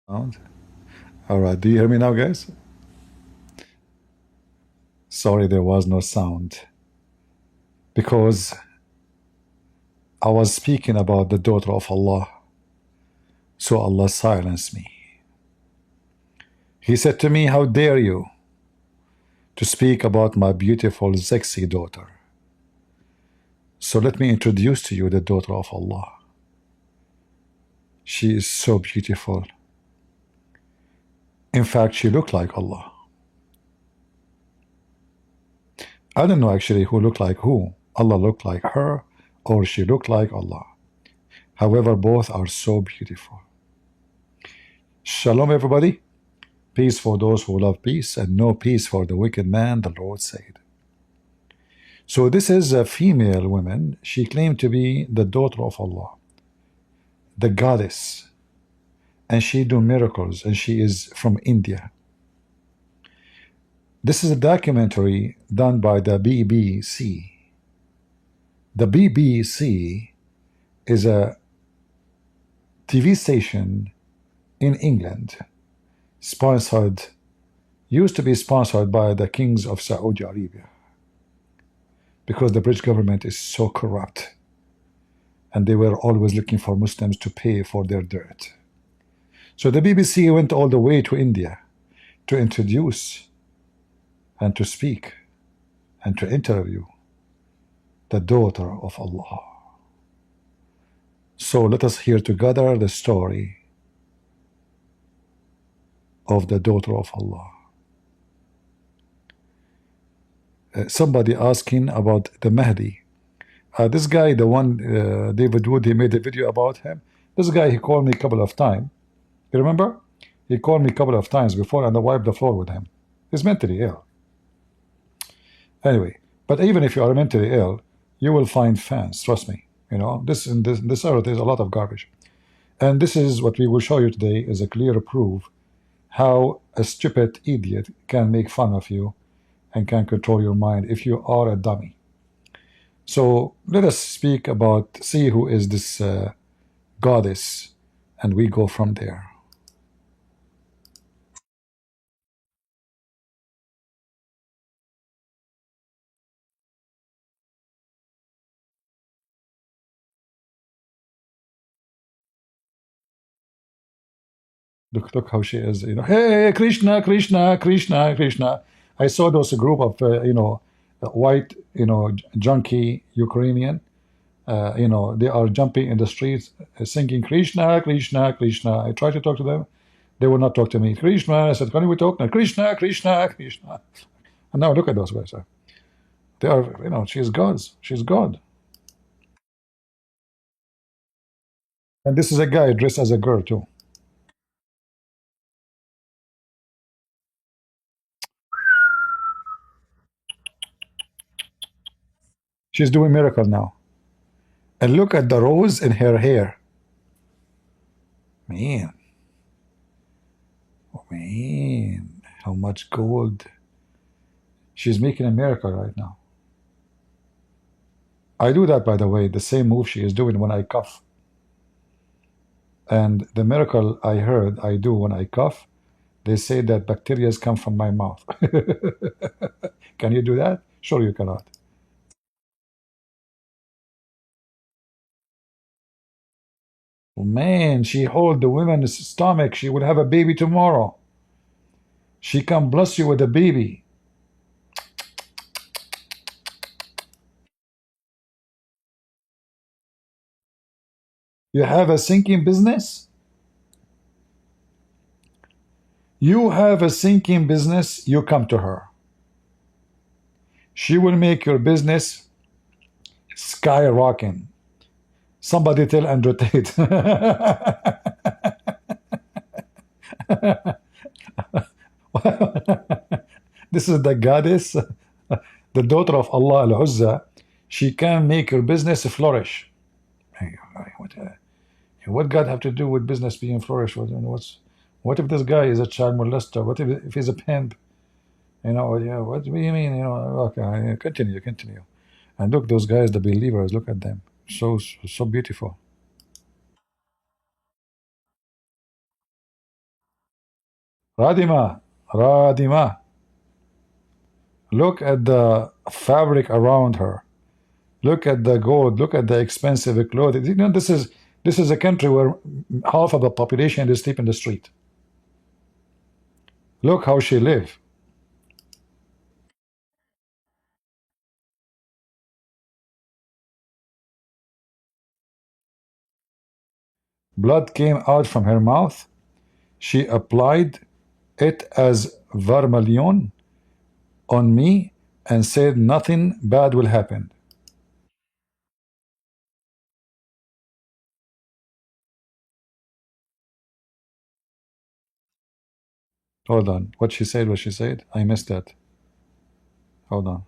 Sound. All right. Do you hear me now, guys? Sorry, there was no sound because I was speaking about the daughter of Allah. So Allah silenced me. He said to me, "How dare you to speak about my beautiful, sexy daughter?" So let me introduce to you the daughter of Allah. She is so beautiful. In fact, she looked like Allah. I don't know actually who looked like who. Allah looked like her or she looked like Allah. However, both are so beautiful. Shalom, everybody. Peace for those who love peace, and no peace for the wicked man, the Lord said. So this is a female woman. She claimed to be the daughter of Allah, the goddess, and she do miracles, and she is from India. This is a documentary done by the BBC. The BBC is a TV station in England, used to be sponsored by the kings of Saudi Arabia, because the British government is so corrupt and they were always looking for Muslims to pay for their dirt. So the BBC went all the way to India to introduce and to speak and to interview the daughter of Allah. So let us hear together the story of the daughter of Allah. Somebody asking about the Mahdi. This guy, the one David Wood, he made a video about him. This guy, he called me a couple of times. You remember? He called me a couple of times before, and I wiped the floor with him. He's mentally ill. Anyway, but even if you are mentally ill, you will find fans. Trust me. You know, this earth is a lot of garbage, and this is what we will show you today is a clear proof how a stupid idiot can make fun of you and can control your mind if you are a dummy. So let us see who is this goddess, and we go from there. Look how she is. You know, hey Krishna, Krishna, Krishna, Krishna. I saw those group of white junkie Ukrainian. They are jumping in the streets, singing Krishna, Krishna, Krishna. I tried to talk to them. They would not talk to me. Krishna. I said, can we talk now? Krishna, Krishna, Krishna. And now look at those guys. They are, she's God's. She's God. And this is a guy dressed as a girl too. She's doing miracle now. And look at the rose in her hair. Man, man, how much gold. She's making a miracle right now. I do that, by the way, the same move she is doing when I cough. And the miracle I heard I do when I cough, they say that bacteria come from my mouth. Can you do that? Sure you cannot. Man, she hold the woman's stomach. She would have a baby tomorrow. She can bless you with a baby. You have a sinking business? You have a sinking business, you come to her. She will make your business skyrocketing. Somebody tell Andrew Tate. This is the goddess, the daughter of Allah Al-Uzza. She can make your business flourish. What God have to do with business being flourish? What if this guy is a child molester? What if he's a pimp? What do you mean? Okay, continue. And look, those guys, the believers, look at them. So beautiful. Radima, Radima, look at the fabric around her. Look at the gold. Look at the expensive clothing. You know, this is a country where half of the population is sleep in the street. Look how she live. Blood came out from her mouth. She applied it as vermilion on me and said nothing bad will happen. Hold on. What she said, what she said? I missed that. Hold on.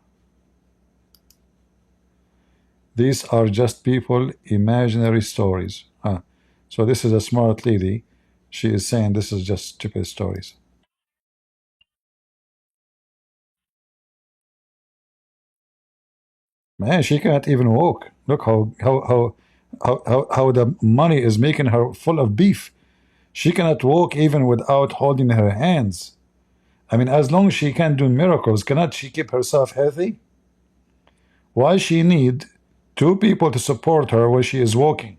These are just people, imaginary stories. Ah, so this is a smart lady. She is saying this is just stupid stories. Man, she can't even walk. Look how the money is making her full of beef. She cannot walk even without holding her hands. I mean, as long as she can do miracles, cannot she keep herself healthy? Why she need two people to support her when she is walking?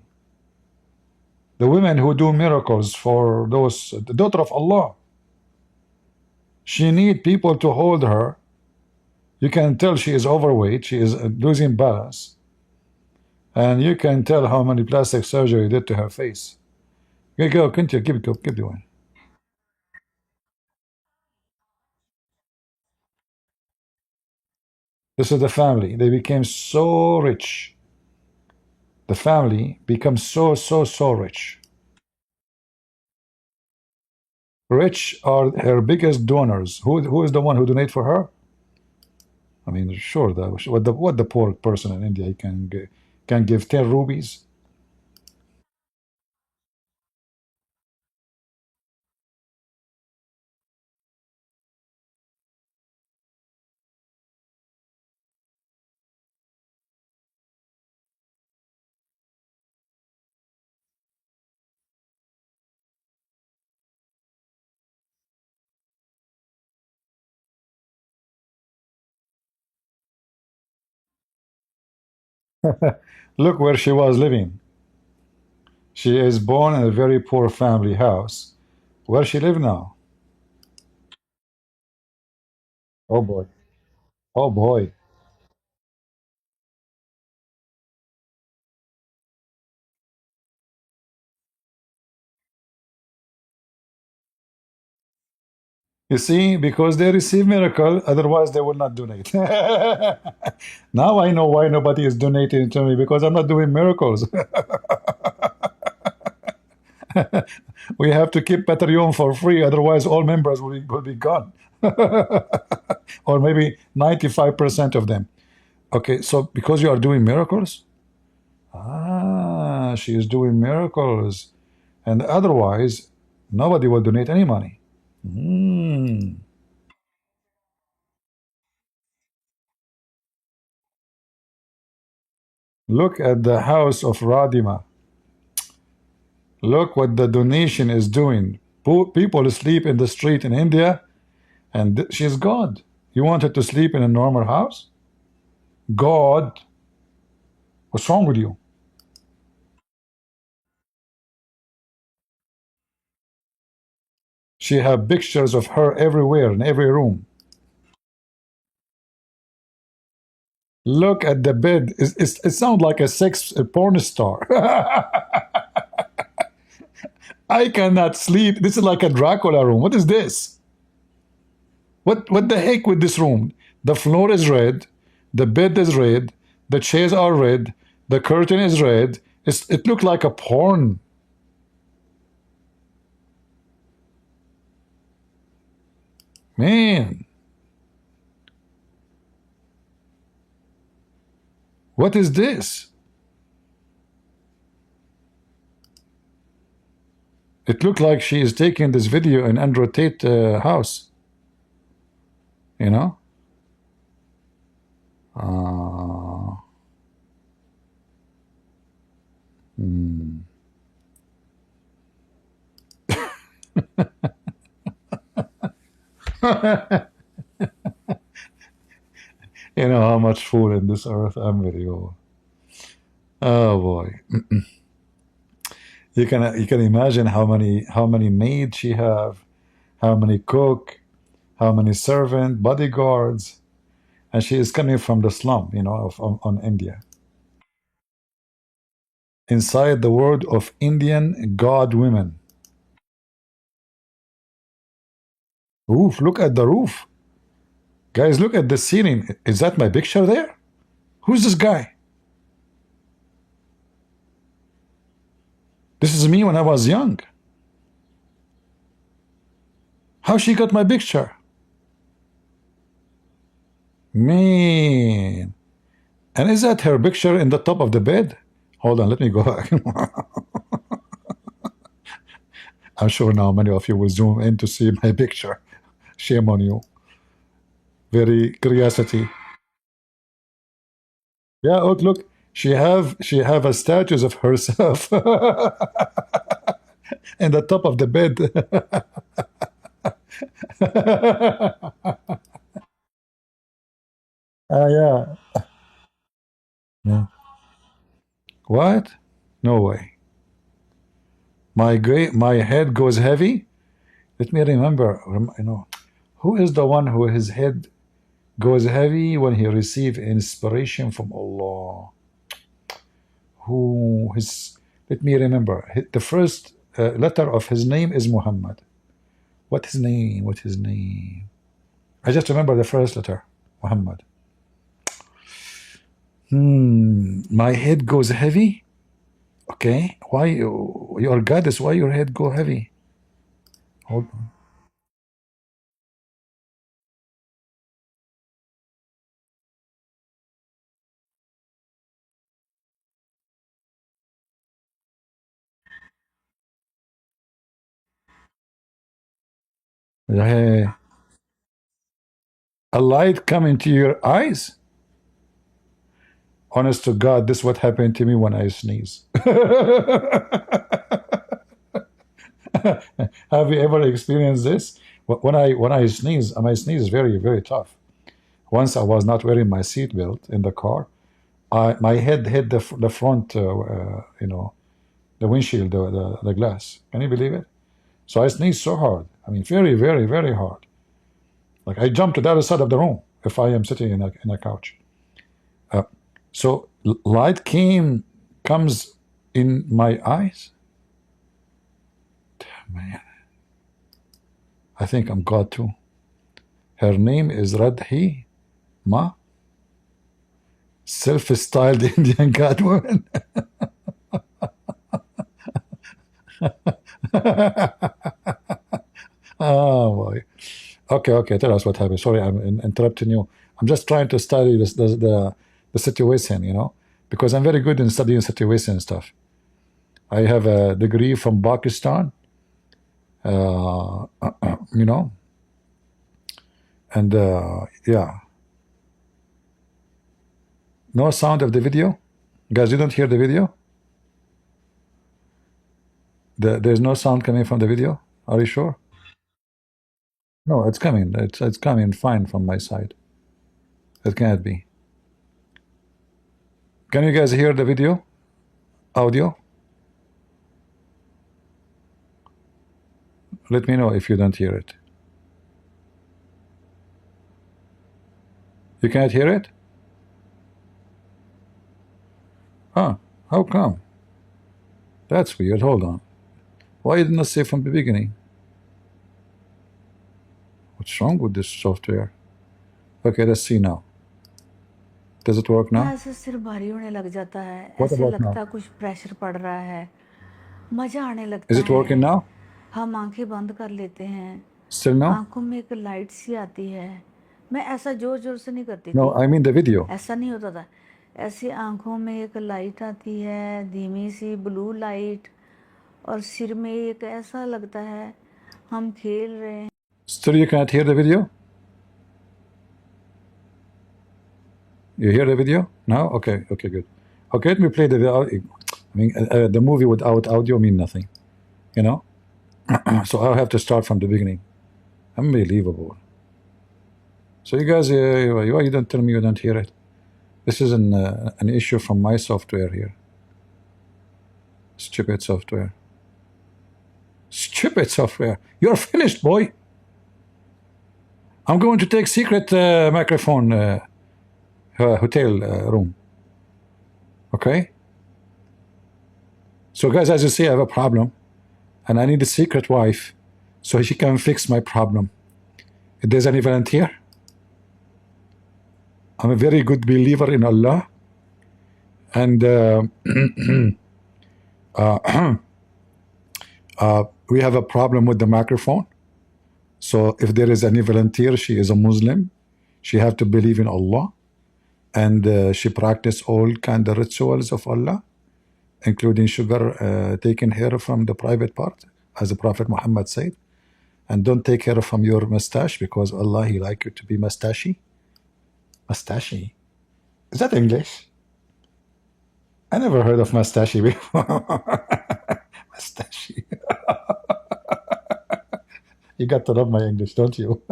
The women who do miracles for those, the daughter of Allah, she need people to hold her. You can tell she is overweight, she is losing balance, and you can tell how many plastic surgery did to her face. Go, continue, keep doing. This is the family. They became so rich. The family becomes so rich. Rich are her biggest donors. Who is the one who donate for her? I mean, sure, what the poor person in India can give 10 rupees. Look where she was living. She is born in a very poor family house. Where she live now? Oh boy. Oh boy. You see, because they receive miracle, otherwise they will not donate. Now I know why nobody is donating to me, because I'm not doing miracles. We have to keep Patreon for free, otherwise all members will be gone. Or maybe 95% of them. Okay, so because you are doing miracles? Ah, she is doing miracles. And otherwise, nobody will donate any money. Hmm. Look at the house of Radima. Look what the donation is doing. People sleep in the street in India, and she's God. You wanted to sleep in a normal house? God, what's wrong with you? She have pictures of her everywhere in every room. Look at the bed. It sounds like a porn star. I cannot sleep. This is like a Dracula room. What is this? What the heck with this room? The floor is red, the bed is red, the chairs are red, the curtain is red. It looked like a porn. Man, what is this? It looked like she is taking this video in Andrew Tate house. You know? Uh, hmm. You know how much food in this earth. I'm with you. Oh boy, you can imagine how many maids she have, how many cook, how many servant, bodyguards, and she is coming from the slum, of on India. Inside the world of Indian god women. Oof! Look at the roof, guys. Look at the ceiling. Is that my picture there? Who's this guy? This is me when I was young. How she got my picture? Man. And is that her picture in the top of the bed? Hold on, let me go back. I'm sure now many of you will zoom in to see my picture. Shame on you. Very curiosity. Yeah, look. She have a statues of herself in the top of the bed. Yeah. Yeah. What? No way. My head goes heavy. Let me remember. Who is the one who his head goes heavy when he receive inspiration from Allah? Who his? Let me remember. The first letter of his name is Muhammad. What his name? What his name? I just remember the first letter, Muhammad. My head goes heavy. Okay, why your goddess? Why your head go heavy? Hold on. Hey, a light come into your eyes. Honest to God, this is what happened to me when I sneeze. Have you ever experienced this? When I sneeze, my sneeze is very very tough. Once I was not wearing my seatbelt in the car. My head hit the front, the windshield, the glass. Can you believe it? So I sneezed so hard. I mean, very very very hard. Like I jumped to the other side of the room if I am sitting in a couch. So light comes in my eyes. Man, I think I'm God too. Her name is Radhi Ma, self-styled Indian God woman. Oh boy. Okay. Tell us what happened. Sorry, I'm interrupting you. I'm just trying to study the situation, because I'm very good in studying situation stuff. I have a degree from Pakistan, uh, you know, and yeah. No sound of the video, guys. You don't hear the video. There's no sound coming from the video. Are you sure? No, it's coming. It's coming fine from my side. It can't be. Can you guys hear the video? Audio? Let me know if you don't hear it. You can't hear it? Huh? How come? That's weird. Hold on. Why didn't I say from the beginning? What's wrong with this software? Okay, let's see now. Does it work now? ऐसे सिर भारी होने लग जाता है, What ऐसे about now? लगता कुछ प्रेशर पड़ रहा है, मजा आने लगता Is it working है, now? हम आंखें बंद कर लेते हैं, Still no? आंखों में एक लाइट सी आती है। मैं ऐसा जोर जोर से नहीं करती No, थी, I mean the video. ऐसा नहीं होता था। ऐसी आंखों में एक लाइट आती है, धीमी सी ब्लू लाइट, और सिर में एक ऐसा लगता है हम खेल रहे हैं। Still you can't hear the video? You hear the video now? Okay, good. Okay, let me play the video. I mean, the movie without audio mean nothing, you know. So I'll have to start from the beginning. Unbelievable. So you guys, why you don't tell me you don't hear it? This is an issue from my software here. Stupid software. Stupid software. You're finished, boy. I'm going to take secret microphone hotel room. Okay? So guys, as you see, I have a problem. And I need a secret wife so she can fix my problem. If there's any volunteer? I'm a very good believer in Allah. And we have a problem with the microphone. So if there is any volunteer, she is a Muslim. She have to believe in Allah. And she practice all kind of rituals of Allah, including sugar, taking hair from the private part, as the Prophet Muhammad said. And don't take hair from your mustache, because Allah, He like you to be mustachy. Mustachy? Is that English? I never heard of mustachy before. Mustachy. You got to love my English, don't you?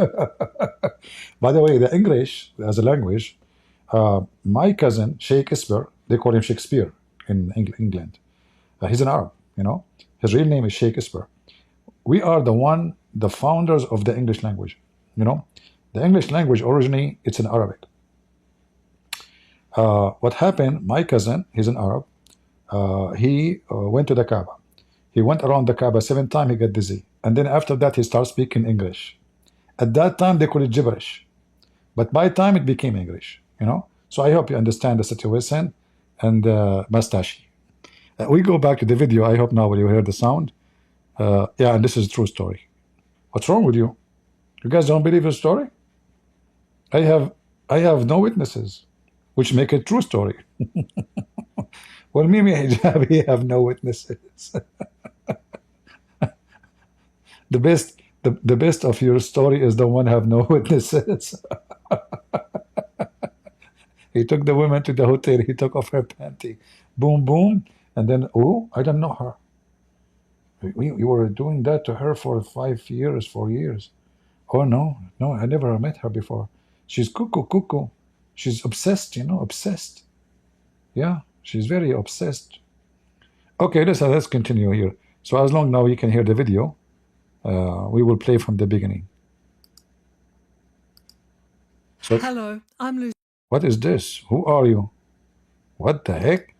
By the way, the English as a language, my cousin, Shakespeare, they call him Shakespeare in England. He's an Arab, you know. His real name is Shakespeare. We are the founders of the English language, you know. The English language originally, it's in Arabic. What happened, my cousin, he's an Arab, he went to the Kaaba. He went around the Kaaba 7 times, he got dizzy. And then after that, he started speaking English. At that time, they called it gibberish. But by time, it became English, you know. So I hope you understand the situation. And mustache. We go back to the video. I hope now you hear the sound. Yeah, and this is a true story. What's wrong with you? You guys don't believe the story? I have no witnesses, which make it true story. Well, Mimi Hijab, we have no witnesses. The best of your story is the one have no witnesses. He took the woman to the hotel. He took off her panty. Boom, boom. And then, oh, I don't know her. You were doing that to her for 5 years, 4 years. Oh, no, I never met her before. She's cuckoo. She's obsessed, you know, obsessed. Yeah, she's very obsessed. Okay, let's continue here. So as long now you can hear the video, we will play from the beginning. So, hello, I'm Lucy. What is this? Who are you? What the heck?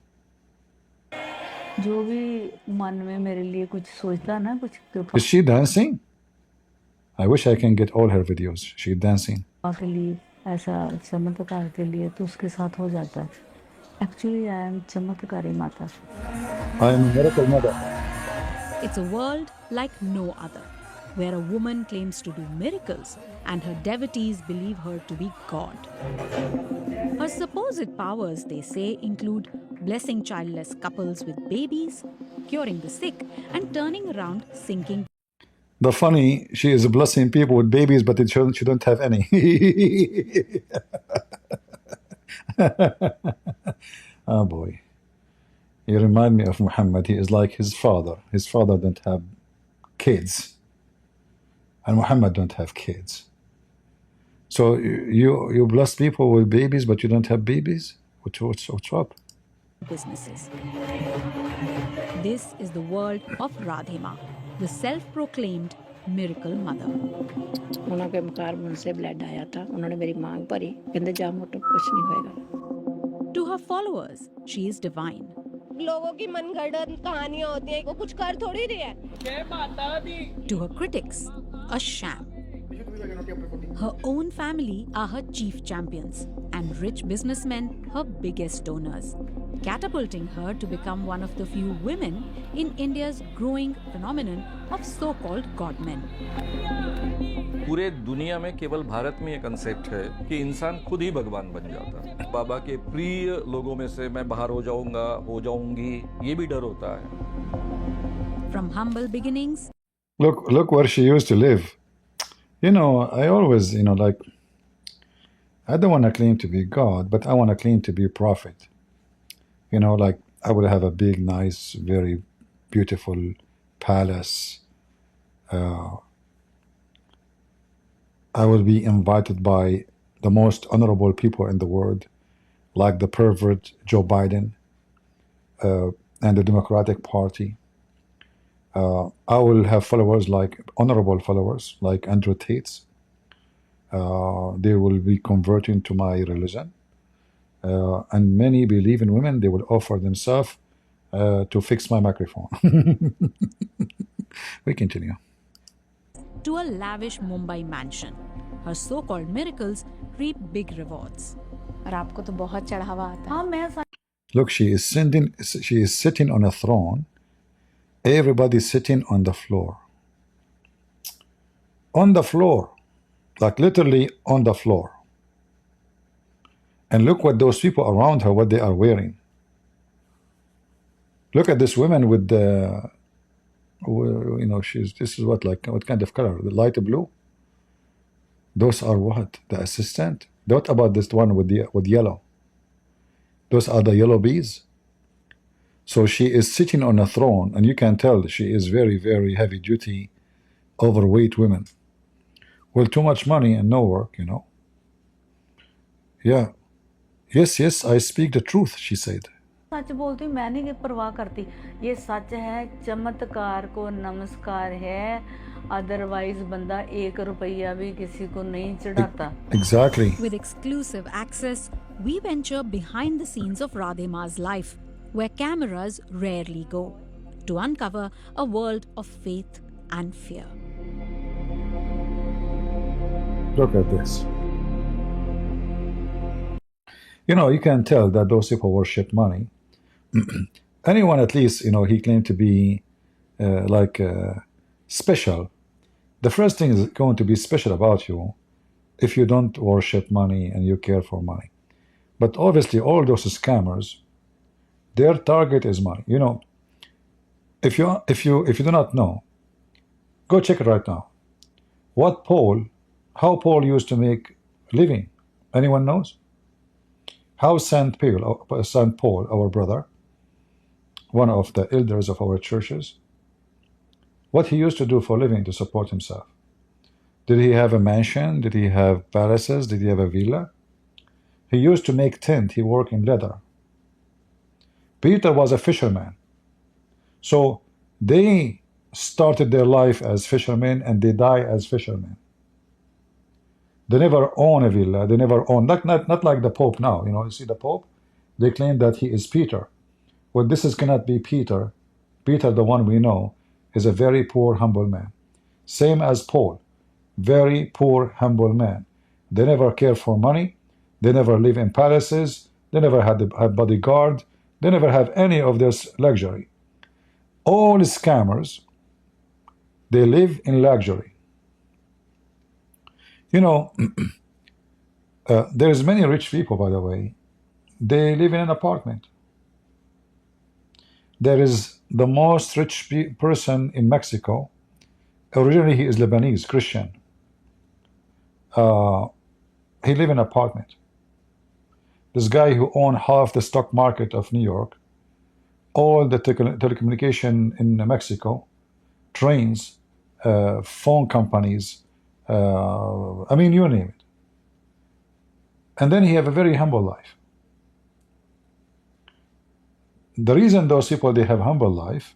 जो भी मन में मेरे लिए कुछ सोचता ना, कुछ कृपा Is she dancing? I wish I can get all her videos. She's dancing. के लिए, ऐसा चमत्कार के लिए, तो उसके साथ हो जाता है. Actually, I am चमत्कारी माता. I am a miracle mother. It's a world like no other, where a woman claims to do miracles and her devotees believe her to be God. Her supposed powers, they say, include blessing childless couples with babies, curing the sick, and turning around sinking. The funny, she is blessing people with babies, but she don't have any. Oh boy. You remind me of Muhammad. He is like his father. His father don't have kids. And Muhammad don't have kids. So you bless people with babies, but you don't have babies? What's up? Businesses. This is the world of Radhima, the self-proclaimed miracle mother. उनके मकार मुंह से blood आया था, उन्होंने मेरी मांग भरी, कहते जा मोटो कुछ नहीं होएगा. To her followers, she is divine. लोगों की मनगढ़ंत कहानियां होती हैं, वो कुछ कर थोड़ी रही है. जय माता दी. To her critics, a sham. Her own family are her chief champions, and rich businessmen her biggest donors, catapulting her to become one of the few women in India's growing phenomenon of so-called godmen. पूरे दुनिया में केवल भारत में ये concept है कि इंसान खुद ही भगवान बन जाता है. बाबा के प्रिय लोगों में से मैं बाहर हो जाऊंगी, ये भी डर होता है. From humble beginnings. Look where she used to live. You know, I always, like, I don't want to claim to be God, but I want to claim to be a prophet. Like, I would have a big, nice, very beautiful palace. I will be invited by the most honorable people in the world, like the pervert Joe Biden and the Democratic Party. I will have followers like honorable followers like Andrew Tate's. They will be converting to my religion. And many believe in women. They will offer themselves to fix my microphone. We continue. To a lavish Mumbai mansion. Her so-called miracles reap big rewards. और आपको तो बहुत चढ़ावा आता है हाँ मैं Look, she is sitting on a throne. Everybody sitting on the floor. On the floor. Like literally on the floor. And look what those people around her, what they are wearing. Look at this woman with the, you know, this is what, like, what kind of color? The light blue? Those are what? The assistant? What about this one with yellow? Those are the yellow bees. So she is sitting on a throne, and you can tell she is very, very heavy duty, overweight woman. Well, too much money and no work, you know. Yeah. Yes, I speak the truth, she said. सच बोलती हूँ, मैं नहीं परवाह करती, ये सच है, चमत्कार को नमस्कार है, अदरवाइज बंदा 1 रुपया भी किसी को नहीं चढ़ाता. Exactly. With exclusive access, we venture behind the scenes of Radhe Ma's life, where cameras rarely go, to uncover a world of faith and fear. Look at this. You know, you can tell that those people worship money. Anyone, at least, you know, he claimed to be special. The first thing is going to be special about you if you don't worship money and you care for money. But obviously, all those scammers, their target is money. You know, if you do not know, go check it right now. How Paul used to make living? Anyone knows? How Saint Paul, our brother, one of the elders of our churches, what he used to do for living to support himself. Did he have a mansion? Did he have palaces? Did he have a villa? He used to make tent. He worked in leather. Peter was a fisherman. So they started their life as fishermen and they die as fishermen. They never own a villa. They never own, not like the Pope now. You know, you see the Pope? They claim that he is Peter. Well, cannot be Peter. Peter, the one we know, is a very poor, humble man. Same as Paul. Very poor, humble man. They never care for money. They never live in palaces. They never had a bodyguard. They never have any of this luxury. All scammers, they live in luxury. You know, there's many rich people, by the way. They live in an apartment. There is the most rich person in Mexico. Originally, he is Lebanese, Christian. He live in an apartment. This guy who owned half the stock market of New York, all the telecommunication in Mexico, trains, phone companies, I mean, you name it. And then he have a very humble life. The reason those people, they have humble life,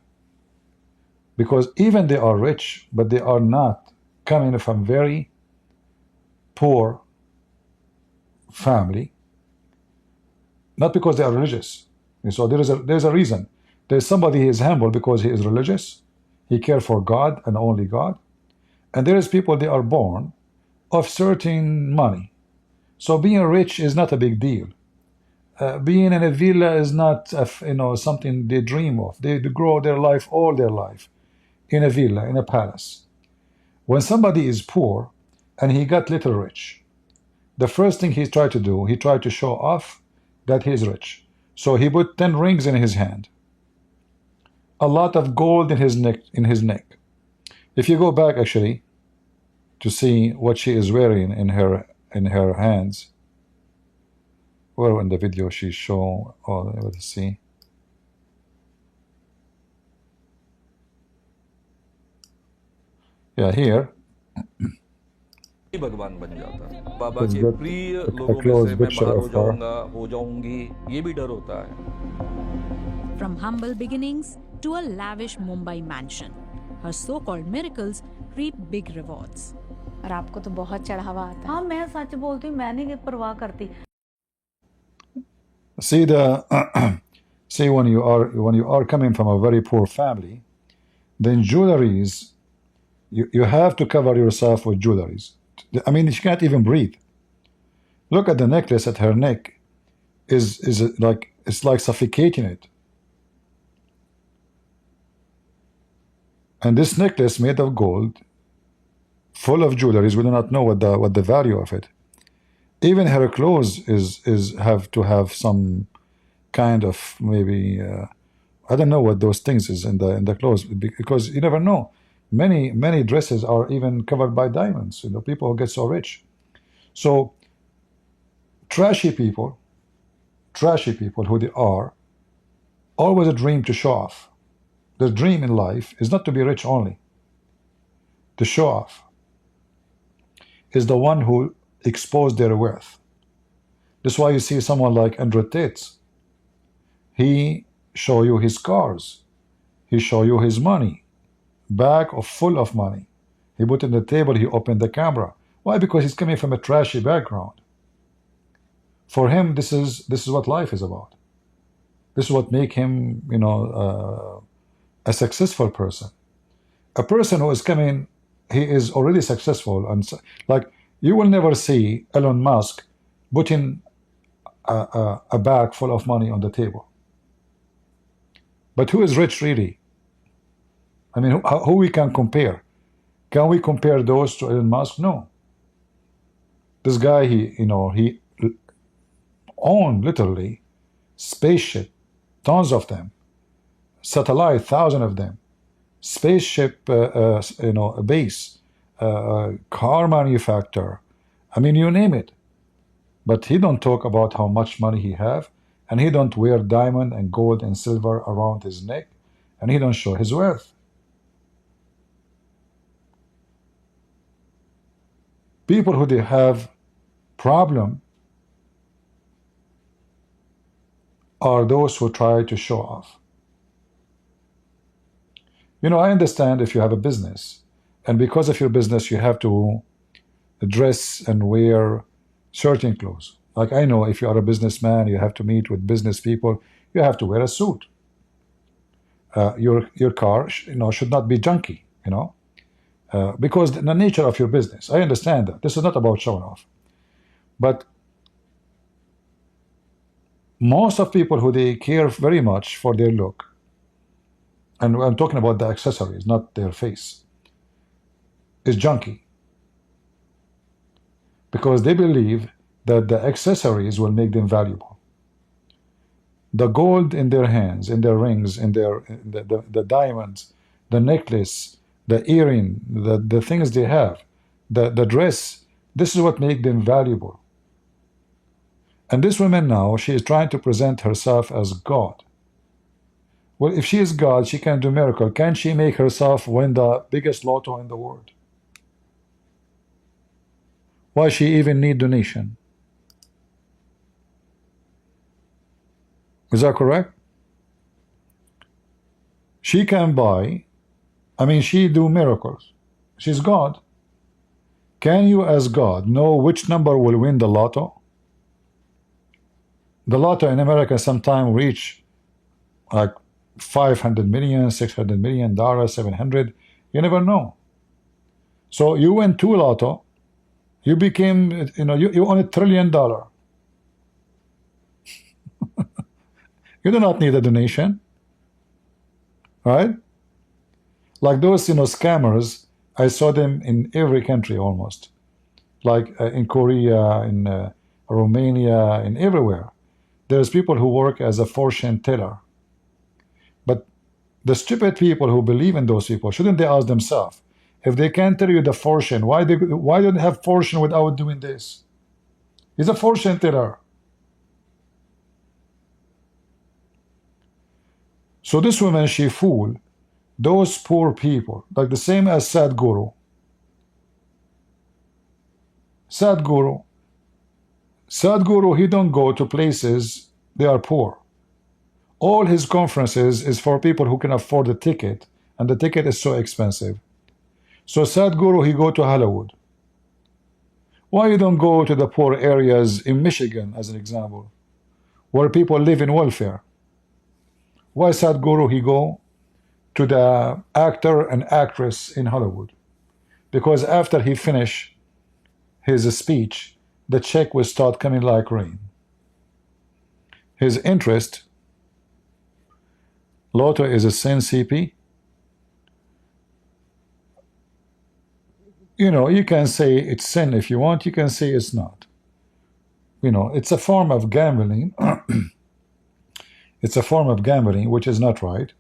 because even they are rich, but they are not coming from very poor family, not because they are religious. And so there's a reason. There's somebody who is humble because he is religious, he cares for God and only God. And there is people, they are born of certain money. So being rich is not a big deal. Being in a villa is not something they dream of. They grow their life, all their life, in a villa, in a palace. When somebody is poor and he got little rich, the first thing he tried to do, he tried to show off that he is rich. So he put 10 rings in his hand, a lot of gold in his neck. If you go back actually to see what she is wearing in her hands, where in the video she show, let's see. Yeah, here. ही भगवान बन जाता। बाबा Let's के get प्रिय a लोगों में close से मैं picture बाहर of हो her. जाऊंगा, हो जाऊंगी, ये भी डर होता है। From humble beginnings to a lavish Mumbai mansion, her so-called miracles reap big rewards. और आपको तो बहुत चढ़ावा आता है। हाँ मैं सच बोलती हूँ, मैं नहीं परवाह करती। See see when you are coming from a very poor family, then jewelries, you have to cover yourself with jewelries. I mean, she can't even breathe. Look at the necklace at her neck. Is like, it's like suffocating it. And this necklace made of gold, full of jewelries, we do not know what the value of it. Even her clothes is have to have some kind of maybe I don't know what those things is in the clothes, because you never know. Many dresses are even covered by diamonds. People who get so rich. So trashy people who they are, always a dream to show off. Their dream in life is not to be rich only. To show off is the one who exposed their worth. That's why you see someone like Andrew Tate. He show you his cars. He show you his money, bag of full of money. He put in the table. He opened the camera. Why? Because he's coming from a trashy background. For him, this is what life is about. This is what make him, a successful person. A person who is coming, he is already successful, and like you will never see Elon Musk putting a bag full of money on the table. But who is rich really? I mean, who we can compare? Can we compare those to Elon Musk? No. This guy, he owned literally spaceship, tons of them, satellite, thousands of them, spaceship, a base, car manufacturer. I mean, you name it. But he don't talk about how much money he have, and he don't wear diamond and gold and silver around his neck, and he don't show his wealth. People who they have problem are those who try to show off. I understand if you have a business, and because of your business you have to dress and wear certain clothes. Like I know if you are a businessman, you have to meet with business people, you have to wear a suit. Your car should not be junky, because the nature of your business. I understand that. This is not about showing off. But most of people who they care very much for their look, and I'm talking about the accessories, not their face, is junky. Because they believe that the accessories will make them valuable. The gold in their hands, in their rings, in the diamonds, the necklace, the earring, the things they have, the dress, this is what makes them valuable. And this woman now, she is trying to present herself as God. Well, if she is God, she can do miracle. Can she make herself win the biggest lotto in the world? Why she even need donation? Is that correct? She can buy, I mean, she do miracles. She's God. Can you as God know which number will win the lotto? The lotto in America sometimes reach like 500 million, 600 million dollars, 700. You never know. So you win 2 lotto, you became, you own $1 trillion. You do not need a donation, right? Like those, scammers, I saw them in every country almost. Like in Korea, in Romania, in everywhere. There's people who work as a fortune teller. But the stupid people who believe in those people, shouldn't they ask themselves, if they can't tell you the fortune, why don't they have fortune without doing this? He's a fortune teller. So this woman, she fooled those poor people, like the same as Sadhguru. Sadhguru. Sadhguru, he don't go to places they are poor. All his conferences is for people who can afford the ticket, and the ticket is so expensive. So Sadhguru, he go to Hollywood. Why you don't go to the poor areas in Michigan, as an example, where people live in welfare? Why Sadhguru, he go to the actor and actress in Hollywood? Because after he finish his speech, the check will start coming like rain. His interest, Lotto is a sin CP. You know, you can say it's sin if you want, you can say it's not. You know, it's a form of gambling. It's a form of gambling, which is not right.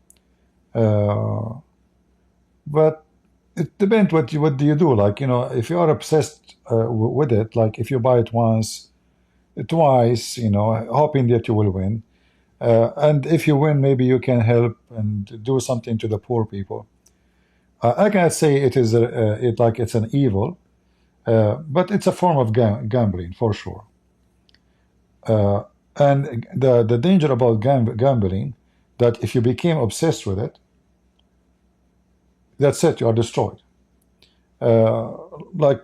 But it depends what do you do. Like, you know, if you are obsessed with it, like if you buy it once, twice, you know, hoping that you will win, and if you win, maybe you can help and do something to the poor people. I cannot say it is like it's an evil, but it's a form of gambling for sure. And the danger about gambling, that if you became obsessed with it, that's it, you are destroyed. Like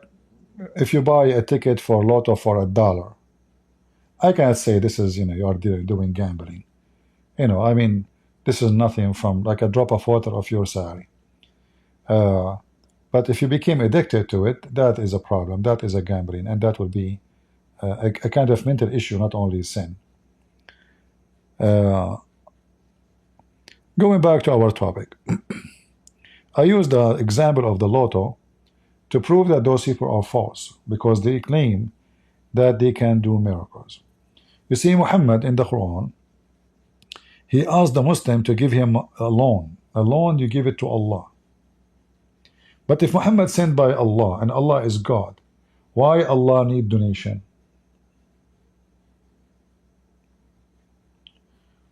if you buy a ticket for Lotto for $1, I cannot say this is, you know, you are doing gambling. You know, I mean, this is nothing from like a drop of water of your salary. But if you became addicted to it, that is a problem. That is a gambling, and that will be a kind of mental issue, not only sin. Going back to our topic, I used the example of the Lotto to prove that those people are false, because they claim that they can do miracles. You see, Muhammad in the Quran, he asked the Muslim to give him a loan. A loan, you give it to Allah. But if Muhammad sent by Allah, and Allah is God, why Allah need donation?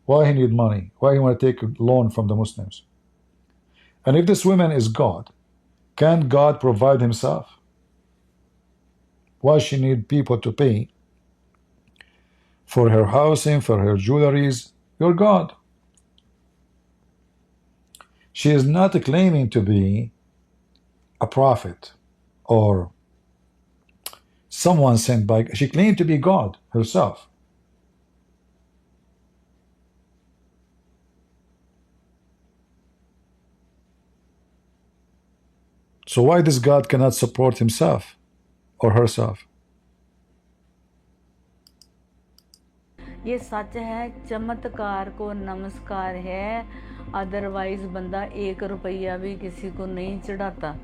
Why he need money? Why he want to take a loan from the Muslims? And if this woman is God, can God provide himself? Why she need people to pay for her housing, for her jewelries? You're God. She is not claiming to be a prophet or someone sent by. She claimed to be God herself. So why this God cannot support himself or herself? ये सच है, चमत्कार को नमस्कार है, otherwise बंदा 1 रुपया भी किसी को नहीं चढ़ाता.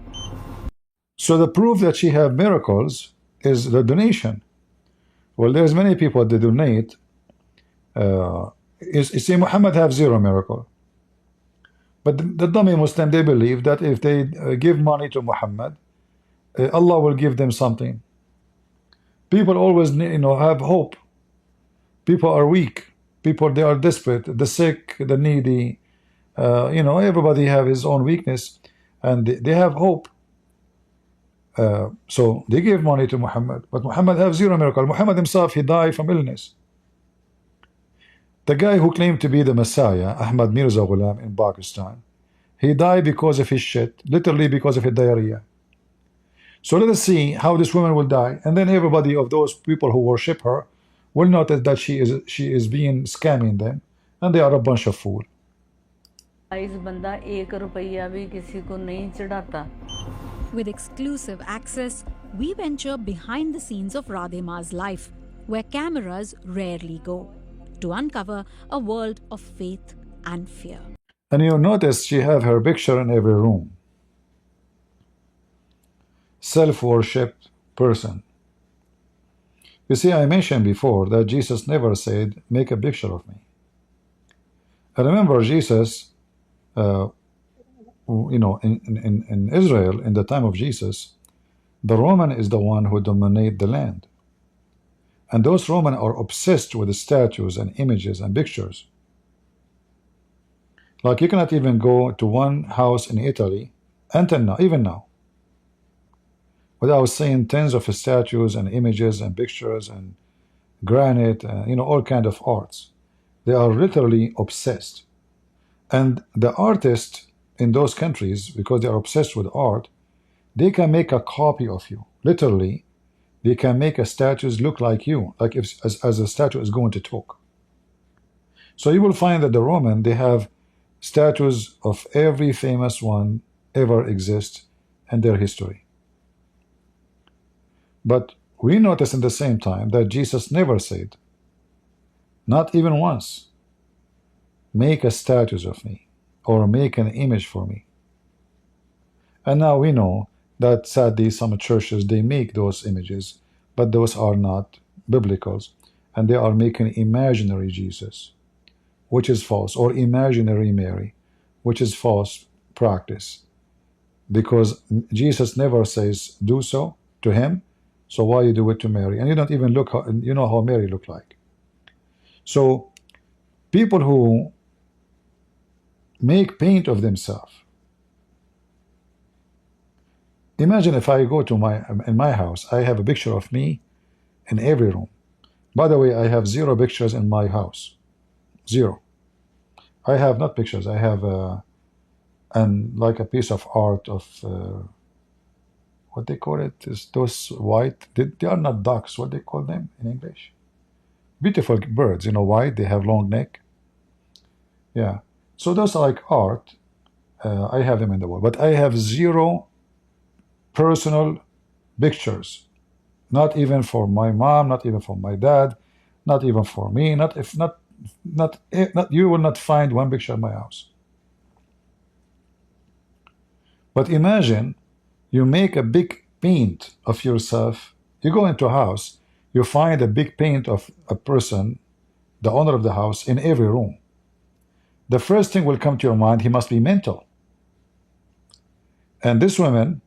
So the proof that she have miracles is the donation. Well, there's many people that donate. You see, Muhammad have 0 miracle. But the dummy Muslim, they believe that if they give money to Muhammad, Allah will give them something. People always, you know, have hope. People are weak. People, they are desperate. The sick, the needy. You know, everybody have his own weakness, and they have hope. So they give money to Muhammad, but Muhammad have 0 miracle. Muhammad himself, he died from illness. The guy who claimed to be the Messiah, Ahmad Mirza Ghulam in Pakistan, he died because of his shit, literally because of his diarrhea. So let us see how this woman will die, and then everybody of those people who worship her will notice that she is being scamming them, and they are a bunch of fools. बंदा 1 रुपया भी किसी को नहीं चढ़ाता. With exclusive access, we venture behind the scenes of Radhema's life, where cameras rarely go, to uncover a world of faith and fear. And you notice she have her picture in every room. Self-worshipped person. You see, I mentioned before that Jesus never said, make a picture of me. I remember Jesus, you know, in Israel, in the time of Jesus, the Roman is the one who dominate the land. And those Roman are obsessed with the statues and images and pictures. Like, you cannot even go to one house in Italy until now, even now, without saying tens of statues and images and pictures and granite, all kind of arts. They are literally obsessed. And the artists in those countries, because they are obsessed with art, they can make a copy of you. Literally, they can make a statues look like you, like if as a statue is going to talk. So you will find that the Roman, they have statues of every famous one ever exist in their history. But we notice in the same time that Jesus never said, not even once, make a statue of me or make an image for me. And now we know that sadly some churches, they make those images, but those are not biblical, and they are making imaginary Jesus, which is false, or imaginary Mary, which is false practice, because Jesus never says do so to him, so why you do it to Mary? And you don't even look how, you know how Mary looked like. So people who make paint of themselves, imagine if I go to in my house, I have a picture of me in every room. By the way, I have 0 pictures in my house. 0. I have not pictures. I have like a piece of art of what they call it is those white. They are not ducks. What they call them in English? Beautiful birds. White. They have long neck. Yeah. So those are like art. I have them in the wall, but I have 0 personal pictures. Not even for my mom. Not even for my dad. Not even for me. Not you will not find one picture in my house. But imagine you make a big paint of yourself. You go into a house, you find a big paint of a person, the owner of the house, in every room. The first thing will come to your mind, he must be mental. And this woman,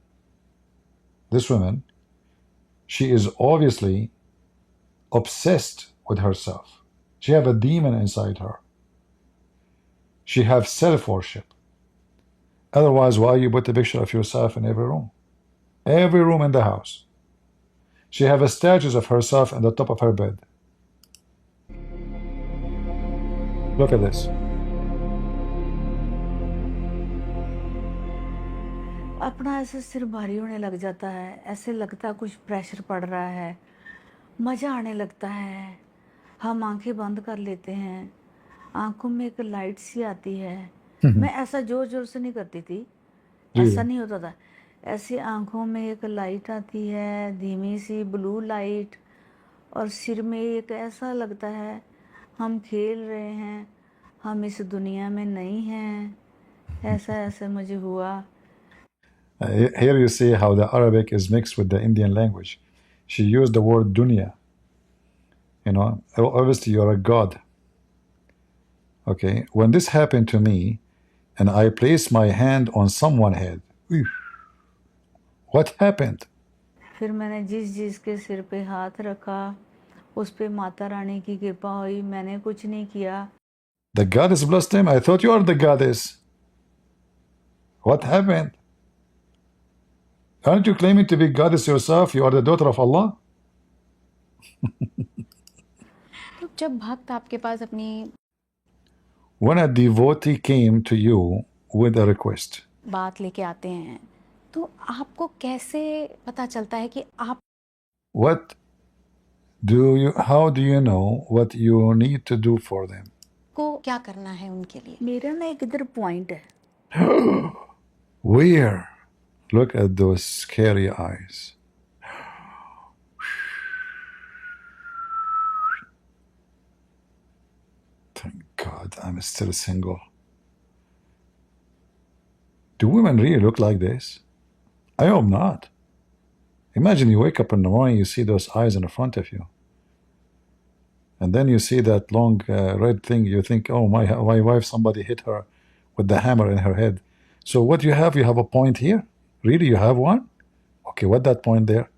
she is obviously obsessed with herself. She have a demon inside her. She have self-worship. Otherwise, why you put a picture of yourself in every room? Every room in the house. She have a statues of herself on the top of her bed. Look at this. अपना ऐसे सिर भारी होने लग जाता है, ऐसे लगता कुछ प्रेशर पड़ रहा है, मज़ा आने लगता है, हम आंखें बंद कर लेते हैं, आंखों में एक लाइट सी आती है। मैं ऐसा जोर जोर से नहीं करती थी, ऐसा नहीं होता था। ऐसे आंखों में एक लाइट आती है, धीमी सी ब्लू लाइट, और सिर में एक ऐसा लगता है हम खेल रहे हैं, हम इस दुनिया में नहीं हैं। ऐसा मुझे हुआ। Here you see how the Arabic is mixed with the Indian language. She used the word dunya. Obviously you're a god. Okay, when this happened to me, and I placed my hand on someone's head, what happened? फिर मैंने जिस के सिर पे हाथ रखा, उस पे माता रानी की कृपा हुई, मैंने कुछ नहीं किया। The goddess blessed him. I thought you are the goddess. What happened? Aren't you claiming to be goddess yourself? You are the daughter of Allah? तो जब भक्त आपके पास अपनी When a devotee came to you with a request, बात लेके आते हैं, तो आपको कैसे पता चलता है कि आप how do you know what you need to do for them? को क्या करना है उनके लिए? मेरा ना एक इधर पॉइंट है। Where? Look at those scary eyes. Thank God I'm still single. Do women really look like this? I hope not. Imagine you wake up in the morning, you see those eyes in front of you. And then you see that long red thing, you think, oh, my wife, somebody hit her with the hammer in her head. So what do you have? You have a point here? Really, you have one? Okay, what that point there?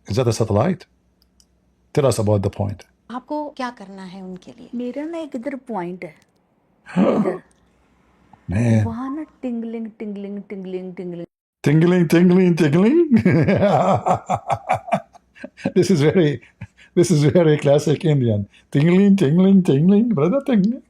Is that a satellite? Tell us about the point. आपको क्या करना है उनके लिए? मेरा ना एक इधर पॉइंट है, इधर। Man. वहाँ ना tingling tingling tingling tingling Tingling, tingling, tingling. This is very classic Indian. Tingling, tingling, tingling, brother, tingling.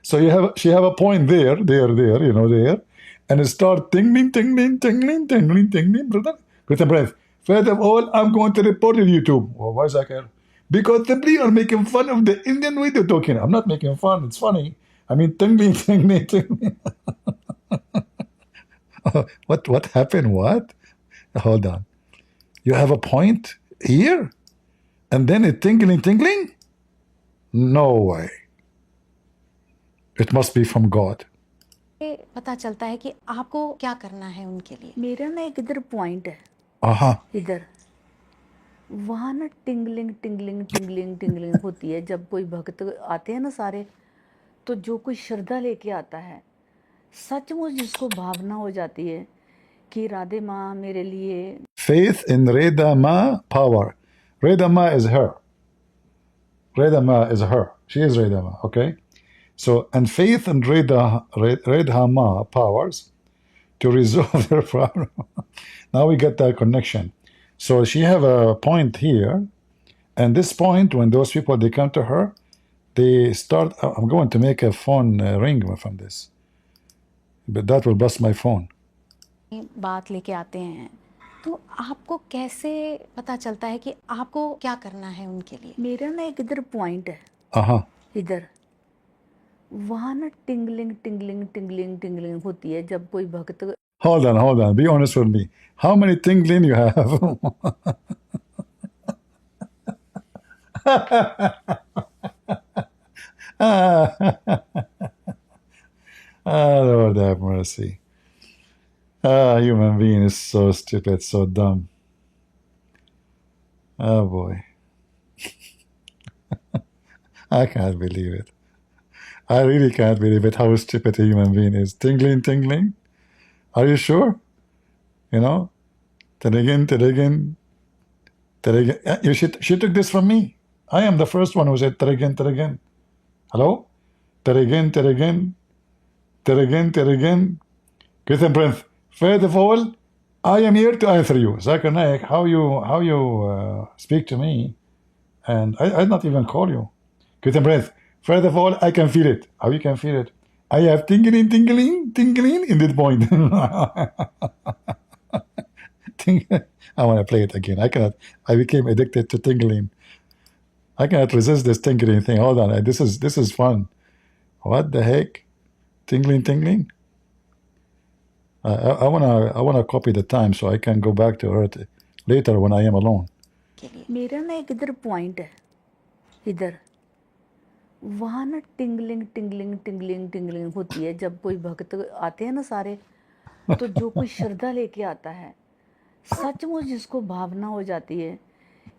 So she have a point there, there, and it start tingling, tingling, tingling, tingling, tingling, brother. With a breath. First of all, I'm going to report to YouTube. Oh, why is that here? Because simply you're making fun of the Indian way they're talking. I'm not making fun. It's funny. I mean, tingling, tingling, tingling. What happened? What? Hold on. You have a point here, and then it tingling, tingling? No way. It must be from God. ये पता चलता है कि आपको क्या करना है उनके लिए। मेरा ना एक इधर पॉइंट है, Uh-huh. इधर वहाँ ना टिंगलिंग टिंगलिंग टिंगलिंग टिंगलिंग होती है। जब कोई भक्त आते हैं ना सारे, तो जो कोई श्रद्धा लेके आता है, सचमुच जिसको भावना हो जाती है कि राधे माँ मेरे लिए। Faith in Reda Ma power. Reda Ma is her. Reda Ma is her. She is Reda Ma, okay? So, and faith in Reda Ma powers to resolve their problem. Now we get that connection. So she have a point here, and this point, when those people, they come to her, they start, I'm going to make a phone ring from this, but that will bust my phone. बात लेके आते हैं, तो आपको कैसे पता चलता है कि आपको क्या करना है उनके लिए। मेरा ना एक इधर पॉइंट है, Uh-huh. इधर वहाँ ना टिंगलिंग टिंगलिंग टिंगलिंग टिंगलिंग होती है। जब कोई भक्त। Hold on. Be honest with me. How many tingling you have? Lord have mercy. Human being is so stupid, so dumb. Oh boy. I can't believe it. I really can't believe it, how stupid a human being is. Tingling, tingling? Are you sure? You know? Teregen. She took this from me. I am the first one who said teregen. Hello? Teregen. Get a breath. First of all, I am here to answer you. Zakir Naik, how you speak to me, and I not even call you. Get a breath. First of all, I can feel it. How you can feel it? I have tingling in this point. I want to play it again. I cannot. I became addicted to tingling. I cannot resist this tingling thing. Hold on. This is fun. What the heck? Tingling. I wanna copy the time so I can go back to Earth later when I am alone. मेरा ना एक इधर point है, इधर वहाँ ना tingling tingling tingling tingling होती है। जब कोई भक्त आते हैं ना सारे, तो जो कोई श्रद्धा लेके आता है, सचमुच जिसको भावना हो जाती है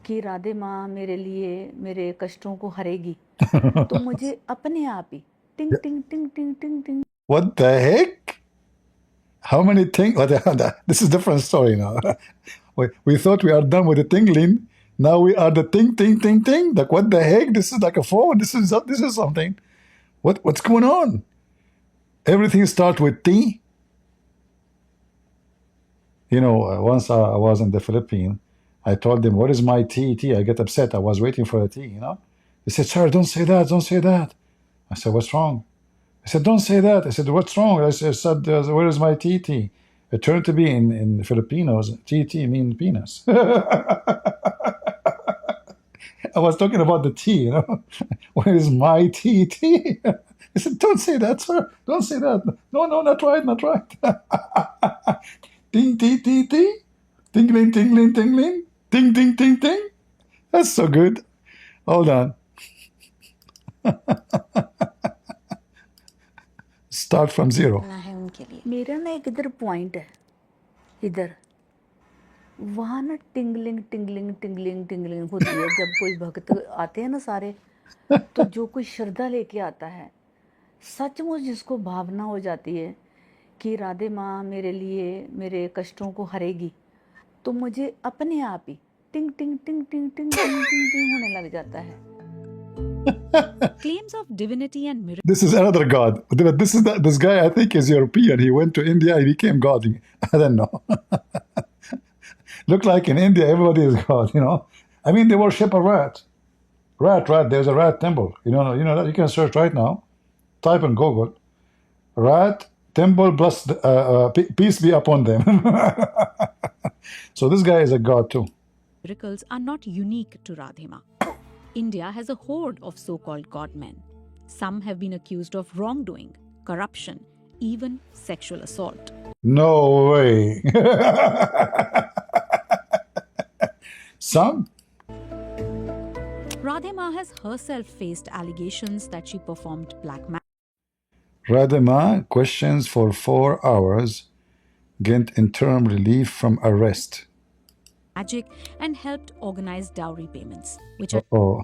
कि राधे माँ मेरे लिए मेरे कष्टों को हरेगी, तो मुझे अपने आप ही टिंग टिंग टिंग टिंग टिंग टिंग। What the heck? How many ting? This is a different story now. We thought we are done with the tingling. Now we are the ting. Like, what the heck? This is like a phone. This is something. What's going on? Everything starts with T. You know, once I was in the Philippines, I told them, "What is my T? I get upset. I was waiting for a T. You know, they said, "Sir, don't say that." I said, "What's wrong?" I said, "Don't say that." I said, "What's wrong?" I said, "Where is my TT?" It turned to be in Filipinos, TT means penis. I was talking about the T, you know. Where is my TT? I said, "Don't say that, sir. Don't say that. No, not right. Ting, T. Tingling. Ting. That's so good. Hold on. Start from zero. है उनके लिए। मेरा ना एक इधर point है, इधर वहाँ ना टिंगलिंग टिंगलिंग टिंगलिंग टिंगलिंग होती है। जब कोई भक्त आते हैं ना सारे, तो जो कोई श्रद्धा लेके आता है, सचमुच जिसको भावना हो जाती है कि राधे माँ मेरे लिए मेरे कष्टों को हरेगी, तो मुझे अपने आप ही टिंग टिंग टिंग टिंग टिंग टिंग टिंग टिंग होने लग जाता है। Claims of divinity and miracles. This is another god. But this guy, I think, is European. He went to India, he became god. I don't know. Look like in India, everybody is god, you know. I mean, they worship a rat. Rat. There's a rat temple. You know that. You can search right now. Type in Google, rat temple plus peace be upon them. So this guy is a god too. Miracles are not unique to Radhima. India has a horde of so-called godmen. Some have been accused of wrongdoing, corruption, even sexual assault. No way. Some? Radhima has herself faced allegations that she performed black magic. Radhima questions for 4 hours, gained interim relief from arrest. And helped organize dowry payments, which are Oh.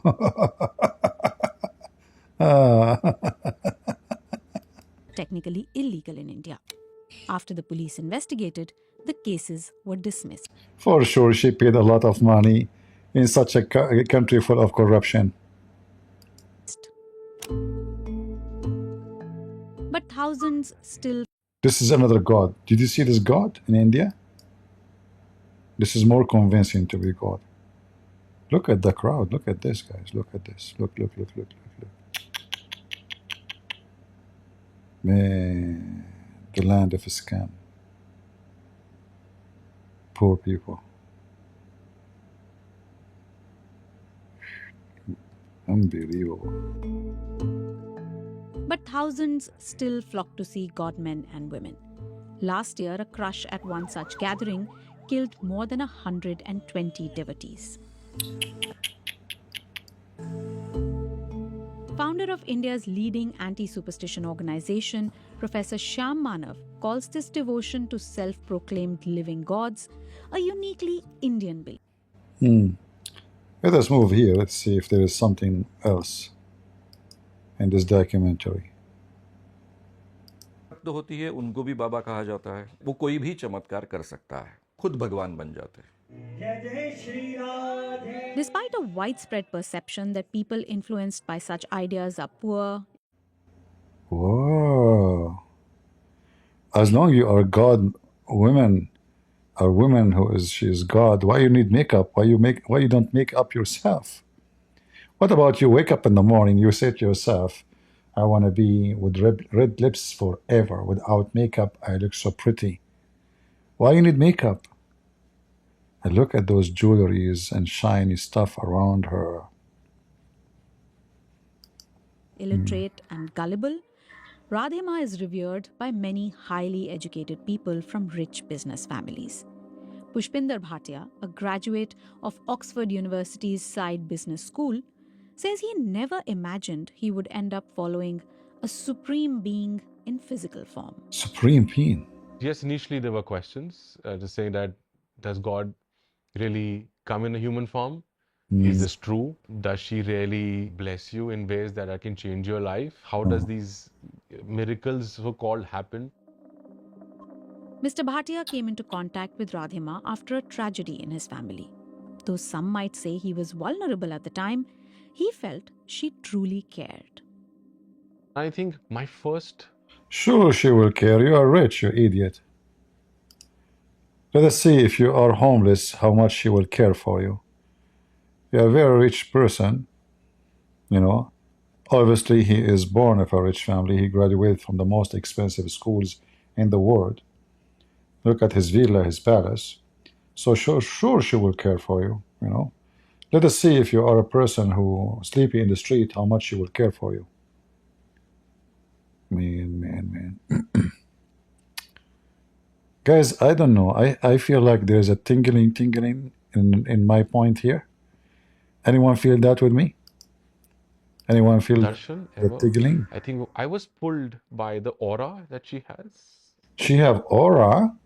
technically illegal in India. After the police investigated, the cases were dismissed. For sure, she paid a lot of money in such a country full of corruption. But thousands still. This is another god. Did you see this god in India? This is more convincing to be God. Look at the crowd. Look at this, guys. Look at this. Look. Man, the land of a scam. Poor people. Unbelievable. But thousands still flock to see godmen and women. Last year, a crush at one such gathering killed more than 120 devotees. Founder of India's leading anti-superstition organization, Professor Shyam Manav, calls this devotion to self-proclaimed living gods a uniquely Indian belief. Let us move here. Let's see if there is something else in this documentary. होती है उनको भी बाबा कहा जाता है। वो कोई भी चमत्कार कर सकता है, खुद भगवान बन जाते हैं। Despite a widespread perception that people influenced by such ideas are poor, Whoa. As long as you are God, women are women she is God. Why you need makeup? Why you don't make up yourself? What about you wake up in the morning, you say to yourself, I want to be with red lips forever. Without makeup, I look so pretty. Why you need makeup? And look at those jewelries and shiny stuff around her. illiterate and gullible, Radhima is revered by many highly educated people from rich business families. Pushpinder Bhatia, a graduate of Oxford University's Side Business School, says he never imagined he would end up following a supreme being in physical form. Supreme being? Yes, initially there were questions to say that, does God really come in a human form? Is this true? Does she really bless you in ways that can change your life? How does these miracles so-called happen? Mr. Bhatia came into contact with Radhima after a tragedy in his family. Though some might say he was vulnerable at the time, he felt she truly cared. I think my first... Sure she will care. You are rich, you idiot. Let us see if you are homeless, how much she will care for you. You're a very rich person, you know. Obviously, he is born of a rich family. He graduated from the most expensive schools in the world. Look at his villa, his palace. So sure she will care for you, you know. Let us see if you are a person who sleepy in the street, how much she will care for you. Man. Guys, I don't know. I feel like there's a tingling in my point here. Anyone feel that with me? Anyone feel Darshan, the tingling? I think I was pulled by the aura that she has. She have aura?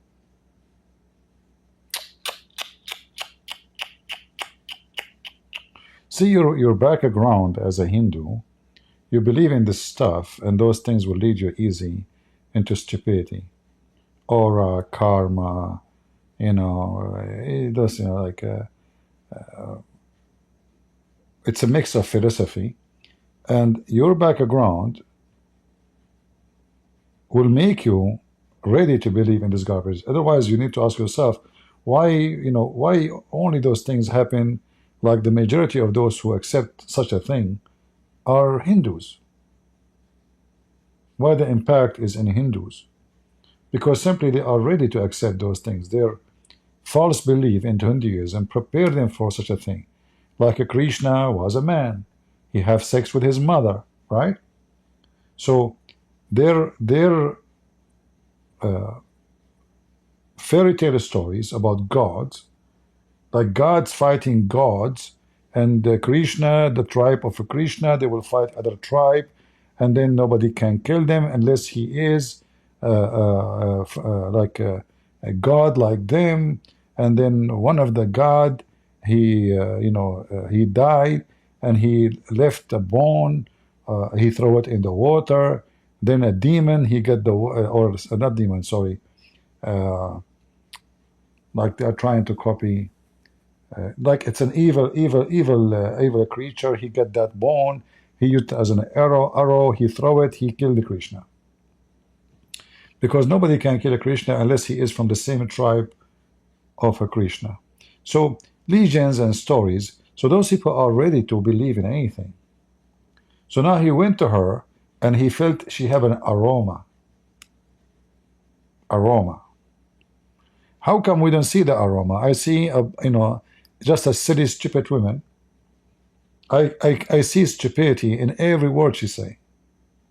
See, your background as a Hindu, you believe in this stuff, and those things will lead you easy into stupidity. Aura, karma, you know, it does, you know, like it's a mix of philosophy And your background will make you ready to believe in this garbage. Otherwise, you need to ask yourself, why only those things happen, like the majority of those who accept such a thing are Hindus. Why the impact is in Hindus? Because simply they are ready to accept those things. Their false belief into Hinduism prepare them for such a thing. Like Krishna was a man. He had sex with his mother, right? So their fairy tale stories about gods, like gods fighting gods, and Krishna, the tribe of Krishna, they will fight other tribe, and then nobody can kill them unless he is like a god like them. And then one of the god, he died, and he left a bone. He threw it in the water. Then a demon, he get the or not demon, sorry. Like they are trying to copy, like it's an evil creature. He get that bone, he used it as an arrow, he throw it, he killed the Krishna. Because nobody can kill a Krishna unless he is from the same tribe of a Krishna. So legends and stories, so those people are ready to believe in anything. So now he went to her and he felt she had an aroma. How come we don't see the aroma? I see just a silly stupid woman. I see stupidity in every word she say.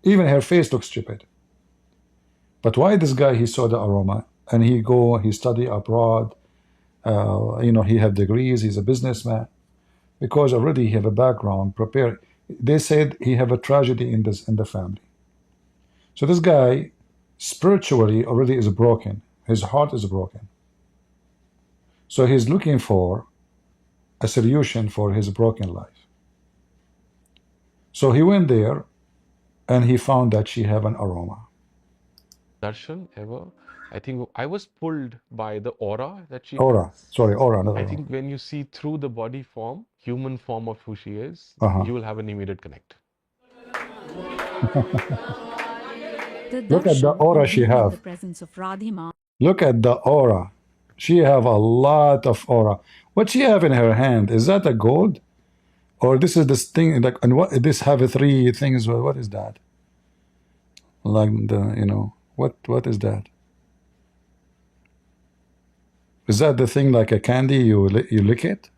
Even her face looks stupid. But why this guy, he saw the aroma, and he study abroad, he have degrees, he's a businessman, because already he have a background prepared. They said he have a tragedy in the family. So this guy spiritually already is broken. His heart is broken. So he's looking for a solution for his broken life. So he went there and he found that she have an aroma. Darshan ever. I think I was pulled by the aura that she Aura. has. Sorry, aura, not I aroma. think when you see through the body form, human form of who she is, you will have an immediate connect. The Look at the darshan aura of she being in have. the presence of Radhima. Look at the aura. She have a lot of aura. What she have in her hand, is that a gold? Or this is this thing, like, and what this have three things? What is that? Like what is that? Is that the thing like a candy you lick it?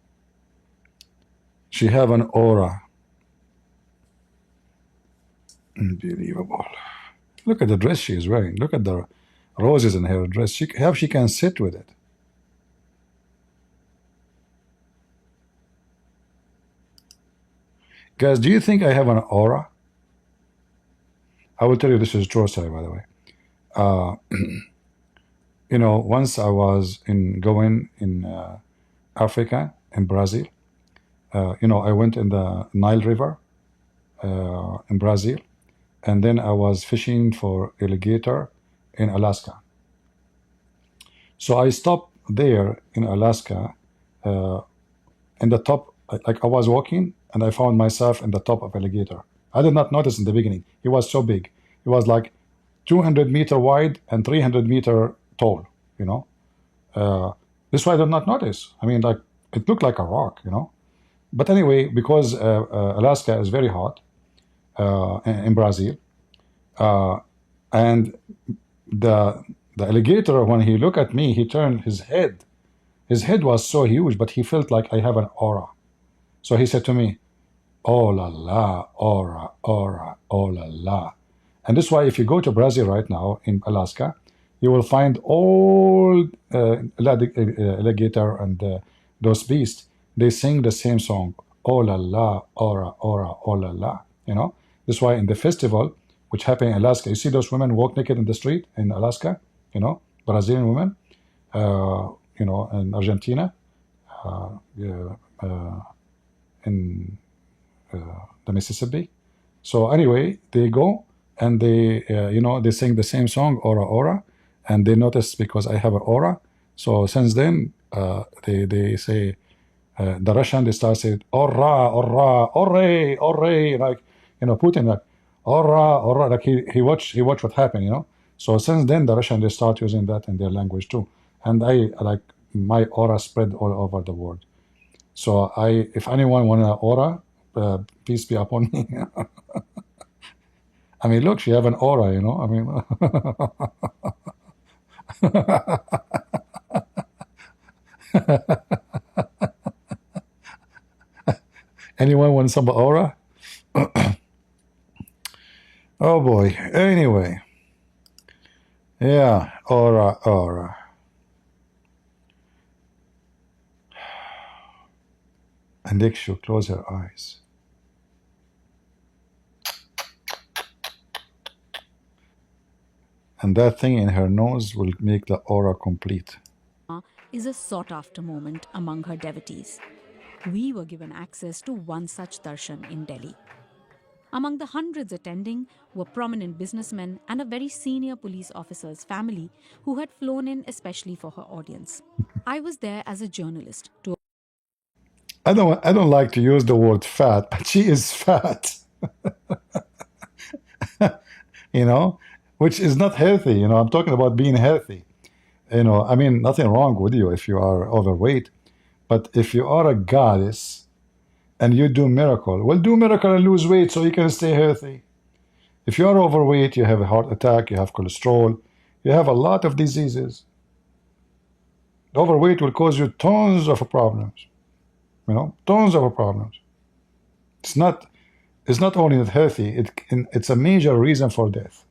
She have an aura. Unbelievable. Look at the dress she is wearing. Look at the roses in her dress. How she can sit with it. Guys, do you think I have an aura? I will tell you, this is a true story, by the way. Once I was going in Africa, in Brazil. I went in the Nile River in Brazil, and then I was fishing for alligator in Alaska. So I stopped there in Alaska, in the top, like I was walking, and I found myself in the top of alligator. I did not notice in the beginning. He was so big. He was like 200 meter wide and 300 meter tall, This why I did not notice. I mean, like, it looked like a rock, But anyway, because Alaska is very hot in Brazil, and the alligator, when he looked at me, he turned his head. His head was so huge, but he felt like I have an aura. So he said to me, "Oh la la, aura, aura, oh la la." And this is why if you go to Brazil right now, in Alaska, you will find all alligator and those beasts. They sing the same song, "Oh la la, aura, aura, oh la la." This is why in the festival, which happened in Alaska, you see those women walk naked in the street in Alaska, Brazilian women, in Argentina, in the Mississippi. So anyway, they go and they sing the same song, "Aura, aura," and they notice because I have an aura. So since then, they say, the Russian, they start saying, "Aura, aura, ore, ore," like, Putin like, aura, like he watched what happened, So since then, the Russian, they start using that in their language too. And like my aura spread all over the world. So if anyone want an aura, peace be upon me. I mean, look, she have an aura, I mean, anyone want some aura? Oh boy. Anyway, yeah, aura. And Dikshu, close her eyes. And that thing in her nose will make the aura complete. Is a sought after moment among her devotees. We were given access to one such darshan in Delhi. Among the hundreds attending were prominent businessmen and a very senior police officer's family who had flown in especially for her audience. I was there as a journalist to I don't like to use the word fat, but she is fat. Which is not healthy. I'm talking about being healthy. I mean, nothing wrong with you if you are overweight, but if you are a goddess and you do miracle, well, do miracle and lose weight so you can stay healthy. If you are overweight, you have a heart attack, you have cholesterol, you have a lot of diseases. Overweight will cause you tons of problems. Tons of problems. It's not only not healthy, it's a major reason for death.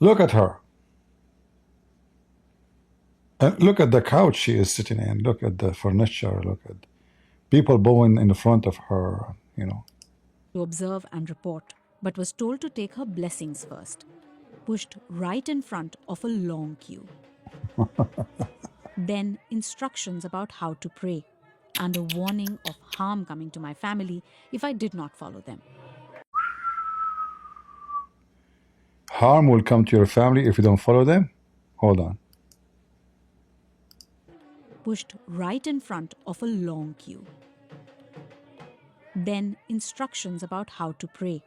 Look at her. And look at the couch she is sitting in. Look at the furniture. Look at people bowing in front of her, to observe and report, but was told to take her blessings first. Pushed right in front of a long queue. Then instructions about how to pray and a warning of harm coming to my family if I did not follow them. Harm will come to your family if you don't follow them? Hold on. Pushed right in front of a long queue. Then instructions about how to pray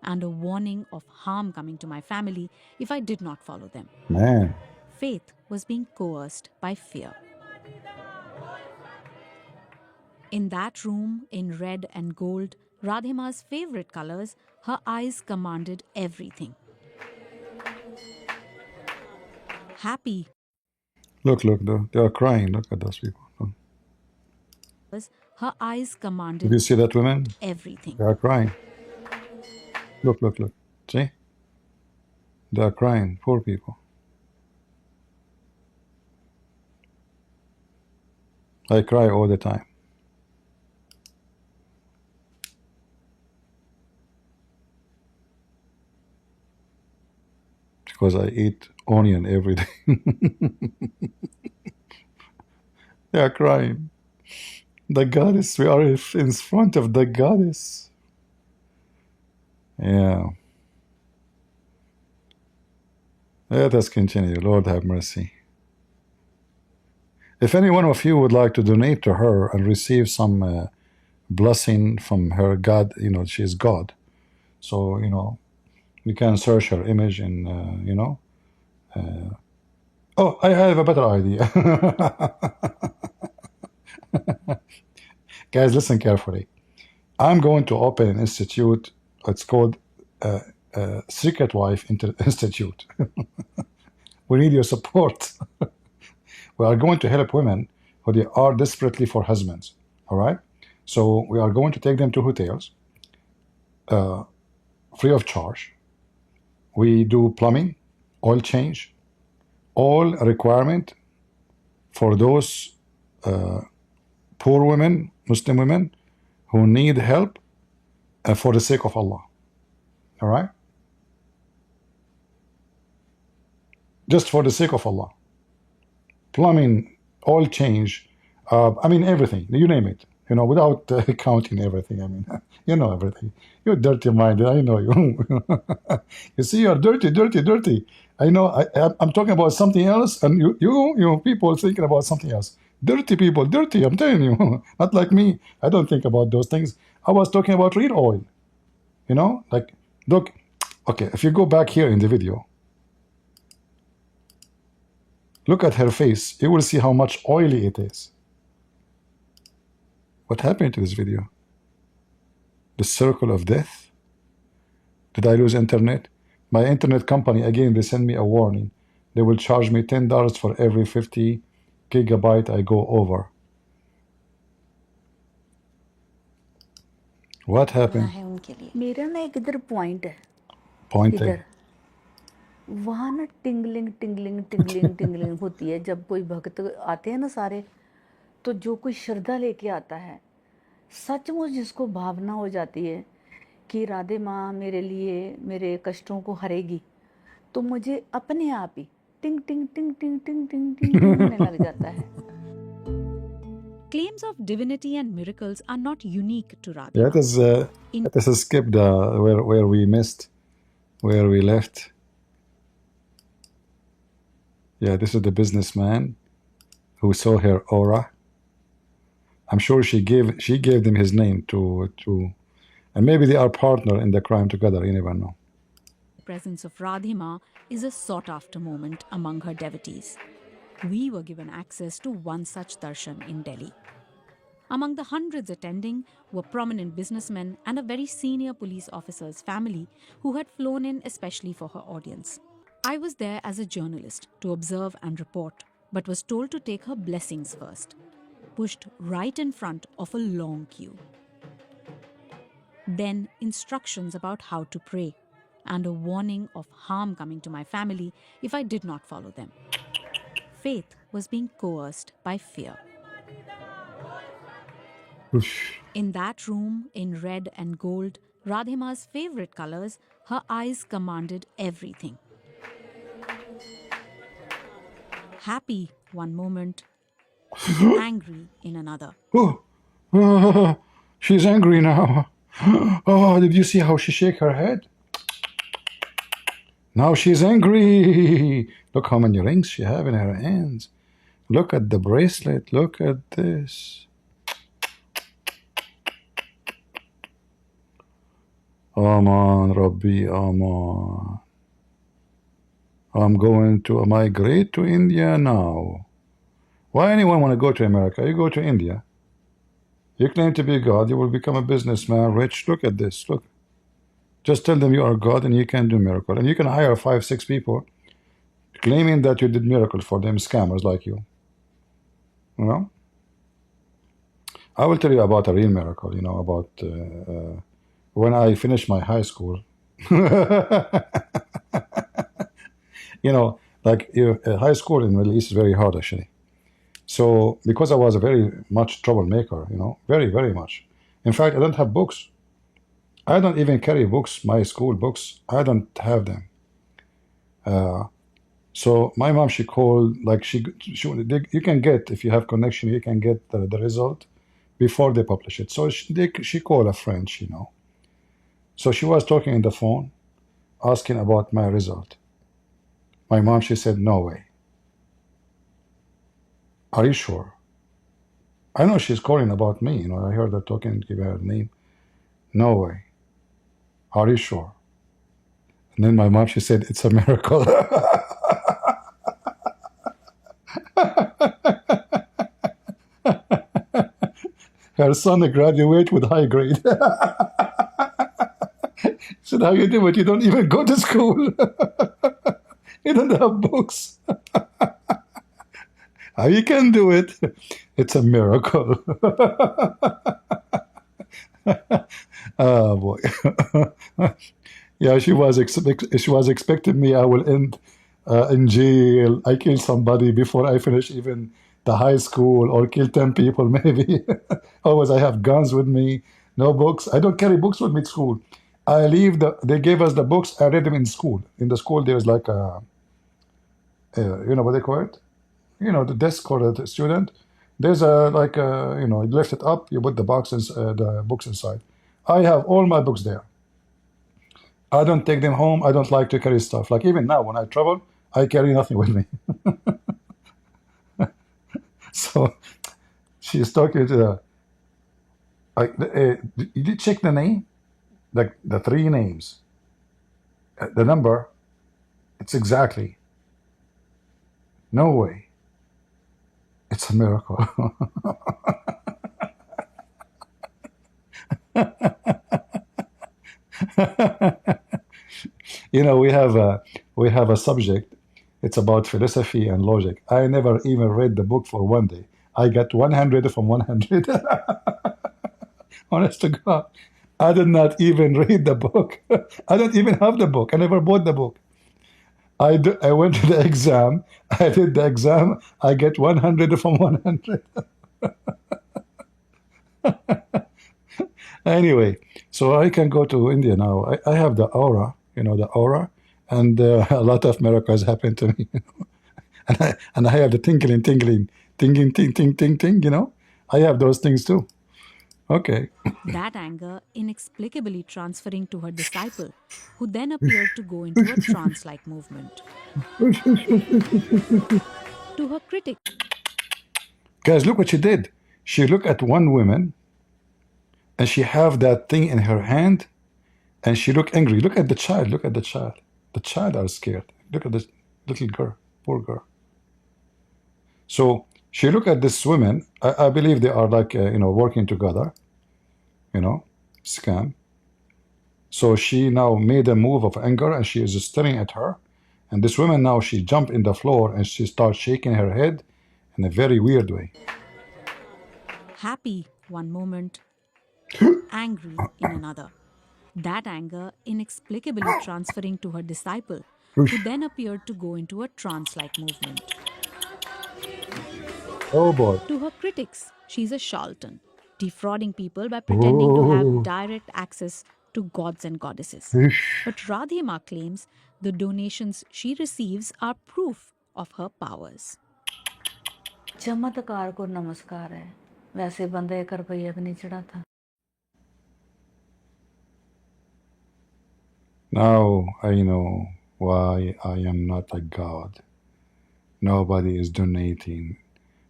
and a warning of harm coming to my family if I did not follow them. Man. Faith was being coerced by fear. In that room, in red and gold, Radhima's favorite colors, her eyes commanded everything. Happy. Look, they are crying. Look at those people. Her eyes commanded. Did you see that women? Everything. They are crying. Look. See? They are crying. Poor people. I cry all the time. Because I eat onion every day. They are crying. The goddess, we are in front of the goddess. Yeah. Let us continue. Lord have mercy. If any one of you would like to donate to her and receive some blessing from her God, she is God. So, you can search her image and, oh, I have a better idea. Guys, listen carefully. I'm going to open an institute. It's called Secret Wife Institute. We need your support. We are going to help women who they are desperately for husbands. All right? So we are going to take them to hotels free of charge. We do plumbing, oil change, all requirement for those poor women, Muslim women, who need help for the sake of Allah. All right? Just for the sake of Allah. Plumbing, oil change, I mean everything, you name it, without counting everything. I mean, you know everything. You're dirty-minded, I know you. You see, you're dirty. I know, I'm talking about something else, and you people thinking about something else. Dirty people, dirty, I'm telling you. Not like me. I don't think about those things. I was talking about real oil. You know, like, look, okay, if you go back here in the video, look at her face. You will see how much oily it is. What happened to this video? The circle of death? Did I lose internet? My internet company, again, they send me a warning. They will charge me $10 for every 50 gigabyte I go over. What happened? है उनके लिए मेरा ना एक इधर point है, Point इधर A. वहाँ ना टिंगलिंग टिंगलिंग टिंगलिंग टिंगलिंग होती है जब कोई भक्त आते हैं ना सारे, तो जो कोई श्रद्धा लेके आता है, सचमुच जिसको भावना हो जाती है कि राधे माँ मेरे लिए मेरे कष्टों को हरेगी, तो मुझे अपने आप ही टिंग टिंग टिंग टिंग टिंग टिंग टिंग टिंग होने लग जाता है। Claims of divinity and miracles are not unique to Radha. Yeah, it is skipped where we missed, where we left. Yeah, this is the businessman who saw her aura. I'm sure she gave them his name to and maybe they are partner in the crime together, you never know. The presence of Radhima is a sought-after moment among her devotees. We were given access to one such darshan in Delhi. Among the hundreds attending were prominent businessmen and a very senior police officer's family who had flown in especially for her audience. I was there as a journalist to observe and report, but was told to take her blessings first, pushed right in front of a long queue. Then instructions about how to pray and a warning of harm coming to my family if I did not follow them. Faith was being coerced by fear. In that room, in red and gold, Radhima's favorite colors, her eyes commanded everything. Happy one moment, angry in another. Oh, she's angry now. Oh, did you see how she shake her head? Now she's angry. Look how many rings she have in her hands. Look at the bracelet. Look at this. Aman, Rabbi, Aman. I'm going to migrate to India now. Why anyone want to go to America? You go to India. You claim to be God. You will become a businessman, rich. Look at this. Look. Just tell them you are God and you can do miracle. And you can hire 5, 6 people claiming that you did miracles for them, scammers like you. You know? I will tell you about a real miracle, you know, about when I finished my high school. You know, like high school in the Middle East is very hard, actually. So, because I was a very much troublemaker, you know, very, very much. In fact, I don't have books. I don't even carry books, my school books. I don't have them. So my mom, she called, like you can get, if you have connection, you can get the result before they publish it. So she called a friend, you know. So she was talking on the phone, asking about my result. My mom, she said, no way. Are you sure? I know she's calling about me, you know, I heard her talking, give her name. No way. Are you sure? And then my mom, she said, it's a miracle. Her son graduated with high grade. Said, how you do it? You don't even go to school. You don't have books. How you can do it? It's a miracle. Oh boy. Yeah, she was expecting me. I will end in jail. I kill somebody before I finish even the high school, or kill 10 people maybe. Always I have guns with me, no books. I don't carry books with me to school. I leave they gave us the books. I read them in school. In the school, there's like a, you know what they call it? You know, the desk for the student. There's a, like a, you know, you lift it up, you put the the books inside. I have all my books there. I don't take them home. I don't like to carry stuff. Like even now when I travel, I carry nothing with me. So she's talking to the. You did check the name, like the three names, the number. It's exactly. No way. It's a miracle. We have a subject. It's about philosophy and logic. I never even read the book for one day. I got 100 from 100. Honest to God, I did not even read the book. I don't even have the book. I never bought the book. I went to the exam. I did the exam. I get 100 from 100. Anyway, so I can go to India now. I have the aura, the aura, and a lot of miracles happen to me. And I have the tingling, ting, ting, ting, ting. I have those things too. Okay. That anger inexplicably transferring to her disciple, who then appeared to go into a trance like movement. To her critic, Guys, look what she did. She looked at one woman, and she have that thing in her hand, and she looked angry. Look at the child. Look at the child. The child are scared. Look at this little girl, poor girl. So she looked at this woman. I believe they are like working together. Scam. So she now made a move of anger, and she is staring at her. And this woman now, she jumped in the floor and she starts shaking her head in a very weird way. happy one moment, angry in another. That anger inexplicably transferring to her disciple, who then appeared to go into a trance like movement. Oh boy. To her critics, she's a charlatan, defrauding people by pretending to have direct access to gods and goddesses. But Radhima claims the donations she receives are proof of her powers. चमत्कार को नमस्कार है, वैसे बंदा 1 रुपया भी नहीं चढ़ा था. Now I know why I am not a god. Nobody is donating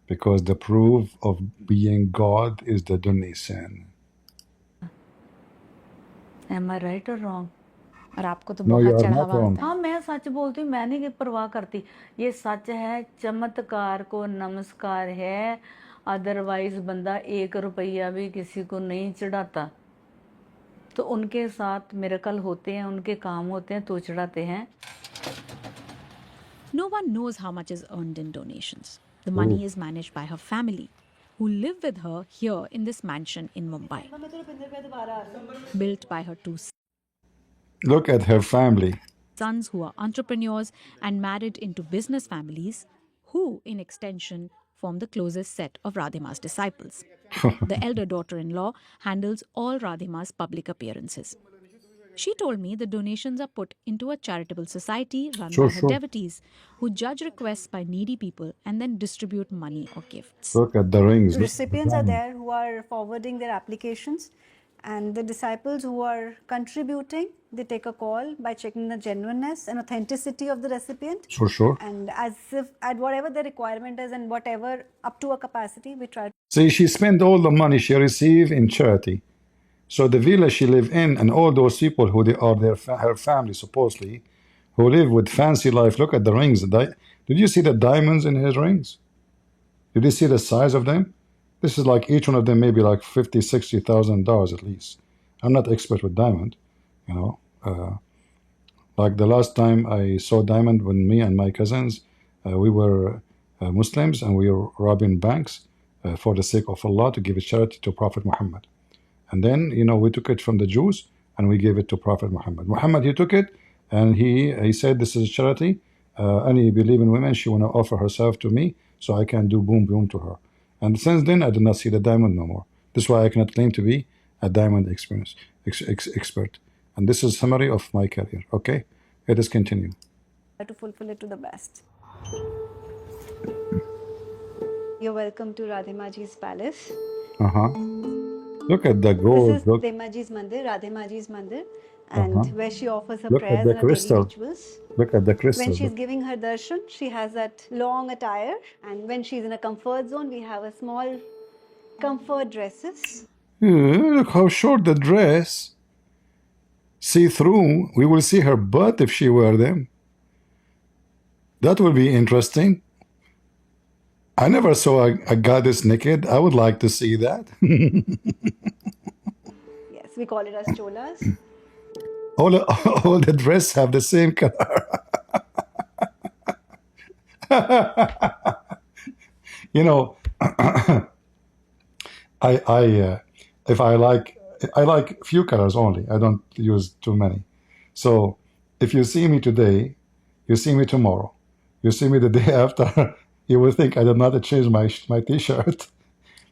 because the proof of being God is the donation. Am I right or wrong? और आपको तो No, you बहुत are not चढ़ावा wrong. आता है. हाँ, मैं सच बोलती हूँ, मैं नहीं परवाह करती. ये सच है, चमत्कार को नमस्कार है, अदरवाइज बंदा 1 रुपया भी किसी को नहीं चढ़ाता. तो उनके साथ मिरेकल होते हैं, उनके काम होते हैं, तो चढ़ाते हैं. No one knows how much is earned in donations. The money is managed by her family, who live with her here in this mansion in Mumbai, built by her 2 Look at her family. sons who are entrepreneurs and married into business families, who, in extension, form the closest set of Radhima's disciples. The elder daughter-in-law handles all Radhima's public appearances. She told me the donations are put into a charitable society run by her devotees, who judge requests by needy people and then distribute money or gifts. Look at the rings. Recipients are there who are forwarding their applications, and the disciples who are contributing, they take a call by checking the genuineness and authenticity of the recipient. Sure. And as if at whatever the requirement is and whatever up to a capacity, we try. See, she spent all the money she received in charity. So the villa she live in, and all those people who they are her family supposedly, who live with fancy life. Look at the rings. Did you see the diamonds in his rings? Did you see the size of them? This is like each one of them maybe like $50,000-$60,000 at least. I'm not expert with diamond, like the last time I saw diamond with me and my cousins, we were Muslims and we were robbing banks for the sake of Allah to give a charity to Prophet Muhammad. And then, we took it from the Jews and we gave it to Prophet Muhammad. Muhammad, he took it and he said, this is a charity. Any believing woman, she want to offer herself to me so I can do boom, boom to her. And since then, I did not see the diamond no more. This is why I cannot claim to be a diamond expert. And this is summary of my career. Okay, let us continue. To fulfill it to the best. You're welcome to Radhimaji's palace. Look at the gold. This is Demaji's Mandir, Radhimaji's Mandir. and where she offers her Look at prayers the and her daily crystal. rituals. Look at the When crystal. she's giving her darshan, she has that long attire, and when she's in a comfort zone, we have a small comfort dresses. Look how short the dress. See through. We will see her butt if she wear them. That will be interesting. I never saw a goddess naked. I would like to see that. Yes, we call it as cholas. all the dress have the same color. You know, if I like few colors only. I don't use too many. So if you see me today, you see me tomorrow, you see me the day after, you will think I did not change my t-shirt.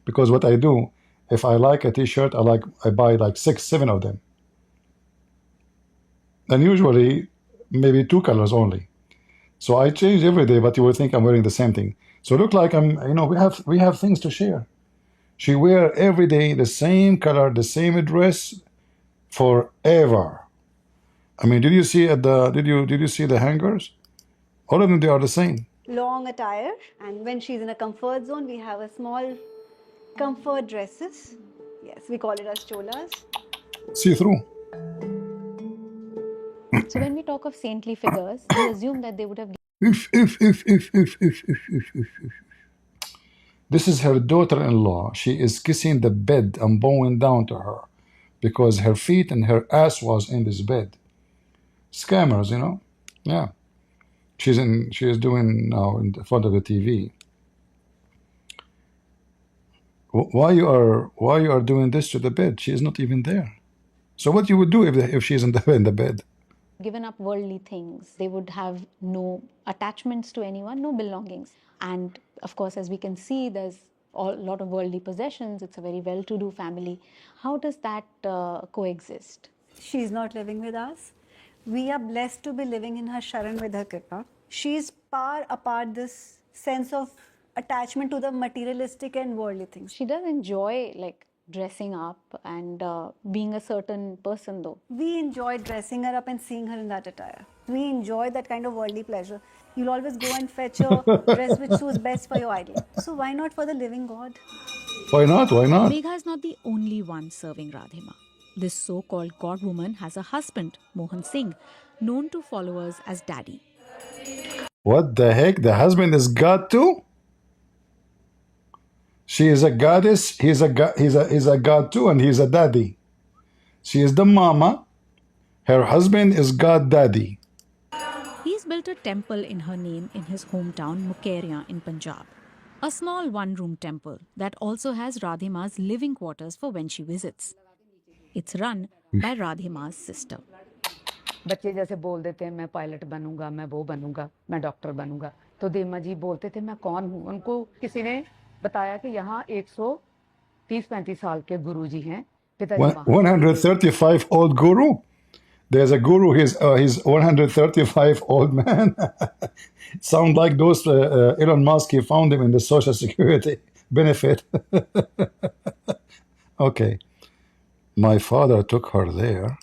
Because what I do, if I like a t-shirt, I buy like 6, 7 of them, and usually maybe 2 colors only. So I change every day, but you will think I'm wearing the same thing. So look like we have things to share. She wear every day the same color, the same dress forever. I mean, did you see the hangers? All of them, they are the same. Long attire, and when she's in a comfort zone, we have a small comfort dresses. Yes, we call it as cholas. See through. So when we talk of saintly figures, we assume that they would have If. This is her daughter-in-law. She is kissing the bed and bowing down to her because her feet and her ass was in this bed. Scammers, Yeah. She is doing now in front of the TV. Why you are doing this to the bed? She is not even there. So what you would do if she's in the bed? given up worldly things. They would have no attachments to anyone, no belongings. And of course, as we can see, there's a lot of worldly possessions. It's a very well-to-do family. How does that coexist? She's not living with us. We are blessed to be living in her Sharan with her Kripa. She's far apart this sense of attachment to the materialistic and worldly things. She does enjoy like dressing up and being a certain person though. We enjoy dressing her up and seeing her in that attire. We enjoy that kind of worldly pleasure. You'll always go and fetch a dress which suits best for your idol. So why not for the living God? Why not? Why not? Megha is not the only one serving Radhima. This so-called god woman has a husband, Mohan Singh, known to followers as Daddy. What the heck? The husband is God too? She is a goddess. He's a god too, and he's a daddy. She is the mama. Her husband is God Daddy. He's built a temple in her name in his hometown Mukeria in Punjab. A small one-room temple that also has Radhima's living quarters for when she visits. It's run by Radhima's sister. बच्चे जैसे बोल देते हैं मैं pilot बनूंगा, मैं वो बनूंगा, मैं डॉक्टर बनूंगा, तो देमा जी बोलते थे मैं कौन हूँ। उनको किसी ने बताया कि यहाँ 130-35 साल के गुरुजी हैं। पिताजी 135 old guru. There's a guru. He's 135 old man. Sound like those Elon Musk. He found him in the Social Security benefit. Okay, my father took her there.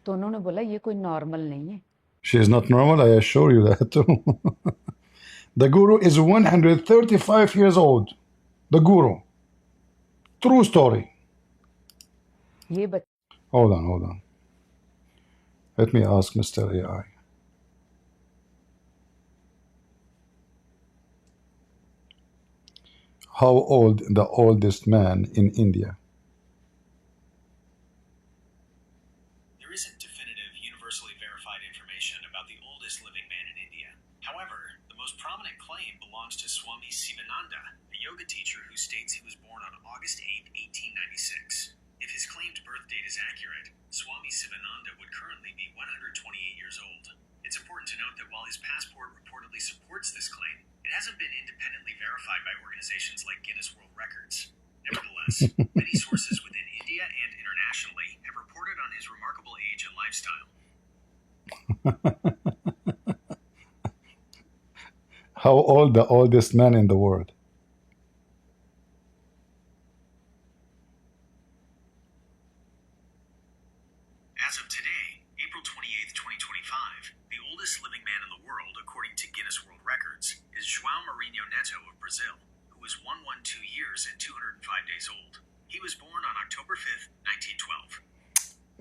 तो उन्होंने बोला ये कोई नॉर्मल नहीं है। She is not normal. I assure you that too. The guru is 135 years old. The guru. True story. ये Hold on. Let me ask Mr. AI. How old the oldest man in India? There isn't definitive, universally verified information about the oldest living man in India. However, the most prominent claim belongs to Swami Sivananda, a yoga teacher who states he was born on August 8, 1896. If his claimed birth date is accurate, Swami Sivananda would currently be 128 years old. It's important to note that while his passport reportedly supports this claim, it hasn't been independently verified by organizations like Guinness World Records. Nevertheless, many sources within India and internationally have reported on his remarkable age and lifestyle. How old the oldest man in the world? As of today,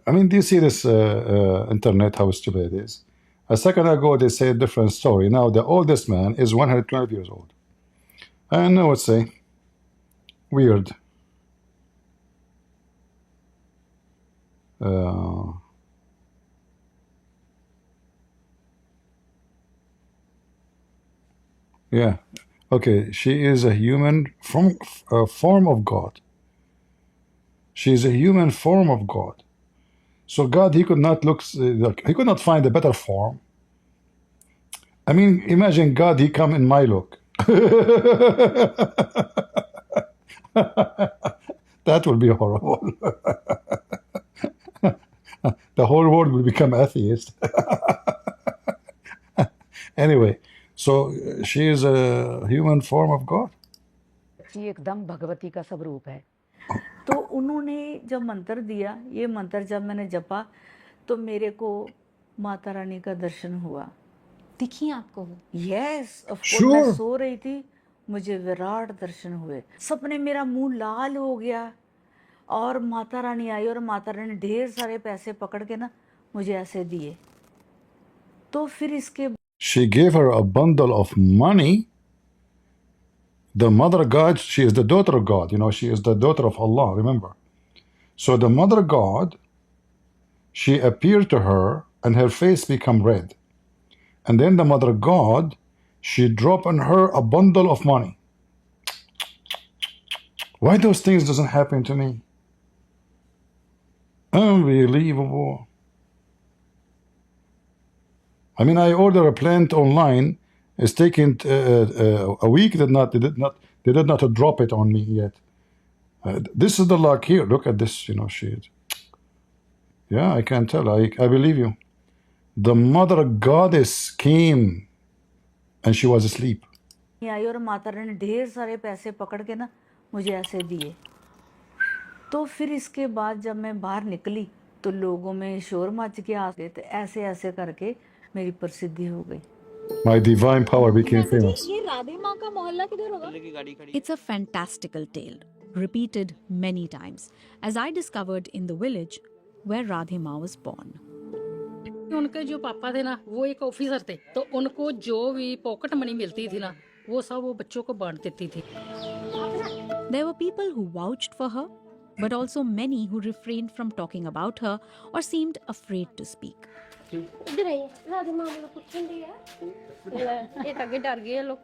I mean, do you see this internet, how stupid it is? A second ago, they said a different story. Now, the oldest man is 112 years old. I know what to say. Weird. Yeah. Okay, she is a human form of God. She is a human form of God. So God, he could not look, he could not find a better form. I mean, imagine God, he come in my look. That would be horrible. The whole world will become atheist. Anyway, so she is a human form of God. बच्ची एकदम भगवती का स्वरूप है. तो उन्होंने जब मंत्र दिया, ये मंत्र जब मैंने जपा तो मेरे को माता रानी का दर्शन हुआ. दिखी आपको? Yes, of course. Sure. मैं सो रही थी, मुझे विराट दर्शन हुए. सपने मेरा मुंह लाल हो गया और माता रानी आई और माता रानी ने ढेर सारे पैसे पकड़ के ना मुझे ऐसे दिए. तो फिर इसके She gave her a bundle of money. The mother God, she is the daughter of God. You know, she is the daughter of Allah, remember. So the mother God, she appeared to her and her face become red. And then the mother God, she dropped on her a bundle of money. Why those things doesn't happen to me? Unbelievable. I mean, I order a plant online. It's taken a week. They did not drop it on me yet. This is the luck here. Look at this, you know, shit. Yeah, I can tell. I believe you. The mother goddess came and she was asleep. आई और माता रानी ने ढेर सारे पैसे पकड़ के ना मुझे ऐसे दिए. तो फिर इसके बाद जब मैं बाहर निकली तो लोगों में शोर मच गया. आगे तो ऐसे ऐसे करके मेरी प्रसिद्धि हो गई. My divine power became famous. ये राधे माँ का मोहल्ला किधर होगा? It's a fantastical tale, repeated many times, as I discovered in the village where Radhe Ma was born. उनके जो पापा थे ना, वो एक ऑफिसर थे, तो उनको जो भी पॉकेट मनी मिलती थी ना, वो सब वो बच्चों को बांट देती थी. There were people who vouched for her, but also many who refrained from talking about her or seemed afraid to speak. इधर आइए, राधे माँ वाला पूछन दिया. ये आगे डर गए लोग.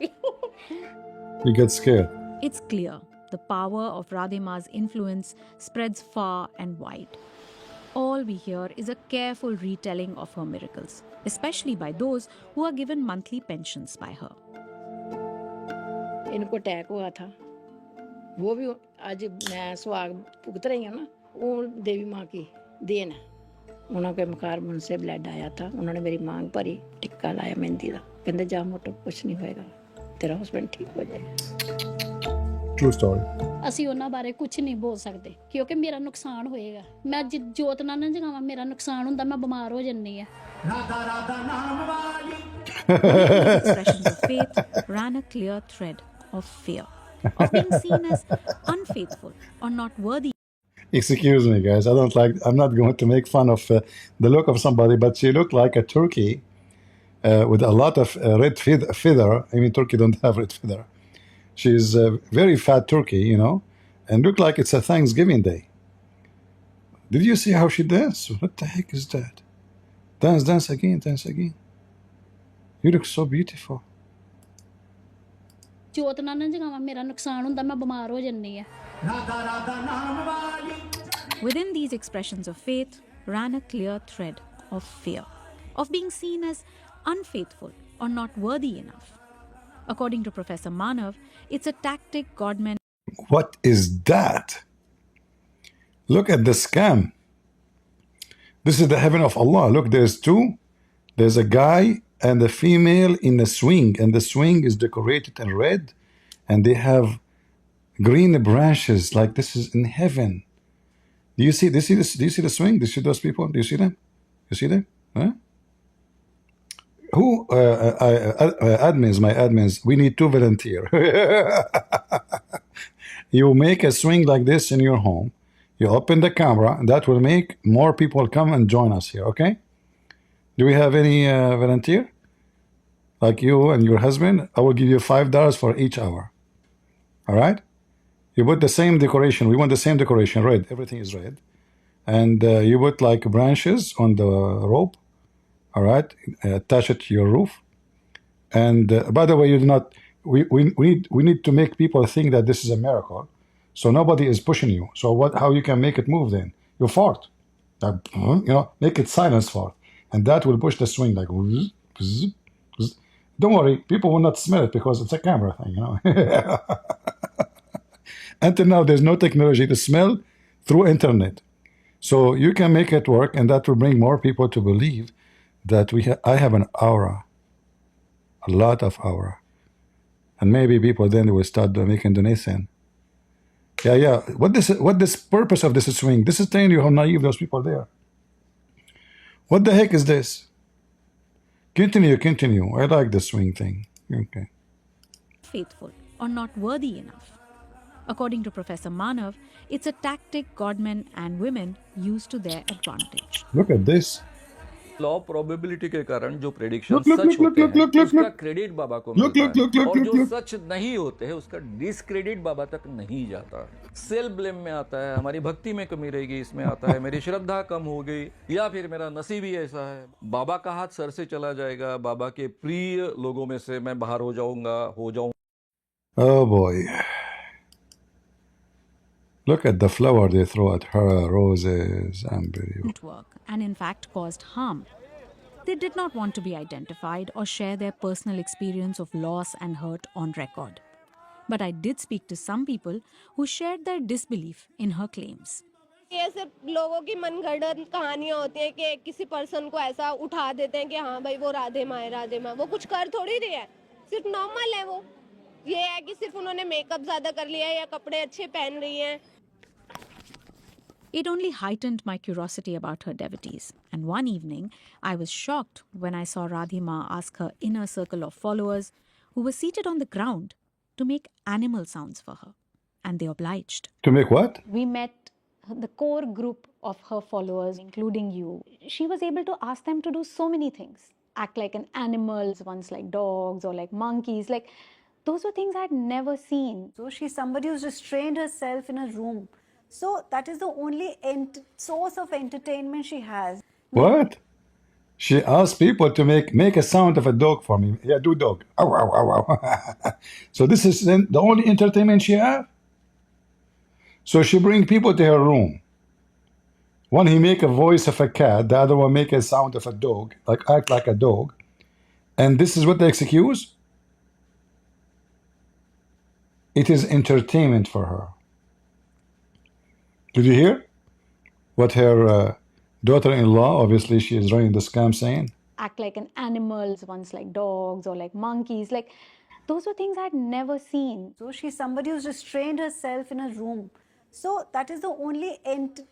You get scared. It's clear the power of Radhe Ma's influence spreads far and wide. All we hear is a careful retelling of her miracles, especially by those who are given monthly pensions by her. इनको attack हुआ था, वो भी आज मैं सुहाग भुगत रही हूँ ना, वो देवी माँ की देन है. उनके मकार मुंह से ब्लड आया था, उन्होंने मेरी मांग भरी, टिक्का लाया मेहंदी का, कहते जा मोटो कुछ नहीं होएगा, तेरा हस्बैंड ठीक हो जाएगा. True story. ਅਸੀਂ ਉਹਨਾਂ ਬਾਰੇ ਕੁਝ ਨਹੀਂ ਬੋਲ ਸਕਦੇ ਕਿਉਂਕਿ ਮੇਰਾ ਨੁਕਸਾਨ ਹੋਏਗਾ. ਮੈਂ ਜੋਤ ਨਾ ਜਗਾਵਾਂ, ਮੇਰਾ ਨੁਕਸਾਨ ਹੁੰਦਾ, ਮੈਂ ਬਿਮਾਰ ਹੋ ਜੰਨੀ ਆ. These expressions of faith ran a clear thread of fear, of being seen as unfaithful or not worthy. Excuse me, guys. I'm not going to make fun of the look of somebody, but she looked like a turkey with a lot of red feather. I mean, turkey don't have red feather. She's a very fat turkey, you know, and looked like it's a Thanksgiving day. Did you see how she danced? What the heck is that? Dance, dance again, dance again. You look so beautiful. ਜੋਤ ਨਾ ਜਗਾਵਾਂ, ਮੇਰਾ ਨੁਕਸਾਨ ਹੁੰਦਾ, ਮੈਂ ਬਿਮਾਰ ਹੋ ਜੰਨੀ ਆ. Within these expressions of faith ran a clear thread of fear, of being seen as unfaithful or not worthy enough. According to Professor Manav, it's a tactic God-men. What is that? Look at the scam. This is the heaven of Allah. Look, there's two. There's a guy and a female in a swing, and the swing is decorated in red, and they have green branches like this is in heaven. Do you see this? Do you see the swing? Do you see those people? Do you see them? You see them? Huh? Who admins, my admins, we need to volunteer. You make a swing like this in your home. You open the camera, and that will make more people come and join us here, okay? Do we have any volunteer? Like you and your husband, I will give you $5 for each hour. All right? You put the same decoration. We want the same decoration, red. Everything is red. And you put like branches on the rope. All right? Attach it to your roof. And by the way, you do not. We need to make people think that this is a miracle. So nobody is pushing you. So what? How you can make it move then? You fart. Make it silence fart. And that will push the swing like. Don't worry, people will not smell it because it's a camera thing, Until now, there's no technology to smell through internet. So you can make it work, and that will bring more people to believe that I have an aura, a lot of aura. And maybe people then will start making donation. Yeah. What this purpose of this swing? This is telling you how naive those people there. What the heck is this? Continue. I like the swing thing. Okay. Faithful or not worthy enough. According to Professor Manav, it's a tactic godmen and women use to their advantage. Look at this. Law probability के कारण जो prediction सच होते हैं उसका credit बाबा को मिलता है और जो सच नहीं होते हैं उसका डिसक्रेडिट बाबा तक नहीं जाता। सेल्फ ब्लेम में आता है, हमारी भक्ति में कमी रहेगी, इसमें आता है मेरी श्रद्धा कम हो गई, या फिर मेरा नसीब ही ऐसा है, बाबा का हाथ सर से चला जाएगा, बाबा के प्रिय लोगों में से मैं बाहर हो जाऊंगा। Oh boy. Look at the flower they throw at her, roses, unbelievable. And in fact caused harm. They did not want to be identified or share their personal experience of loss and hurt on record. But I did speak to some people who shared their disbelief in her claims. ये सिर्फ लोगों की मनगढ़ंत कहानियां होती हैं कि किसी person को ऐसा उठा देते हैं कि हाँ भाई वो राधे माँ है, वो कुछ कर थोड़ी रही है, सिर्फ नॉर्मल है वो। ये है कि सिर्फ उन्होंने मेकअप ज्यादा कर लिया है या कपड़े अच्छे पहन रही हैं। It only heightened my curiosity about her devotees, and one evening I was shocked when I saw Radhima ask her inner circle of followers, who were seated on the ground, to make animal sounds for her, and they obliged. To make what? We met the core group of her followers, including you. She was able to ask them to do so many things. Act like an animal, once like dogs or like monkeys, like those were things I had never seen. So she's somebody who's restrained herself in a room. So that is the only source of entertainment she has. What? She asked people to make a sound of a dog for me. Yeah, do dog. Ow, ow, ow, ow. So this is the only entertainment she has? So she bring people to her room. One, he make a voice of a cat. The other one make a sound of a dog, like act like a dog. And this is what they excuse? It is entertainment for her. Did you hear what her daughter-in-law, obviously she is running the scam, saying? Act like an animal, once like dogs or like monkeys, like those were things I had never seen. So she's somebody who's restrained herself in a room. So that is the only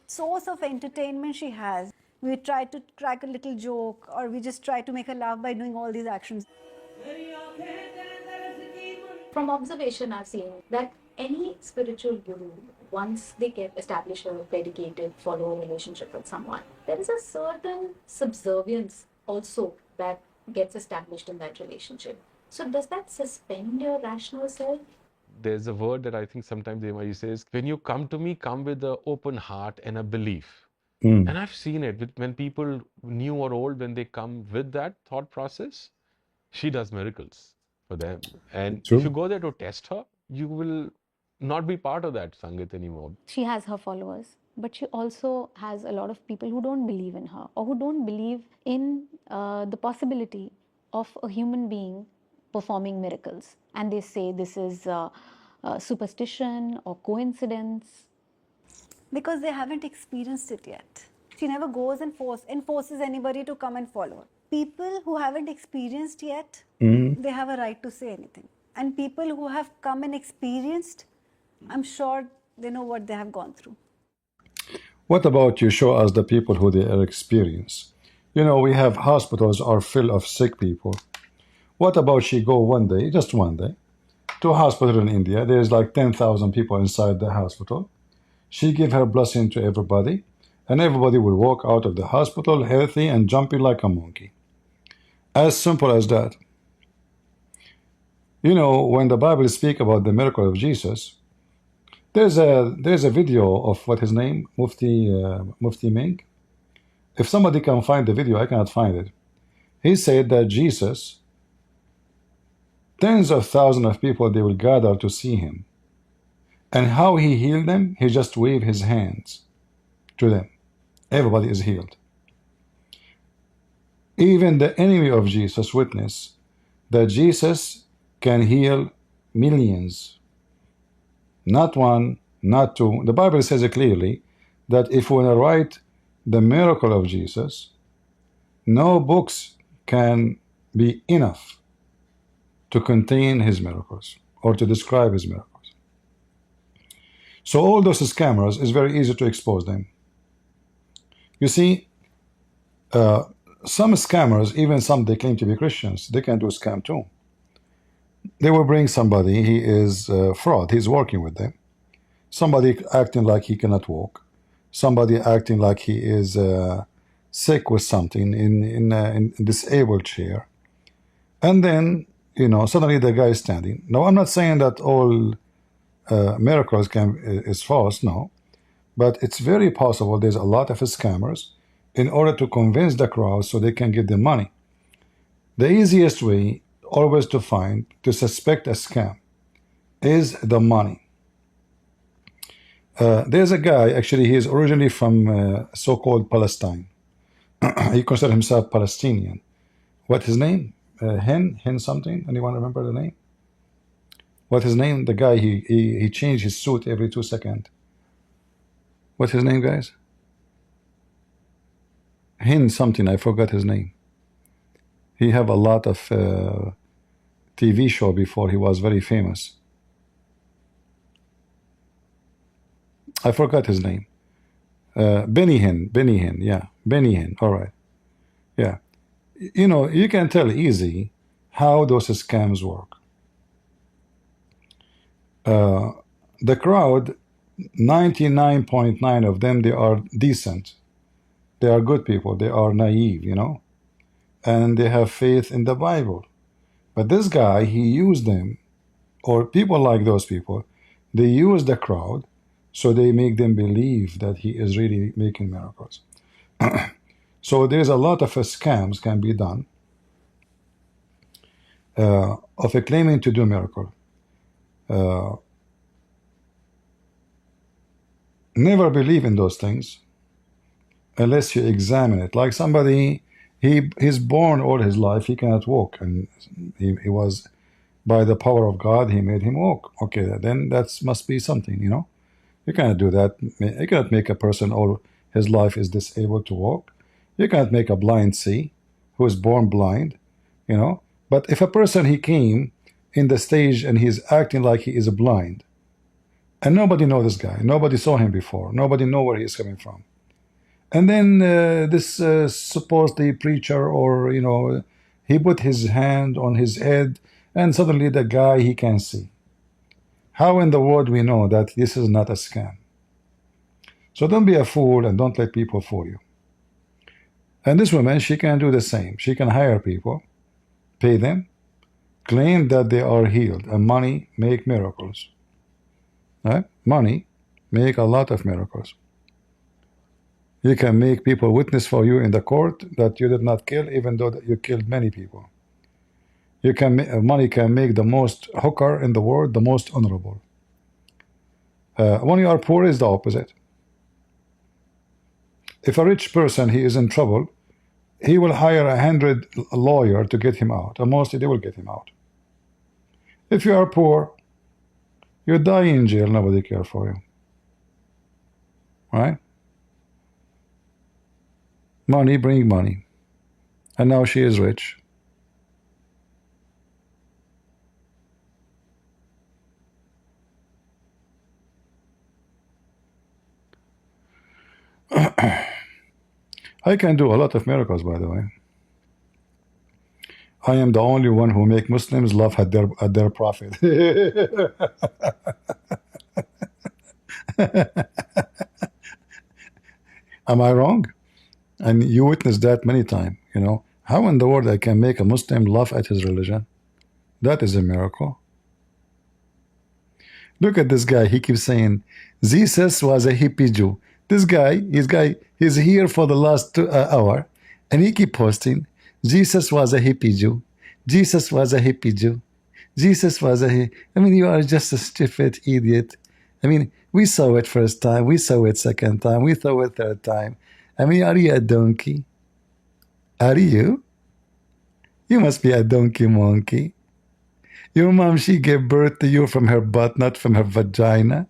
source of entertainment she has. We try to crack a little joke, or we just try to make her laugh by doing all these actions. From observation, I've seen that any spiritual guru, once they get established a dedicated follower relationship with someone, there is a certain subservience also that gets established in that relationship. So does that suspend your rational self? There's a word that I think sometimes Demaji says, when you come to me, come with an open heart and a belief. And I've seen it when people, new or old, when they come with that thought process, she does miracles for them. And if you go there to test her, you will not be part of that Sangat anymore. She has her followers, but she also has a lot of people who don't believe in her, or who don't believe in the possibility of a human being performing miracles. And they say this is superstition or coincidence. Because they haven't experienced it yet. She never goes and forces anybody to come and follow her. People who haven't experienced yet, they have a right to say anything. And people who have come and experienced, I'm sure they know what they have gone through. What about you show us the people who they experience? You know, we have hospitals are full of sick people. What about she go one day, just one day, to a hospital in India. There's like 10,000 people inside the hospital. She gave her blessing to everybody, and everybody will walk out of the hospital healthy and jumping like a monkey. As simple as that. You know, when the Bible speaks about the miracle of Jesus, there's a video of what his name, Mufti Ming. If somebody can find the video, I cannot find it. He said that Jesus, tens of thousands of people, they will gather to see him. And how he healed them, he just waved his hands to them. Everybody is healed. Even the enemy of Jesus witnessed that Jesus can heal millions. Not one, not two. The Bible says it clearly that if we want to write the miracle of Jesus, no books can be enough to contain his miracles or to describe his miracles. So all those scammers, is very easy to expose them. You see, some scammers, even some they claim to be Christians, they can do scam too. They will bring somebody, he is fraud, he's working with them. Somebody acting like he cannot walk. Somebody acting like he is sick with something in a disabled chair. And then, you know, suddenly the guy is standing. Now, I'm not saying that all miracles is false, no. But it's very possible there's a lot of scammers in order to convince the crowd so they can get the money. The easiest way always to suspect a scam is the money. There's a guy, actually, he is originally from so-called Palestine. He considers himself Palestinian. What's his name? Hen something? Anyone remember the name? What's his name? The guy, he changed his suit every 2 seconds. What's his name, guys? Hen something, I forgot his name. He have a lot of TV show before he was very famous. I forgot his name. Benny Hinn, yeah. Benny Hinn, all right. Yeah. You know, you can tell easy how those scams work. The crowd, 99.9 of them, they are decent. They are good people. They are naive, you know, and they have faith in the Bible. But this guy, he used them, or people like those people, they use the crowd so they make them believe that he is really making miracles. So there's a lot of scams can be done of a claiming to do miracle. Never believe in those things unless you examine it. Like somebody, he's born all his life, he cannot walk, and he was, by the power of God, he made him walk. Okay, then that must be something, you know. You cannot do that. You cannot make a person all his life is disabled to walk. You cannot make a blind see, who is born blind, you know. But if a person, he came in the stage and he's acting like he is blind, and nobody know this guy, nobody saw him before, nobody know where he is coming from, and then this supposedly preacher, or you know, he put his hand on his head, and suddenly the guy, he can see. How in the world we know that this is not a scam? So don't be a fool and don't let people fool you. And this woman, she can do the same. She can hire people, pay them, claim that they are healed, and money make miracles. Right? Money make a lot of miracles. You can make people witness for you in the court that you did not kill, even though you killed many people. You can money can make the most hooker in the world the most honorable. When you are poor, is the opposite. If a rich person, he is in trouble, he will hire 100 lawyers to get him out, and mostly they will get him out. If you are poor, you die in jail, nobody cares for you. Right? Money bring money. And now she is rich. I can do a lot of miracles, by the way. I am the only one who make Muslims laugh at their prophet. Am I wrong? And you witnessed that many times, you know. How in the world I can make a Muslim laugh at his religion? That is a miracle. Look at this guy. He keeps saying, Jesus was a hippie Jew. This guy, he's here for the last hour, and he keep posting, Jesus was a hippie Jew. Jesus was a hippie Jew. Jesus was a... I mean, you are just a stupid idiot. I mean, we saw it first time. We saw it second time. We saw it third time. I mean, are you a donkey? Are you? You must be a donkey monkey. Your mom, she gave birth to you from her butt, not from her vagina.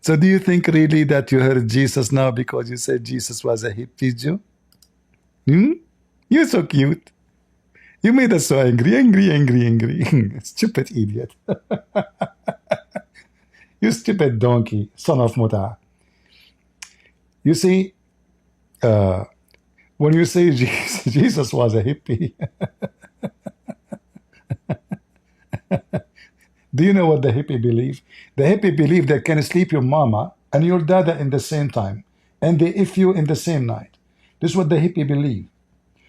So do you think really that you heard Jesus now because you said Jesus was a hippie Jew? You're so cute. You made us so angry. Stupid idiot. You stupid donkey, son of Muta. You see, when you say Jesus was a hippie, do you know what the hippie believe? The hippie believe they can sleep your mama and your dada in the same time, and they if you in the same night. This is what the hippie believe.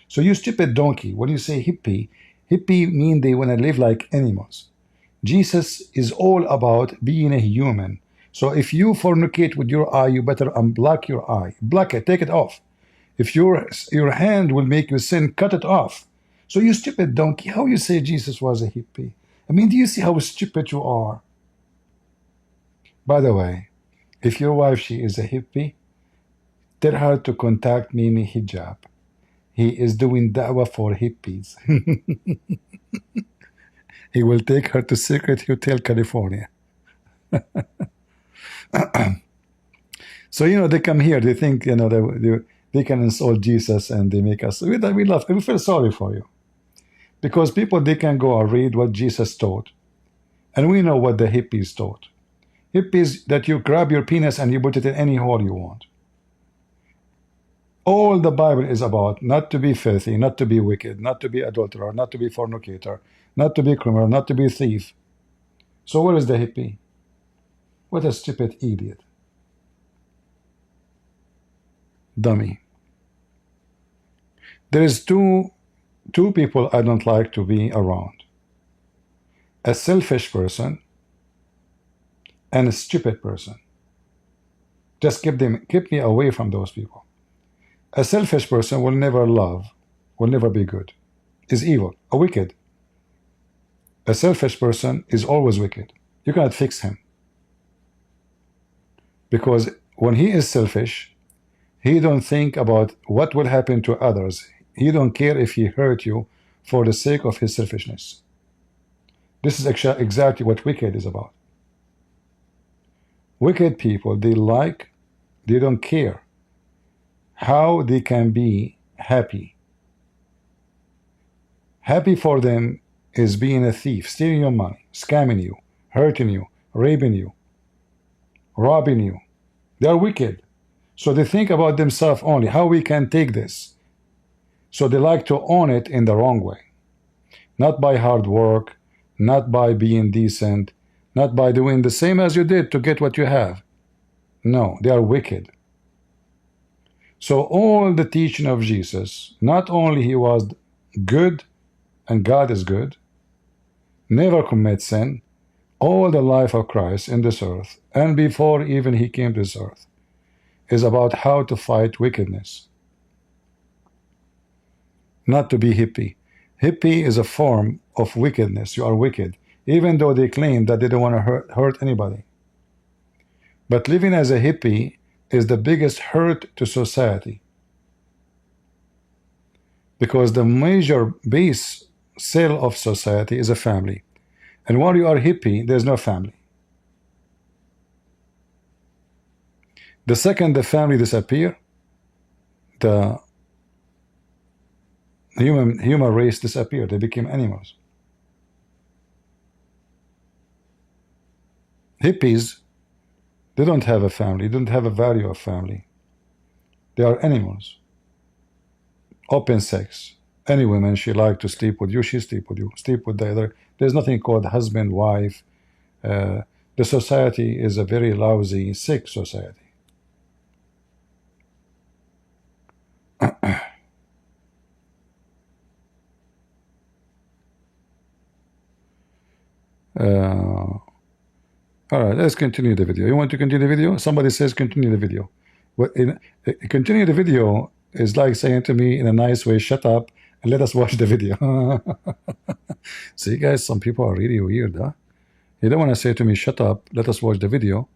So you stupid donkey, when you say hippie mean they want to live like animals. Jesus is all about being a human. So if you fornicate with your eye, you better unblock your eye. Block it, take it off. If your hand will make you sin, cut it off. So you stupid donkey, how you say Jesus was a hippie? I mean, do you see how stupid you are? By the way, if your wife, she is a hippie, tell her to contact Mimi Hijab. He is doing da'wah for hippies. He will take her to Secret Hotel, California. So, you know, they come here, they think, you know, they can insult Jesus and they make us, we love, we feel sorry for you. Because people, they can go and read what Jesus taught. And we know what the hippies taught. Hippies, that you grab your penis and you put it in any hole you want. All the Bible is about not to be filthy, not to be wicked, not to be adulterer, not to be fornicator, not to be criminal, not to be thief. So where is the hippie? What a stupid idiot. Dummy. There is two people I don't like to be around. A selfish person and a stupid person. Just keep me away from those people. A selfish person will never love, will never be good, is evil, a wicked. A selfish person is always wicked. You cannot fix him. Because when he is selfish, he don't think about what will happen to others. He don't care if he hurt you for the sake of his selfishness. This is exactly what wicked is about. Wicked people, they don't care how they can be happy. Happy for them is being a thief, stealing your money, scamming you, hurting you, raping you, robbing you. They are wicked. So they think about themselves only, how we can take this. So they like to own it in the wrong way. Not by hard work, not by being decent, not by doing the same as you did to get what you have. No, they are wicked. So all the teaching of Jesus, not only he was good, and God is good, never commit sin, all the life of Christ in this earth, and before even he came to this earth, is about how to fight wickedness. Not to be hippie. Hippie is a form of wickedness. You are wicked, even though they claim that they don't want to hurt anybody. But living as a hippie is the biggest hurt to society. Because the major base cell of society is a family. And while you are hippie, there's no family. The second the family disappear, the human race disappear. They became animals. Hippies, they don't have a family, they don't have a value of family. They are animals. Open sex. Any woman, she like to sleep with you, she sleep with you. Sleep with the other. There's nothing called husband, wife. the society is a very lousy, sick society. All right, let's continue the video. You want to continue the video? Somebody says continue the video. Continue the video is like saying to me in a nice way, shut up and let us watch the video. See, guys, some people are really weird, huh? You don't want to say to me, shut up, let us watch the video.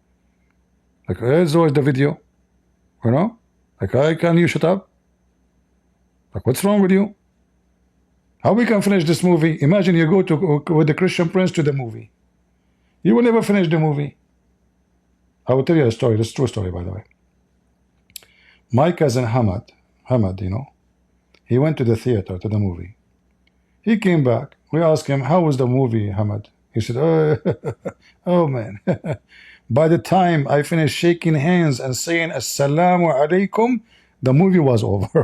Like, let's watch the video. You know? Like, can you shut up? Like, what's wrong with you? How we can finish this movie? Imagine you go with the Christian Prince to the movie. You will never finish the movie. I will tell you a story. This is a true story, by the way. My cousin Hamad, you know, he went to the theater, to the movie. He came back. We asked him, how was the movie, Hamad? He said, oh man. By the time I finished shaking hands and saying Assalamu alaikum, the movie was over.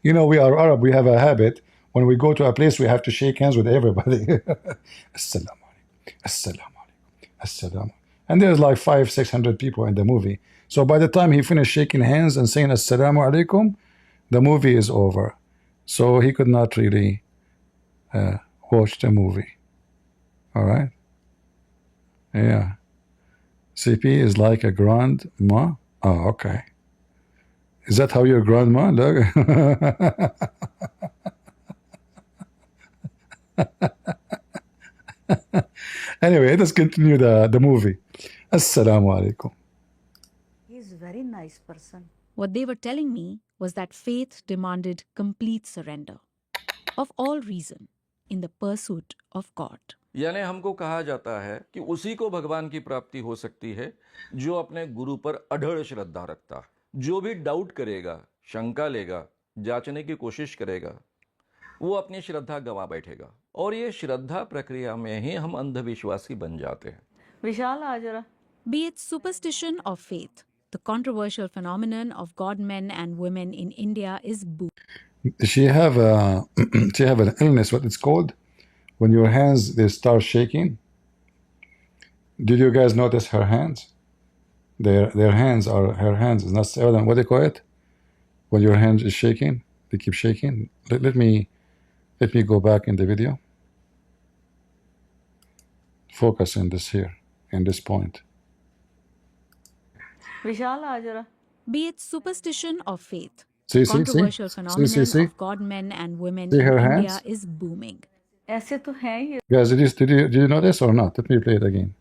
You know, we are Arab. We have a habit. When we go to a place, we have to shake hands with everybody. Assalamu alaikum, Assalamu alaikum, Assalamu. And there's like 500-600 people in the movie. So by the time he finished shaking hands and saying Assalamu alaikum, the movie is over. So he could not really watch the movie. All right? Yeah. CP is like a grandma. Oh, okay. Is that how your grandma look? Anyway, let's continue the movie. Assalamu alaikum. He's a very nice person. What they were telling me was that faith demanded complete surrender of all reason in the pursuit of God. यानी हमको कहा जाता है कि उसी को भगवान की प्राप्ति हो सकती है जो अपने गुरु पर अढळ श्रद्धा रखता है। जो भी डाउट करेगा, शंका लेगा, जांचने की कोशिश करेगा, वो अपनी श्रद्धा गवा बैठेगा और ये श्रद्धा प्रक्रिया में ही हम अंधविश्वासी बन जाते हैं। विशाल आ जरा। Be it superstition or faith, the controversial phenomenon of God men and women in India is She have an illness, what it's called? When your hands, they start shaking. Did you guys notice her hands? Their hands are, her hands is not evident. What do you call it? When your hand is shaking, they keep shaking. Let me go back in the video. Focus in this here, in this point. विशाल आ जरा। Be it superstition or faith, See, controversial see? phenomenon See? of God men and women See in her India hands? is booming. ऐसे तो हैं ही। Guys, did you notice or not? Let me play it again.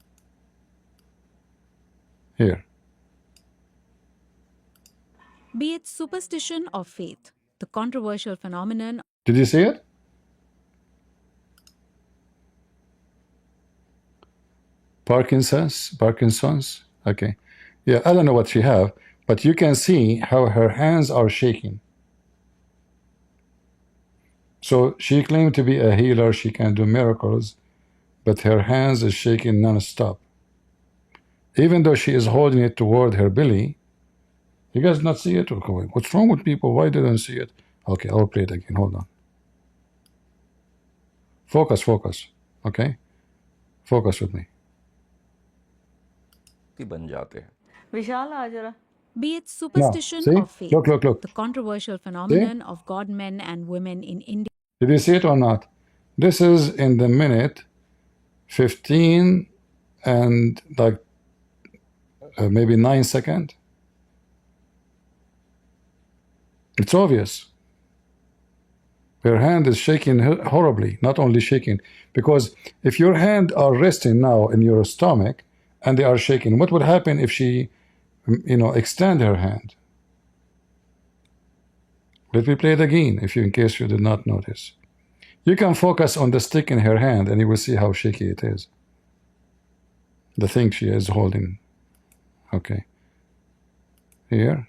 Here. Be it superstition or faith, the controversial phenomenon. Did you see it? Parkinson's. Okay. Yeah, I don't know what she have, but you can see how her hands are shaking. So she claimed to be a healer, she can do miracles, but her hands is shaking non-stop. Even though she is holding it toward her belly, you guys not see it? What's wrong with people? Why they don't see it? Okay, I'll play it again. Hold on. Focus. Okay? Focus with me. बन जाते हैं। विशाल आ जरा। Be it superstition see? or faith, Look. the controversial phenomenon of God men and women in India. Did you see it or not? This is in the minute 15 and like maybe 9 seconds. It's obvious. Her hand is shaking horribly, not only shaking, because if your hand are resting now in your stomach and they are shaking, what would happen if she, extend her hand? Let me play it again, in case you did not notice. You can focus on the stick in her hand and you will see how shaky it is. The thing she is holding. Okay. Here.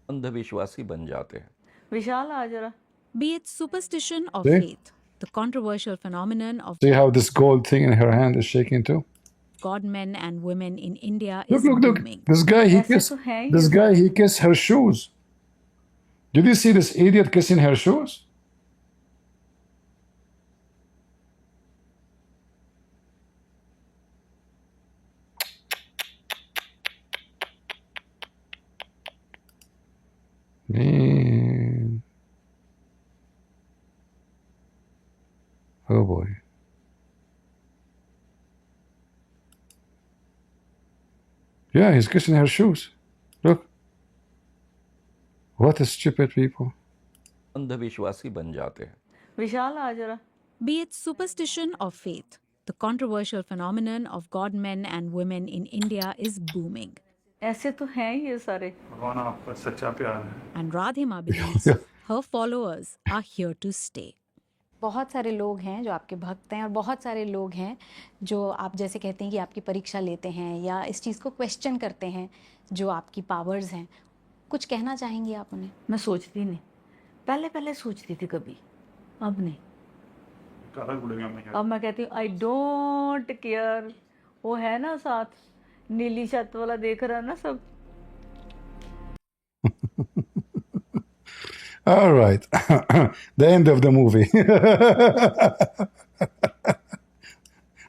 अंधविश्वासी बन जाते हैं। विशाल आ जरा। Be it superstition or See? faith, the controversial phenomenon of See how this gold thing in her hand is shaking too? God men and women in India Look, is look. booming. This guy, ऐसे तो हैं ही। this guy, he kissed her shoes. Did you see this idiot kissing her shoes? Oh boy. Yeah, he's kissing her shoes. Look. What a stupid people. अंधविश्वासी बन जाते हैं. विशाल आ जरा. Be it superstition or faith, the controversial phenomenon of god men and women in India is booming. ऐसे तो हैं ही ये सारे. भगवान आपका सच्चा प्यार है. And Radhima believes her followers are here to stay. बहुत सारे लोग हैं जो आपके भक्त हैं और बहुत सारे लोग हैं जो आप जैसे कहते हैं कि आपकी परीक्षा लेते हैं या इस चीज़ को क्वेश्चन करते हैं जो आपकी पावर्स हैं. कुछ कहना चाहेंगी आप उन्हें? मैं सोचती नहीं. पहले सोचती थी कभी, अब नहीं. अब मैं कहती हूँ आई डोंट केयर. वो है ना साथ नीली छत वाला देख रहा है ना सब. All right. The end of the movie.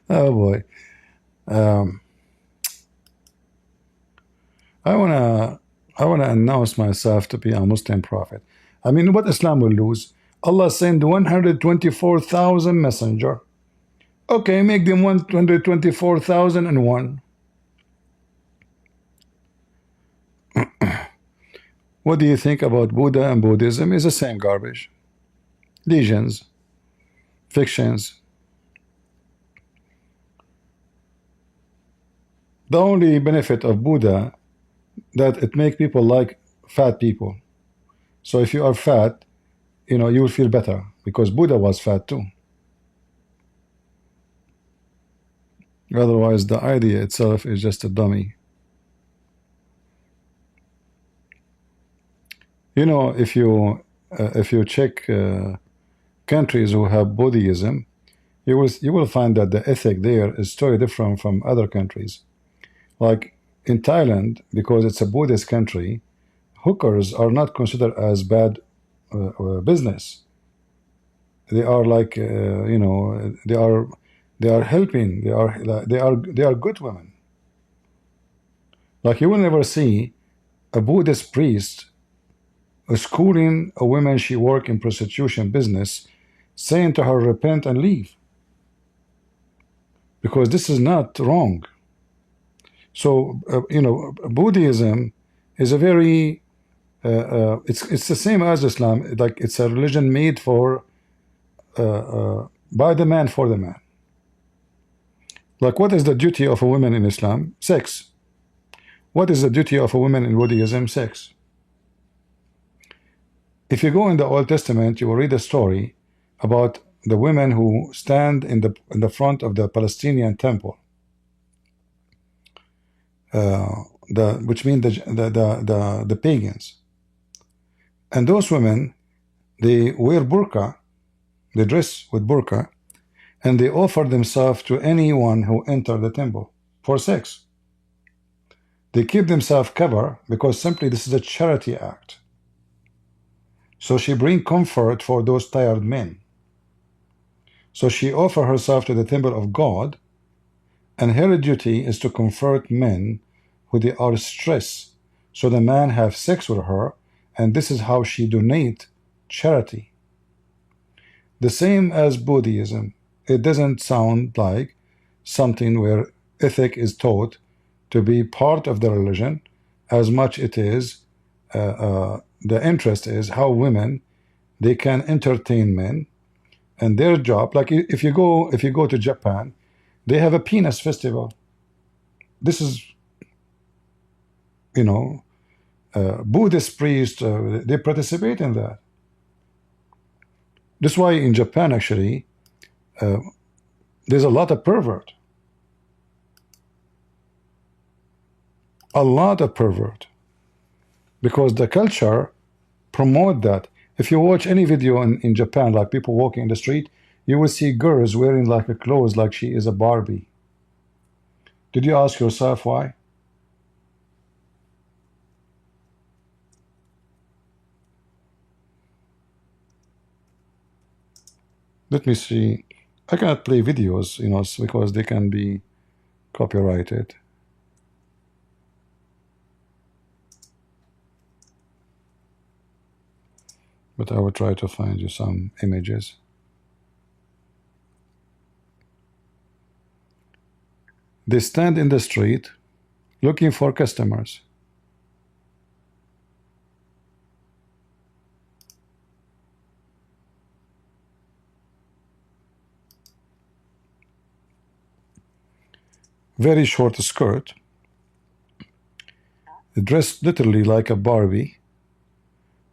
Oh boy. I wanna announce myself to be a Muslim prophet. I mean, what Islam will lose? Allah sent 124,000 messenger. Okay, make them 124,001. What do you think about Buddha and Buddhism? It's the same garbage. Legends, fictions. The only benefit of Buddha that it makes people like fat people. So if you are fat, you know, you will feel better because Buddha was fat too. Otherwise, the idea itself is just a dummy. You know, if you check countries who have Buddhism, you will find that the ethic there is totally different from other countries. Like in Thailand, because it's a Buddhist country, hookers are not considered as bad business. They are like you know, they are helping. They are good women. Like you will never see a Buddhist priest schooling a woman she work in prostitution business, saying to her, repent and leave, because this is not wrong. So you know, Buddhism is a very it's the same as Islam. Like it's a religion made for by the man for the man. Like what is the duty of a woman in Islam? Sex. What is the duty of a woman in Buddhism? Sex. If you go in the Old Testament, you will read a story about the women who stand in the front of the Palestinian temple, which means the pagans. And those women, they wear burqa, they dress with burqa, and they offer themselves to anyone who enter the temple for sex. They keep themselves covered because simply this is a charity act. So she bring comfort for those tired men. So she offer herself to the temple of God, and her duty is to comfort men who they are stressed. So the man have sex with her, and this is how she donate charity. The same as Buddhism. It doesn't sound like something where ethic is taught to be part of the religion, as much it is the interest is how women, they can entertain men, and their job, like if you go to Japan, they have a penis festival. This is, you know, Buddhist priests, they participate in that. That's why in Japan actually there's a lot of pervert. A lot of pervert. Because the culture promote that. If you watch any video in Japan, like people walking in the street, you will see girls wearing like a clothes like she is a Barbie. Did you ask yourself why? Let me see. I cannot play videos, you know, because they can be copyrighted. But I will try to find you some images. They stand in the street looking for customers. Very short skirt, dressed literally like a Barbie,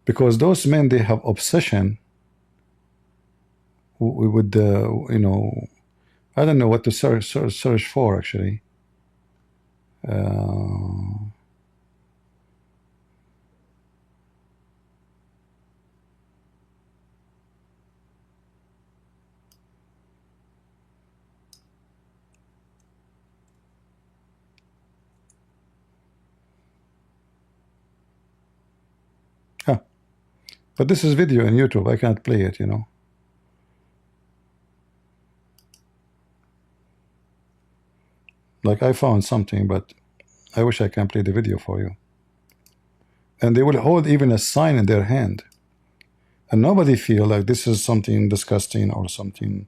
because those men, they have obsession with the, you know, I don't know what to search for actually. But this is video on YouTube. I can't play it, you know. Like I found something, but I wish I can play the video for you. And they will hold even a sign in their hand. And nobody feel like this is something disgusting or something.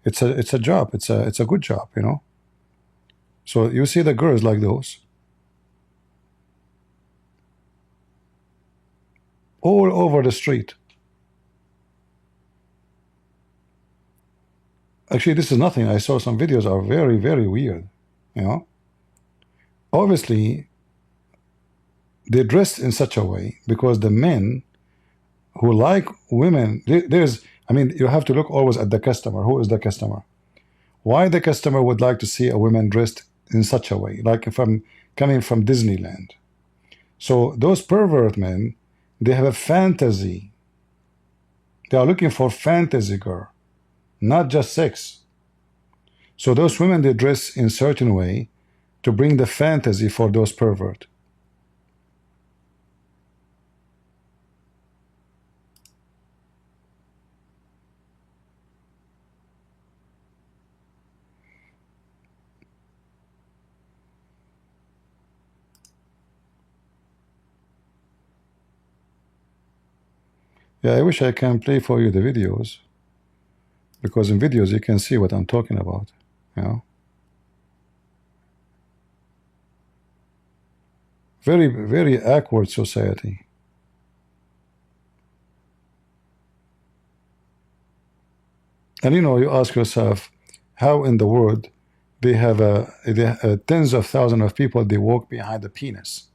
It's a job. It's a good job, you know. So you see the girls like those. All over the street. Actually, this is nothing. I saw some videos are very, very weird, you know. Obviously, they're dressed in such a way because the men who like women, I mean, you have to look always at the customer. Who is the customer? Why the customer would like to see a woman dressed in such a way, like if I'm coming from Disneyland. So those pervert men, they have a fantasy. They are looking for fantasy girl, not just sex. So those women, they dress in certain way to bring the fantasy for those pervert. Yeah, I wish I can play for you the videos, because in videos you can see what I'm talking about, you know. Very, very awkward society. And you know, you ask yourself, how in the world they have tens of thousands of people, they walk behind the penis.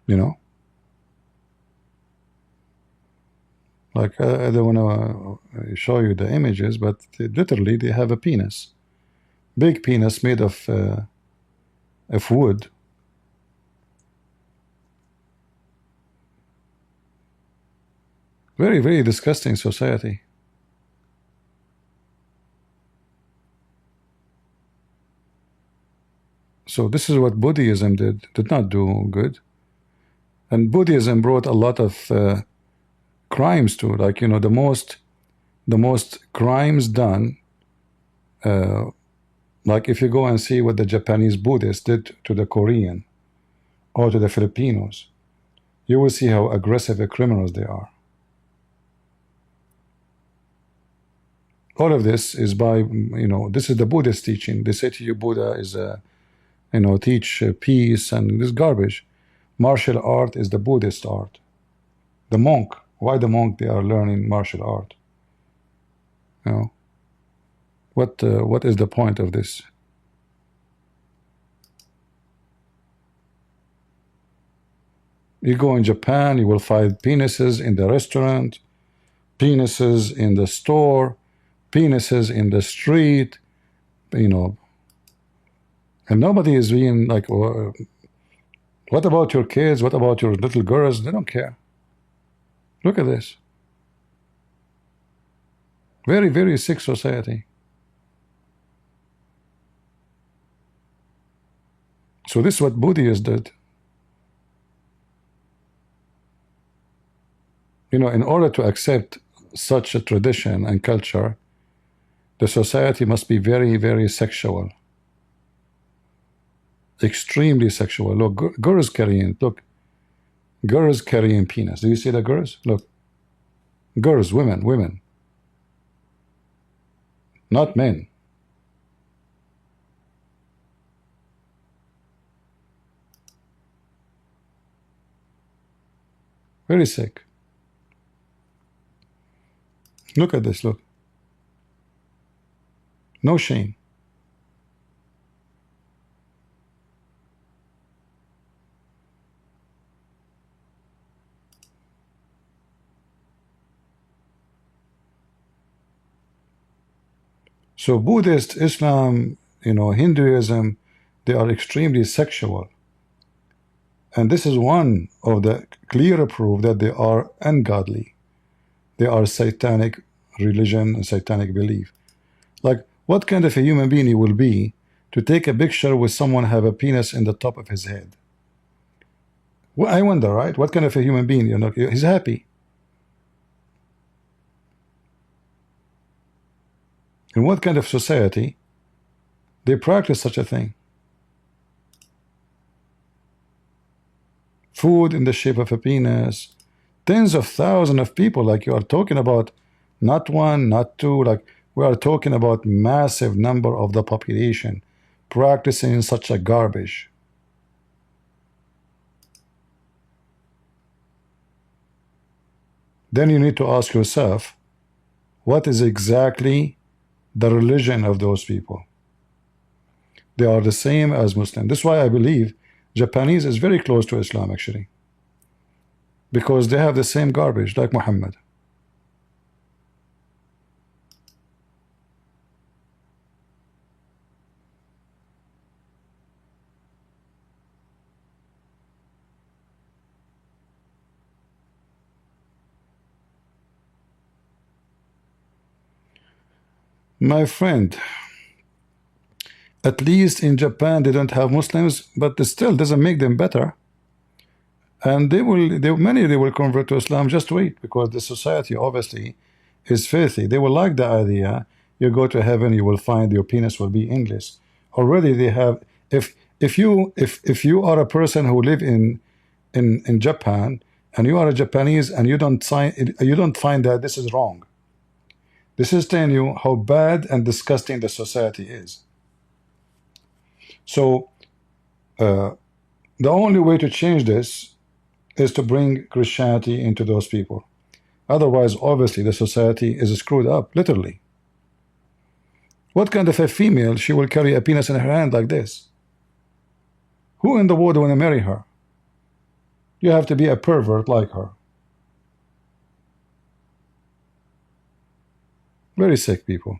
You know, like I don't want to show you the images, but literally they have a penis, big penis made of wood. Very, very disgusting society. So this is what Buddhism did not do good. And Buddhism brought a lot of crimes too. Like, you know, the most crimes done, like if you go and see what the Japanese Buddhists did to the Korean or to the Filipinos, you will see how aggressive criminals they are. All of this is by, you know, this is the Buddhist teaching. They say to you, Buddha is you know, teach peace, and this garbage. Martial art is the Buddhist art. The monk, why the monk they are learning martial art? You know, what is the point of this? You go in Japan, you will find penises in the restaurant, penises in the store, penises in the street, you know, and nobody is being like, what about your kids? What about your little girls? They don't care. Look at this. Very, very sick society. So this is what Buddhists did. You know, in order to accept such a tradition and culture, the society must be very, very sexual. Extremely sexual. Look, girls carrying, look, girls carrying penis. Do you see the girls? Look, girls, women, not men. Very sick. Look at this, look. No shame. So Buddhist, Islam, Hinduism, they are extremely sexual. And this is one of the clear proof that they are ungodly. They are satanic religion and satanic belief. Like, what kind of a human being he will be to take a picture with someone have a penis in the top of his head? Well, I wonder, right? What kind of a human being? He's happy. In what kind of society they practice such a thing? Food in the shape of a penis. Tens of thousands of people, like you are talking about, not one, not two, like we are talking about massive number of the population practicing such a garbage. Then you need to ask yourself, what is exactly the religion of those people? They are the same as Muslim. That's why I believe Japanese is very close to Islam, actually, because they have the same garbage like Muhammad. My friend, at least in Japan they don't have Muslims, but it still doesn't make them better. And many will convert to Islam. Just wait, because the society obviously is filthy. They will like the idea, you go to heaven, you will find your penis will be endless. Already they have, if you are a person who live in Japan and you are a Japanese and you don't find that this is wrong. This is telling you how bad and disgusting the society is. So the only way to change this is to bring Christianity into those people. Otherwise, obviously, the society is screwed up, literally. What kind of a female she will carry a penis in her hand like this? Who in the world want to marry her? You have to be a pervert like her. Very sick people.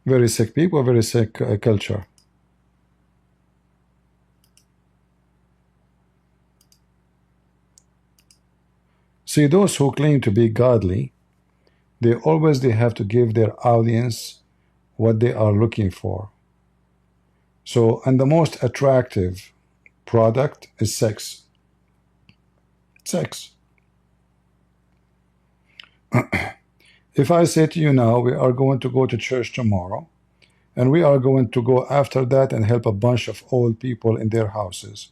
Very sick people, very sick culture. See, those who claim to be godly, they have to give their audience what they are looking for. So, and the most attractive product is sex. Sex. If I say to you now, we are going to go to church tomorrow, and we are going to go after that and help a bunch of old people in their houses,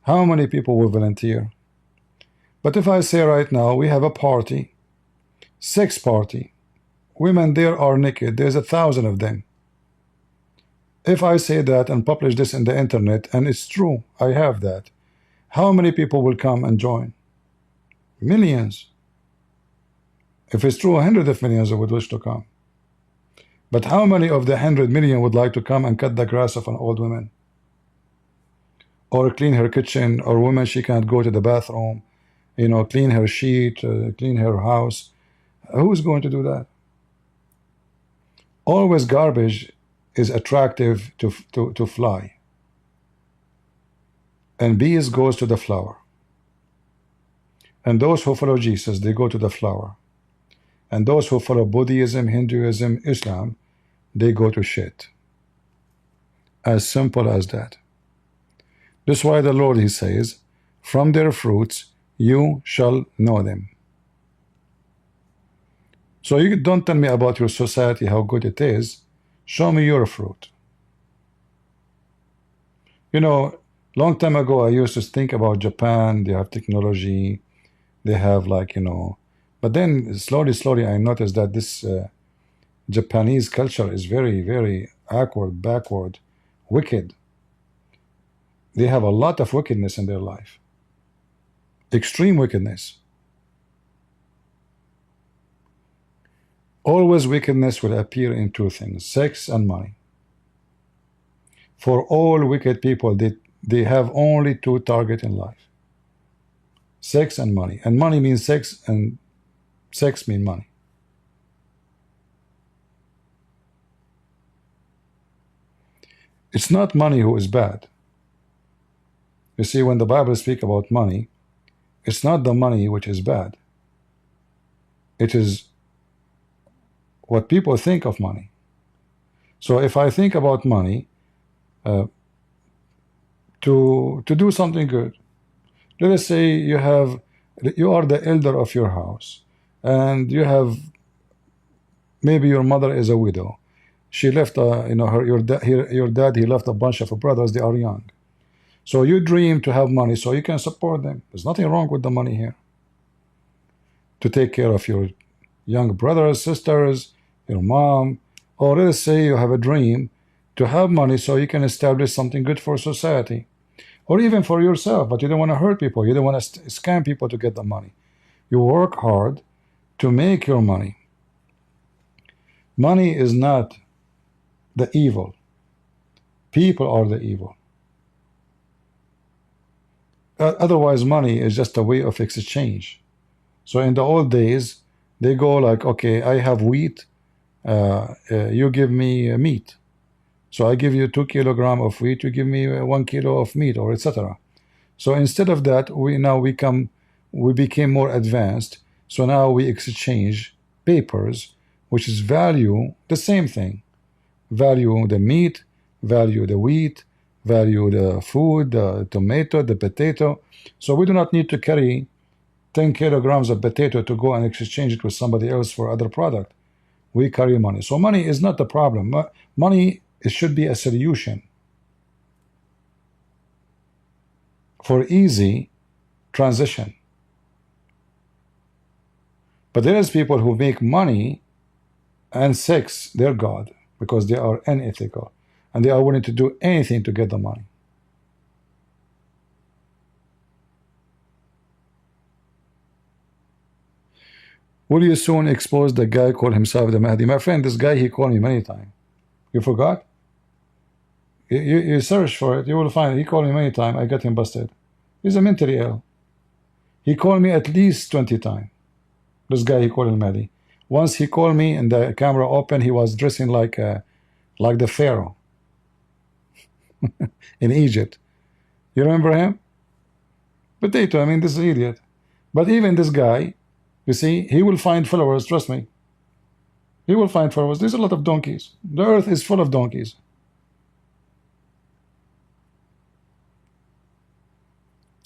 how many people will volunteer? But if I say right now, we have a party, sex party, women there are naked, there's 1,000 of them. If I say that and publish this in the internet, and it's true, I have that, how many people will come and join? Millions. If it's true, hundreds of millions would wish to come. But how many of the 100 million would like to come and cut the grass of an old woman? Or clean her kitchen, or woman she can't go to the bathroom, clean her sheet, clean her house. Who's going to do that? Always garbage is attractive to fly. And bees goes to the flower. And those who follow Jesus, they go to the flower. And those who follow Buddhism, Hinduism, Islam, they go to shit. As simple as that. That's why the Lord, he says, from their fruits you shall know them. So you don't tell me about your society, how good it is. Show me your fruit. You know, long time ago, I used to think about Japan. They have technology. They have like, you know, but then slowly, I noticed that this Japanese culture is very, very awkward, backward, wicked. They have a lot of wickedness in their life, extreme wickedness. Always wickedness will appear in two things: sex and money. For all wicked people, they have only two targets in life: sex and money. And money means sex, and sex means money. It's not money who is bad. You see, when the Bible speaks about money, it's not the money which is bad. It is what people think of money. So if I think about money to do something good, let us say you are the elder of your house, and you have, maybe your mother is a widow. She left, you know, your dad, he left a bunch of brothers. They are young. So you dream to have money so you can support them. There's nothing wrong with the money here. To take care of your young brothers, sisters, your mom, or let's say you have a dream to have money so you can establish something good for society, or even for yourself, but you don't want to hurt people. You don't want to scam people to get the money. You work hard to make your money. Money is not the evil. People are the evil. Otherwise, money is just a way of exchange. So in the old days, they go like, okay, I have wheat, you give me meat. So I give you 2 kilograms of wheat, you give me 1 kilo of meat, or etc. So instead of that, we became more advanced. So now we exchange papers, which is value the same thing. Value the meat, value the wheat, value the food, the tomato, the potato. So we do not need to carry 10 kilograms of potato to go and exchange it with somebody else for other product. We carry money. So money is not the problem. Money, it should be a solution for easy transition. But there is people who make money and sex their God because they are unethical and they are willing to do anything to get the money. Will you soon expose the guy called himself the Mahdi? My friend, this guy, he called me many times. You forgot? You search for it, you will find it. He called me many times. I got him busted. He's a mentally ill. He called me at least 20 times. This guy, he called him Mahdi. Once he called me and the camera open, he was dressing like the Pharaoh in Egypt. You remember him? Potato, I mean, this is an idiot. But even this guy, you see, he will find followers, trust me. He will find followers. There's a lot of donkeys. The earth is full of donkeys.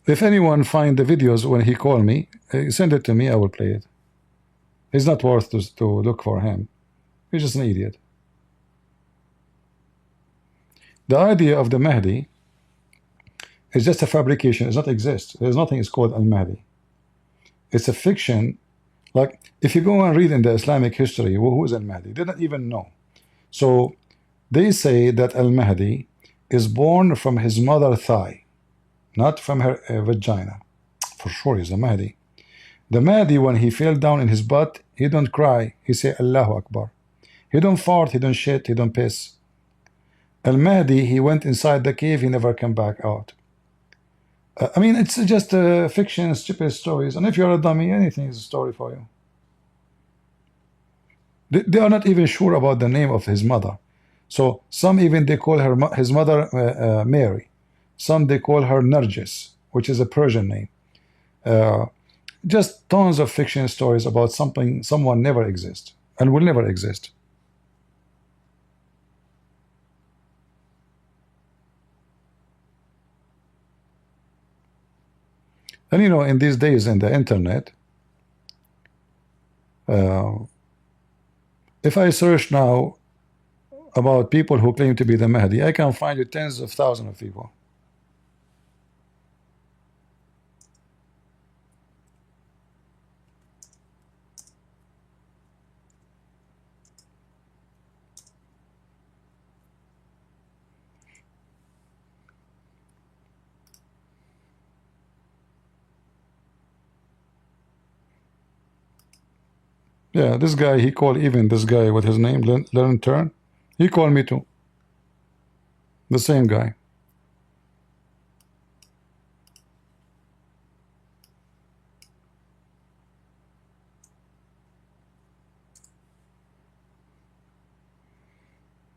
If anyone find the videos when he called me, send it to me, I will play it. It's not worth to look for him. He's just an idiot. The idea of the Mahdi is just a fabrication. It does not exist. There's nothing is called Al-Mahdi. It's a fiction. Like, if you go and read in the Islamic history, who is Al-Mahdi? They don't even know. So they say that Al-Mahdi is born from his mother's thigh, not from her vagina. For sure, he's a Mahdi. The Mahdi, when he fell down in his butt, he don't cry. He say, Allahu Akbar. He don't fart, he don't shit, he don't piss. Al-Mahdi, he went inside the cave, he never came back out. I mean, it's just fiction, stupid stories. And if you're a dummy, anything is a story for you. They are not even sure about the name of his mother. So some even they call her his mother Mary. Some they call her Nargis, which is a Persian name. Just tons of fiction stories about someone never exists and will never exist. And you know, in these days in the internet, if I search now about people who claim to be the Mahdi, I can find you tens of thousands of people. Yeah, this guy, he called even this guy, what his name, Learn Turn. He called me too. The same guy.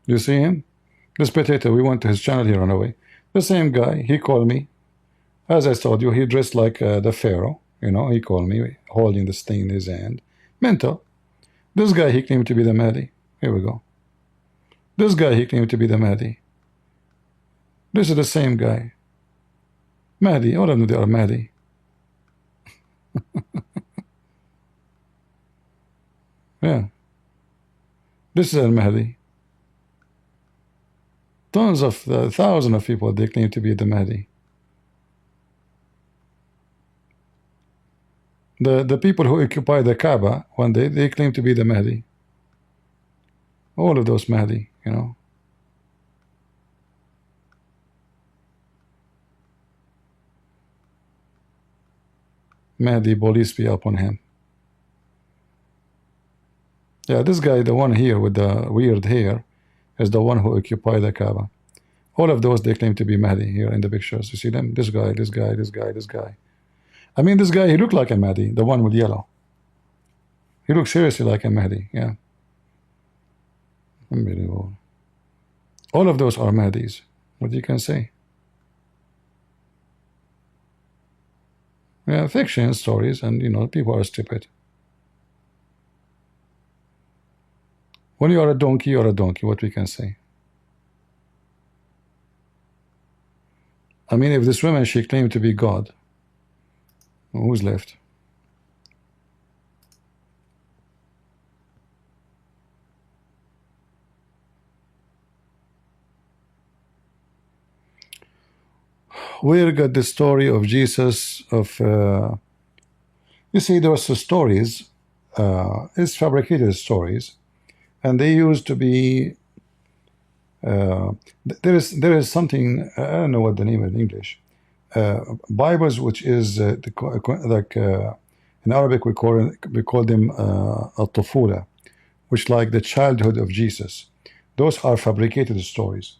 You see him? This potato, we went to his channel, he ran away. The same guy, he called me. As I told you, he dressed like the Pharaoh. You know, he called me, holding this thing in his hand. Mental. This guy, he claimed to be the Mahdi. Here we go. This guy, he claimed to be the Mahdi. This is the same guy. Mahdi, all of them, they are Mahdi. Yeah. This is al-Mahdi. Tons of, thousands of people, they claim to be the Mahdi. The people who occupy the Kaaba one day, they claim to be the Mahdi. All of those Mahdi, you know. Mahdi, police be upon him. Yeah, this guy, the one here with the weird hair, is the one who occupied the Kaaba. All of those, they claim to be Mahdi here in the pictures. You see them? This guy, this guy, this guy, this guy. I mean, this guy, he looked like a Mahdi, the one with yellow. He looks seriously like a Mahdi, yeah. Unbelievable. All of those are Mahdis. What you can say? Yeah, fiction stories, and you know, people are stupid. When you are a donkey, you're a donkey. What we can say? I mean, if this woman, she claimed to be God, who's left? We got the story of Jesus of you see, there was stories, it's fabricated stories, and they used to be there is something, I don't know what the name in English, Bibles, which is like in Arabic we call them al-tufula, which like the childhood of Jesus. Those are fabricated stories,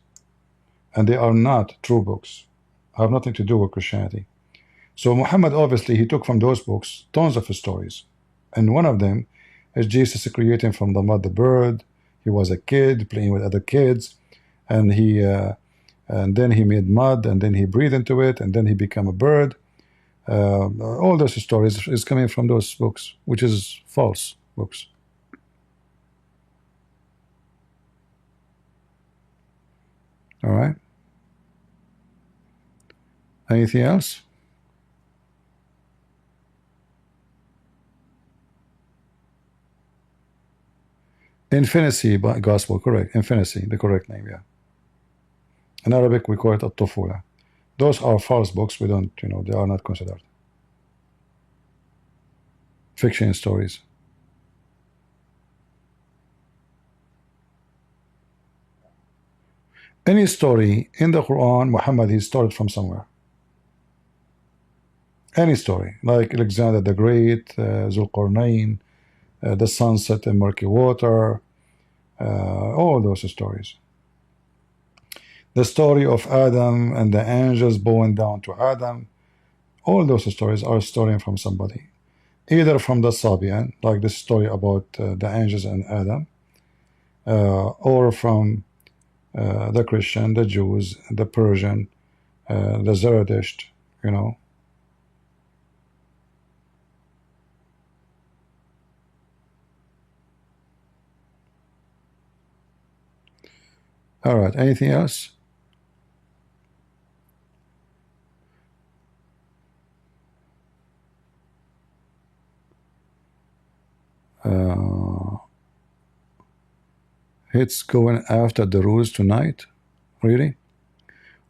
and they are not true books, have nothing to do with Christianity. So Muhammad, obviously, he took from those books tons of stories, and one of them is Jesus creating from the mud the bird. He was a kid playing with other kids, and then he made mud, and then he breathed into it, and then he became a bird. All those stories is coming from those books, which is false books. All right. Anything else? Infinity gospel, correct. Infinity, the correct name, yeah. In Arabic, we call it at-tufula. Those are false books. We don't, you know, they are not considered fiction stories. Any story in the Quran, Muhammad, he started from somewhere. Any story, like Alexander the Great, Zulqarnain, the sunset in murky water, all those stories. The story of Adam and the angels bowing down to Adam, all those stories are stolen from somebody, either from the Sabian, like the story about the angels and Adam, or from the Christian, the Jews, the Persian, the Zerdusht, you know. All right, anything else? It's going after the ruse tonight? Really?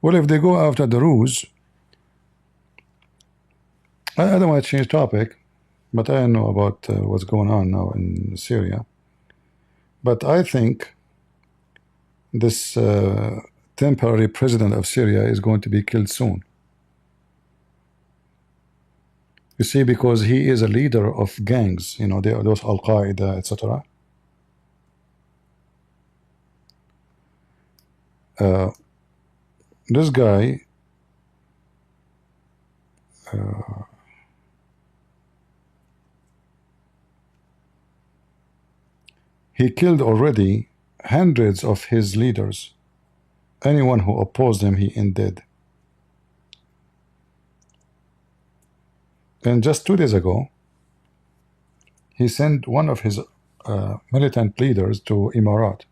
Well, if they go after the ruse, I don't want to change topic, but I don't know about what's going on now in Syria. But I think this temporary president of Syria is going to be killed soon. You see, because he is a leader of gangs, you know, those Al-Qaeda, etc. This guy, he killed already hundreds of his leaders. Anyone who opposed him, he ended. And just 2 days ago, he sent one of his militant leaders to Emirat.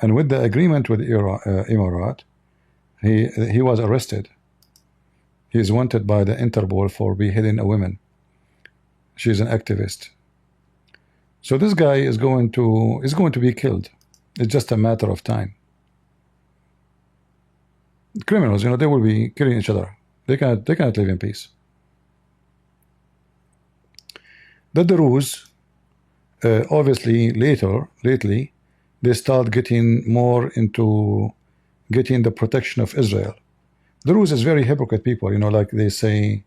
And with the agreement with Emirat, he was arrested. He is wanted by the Interpol for beheading a woman. She's an activist. So this guy is going to be killed. It's just a matter of time. Criminals, you know, they will be killing each other. They cannot live in peace. The Druze, obviously lately, they start getting more into getting the protection of Israel. The Druze is very hypocrite people, you know, like they say,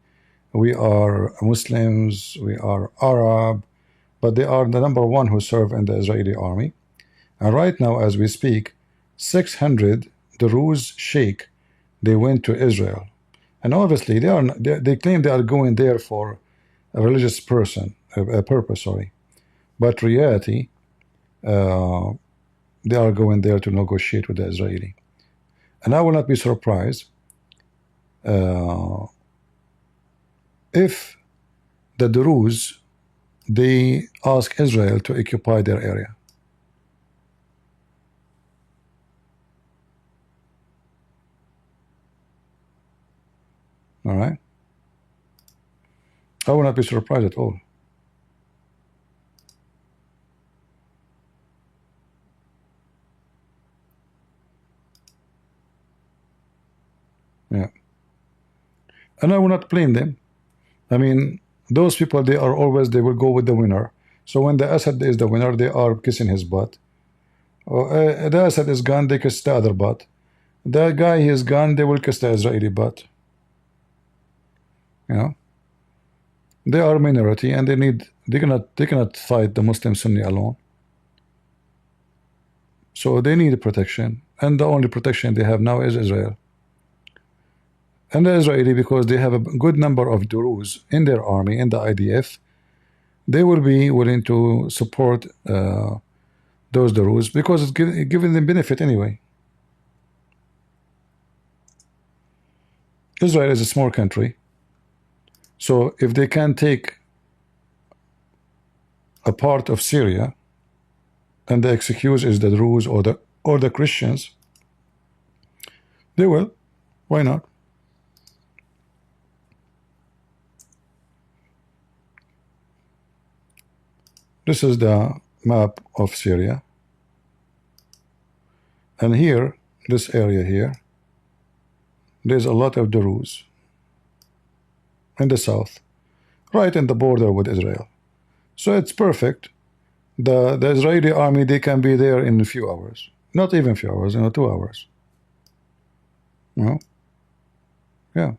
we are Muslims, we are Arab, but they are the number one who serve in the Israeli army. And right now, as we speak, 600 Druze sheikh, they went to Israel. And obviously, they claim they are going there for a religious purpose, sorry. But reality, they are going there to negotiate with the Israeli. And I will not be surprised if the Druze, they ask Israel to occupy their area. All right? I will not be surprised at all. Yeah. And I will not blame them. I mean, those people, they will go with the winner. So when the Assad is the winner, they are kissing his butt. The Assad is gone, they kiss the other butt. The guy he is gone, they will kiss the Israeli butt. You know? They are a minority, and they cannot fight the Muslim Sunni alone. So they need protection, and the only protection they have now is Israel. And the Israeli, because they have a good number of Druze in their army, in the IDF, they will be willing to support those Druze because it's giving them benefit anyway. Israel is a small country, so if they can take a part of Syria, and the excuse is the Druze or the Christians, they will. Why not? This is the map of Syria, and here, this area here, there's a lot of Druze in the south, right in the border with Israel. So it's perfect. The Israeli army, they can be there in a few hours. Not even a few hours, 2 hours. You know? Yeah.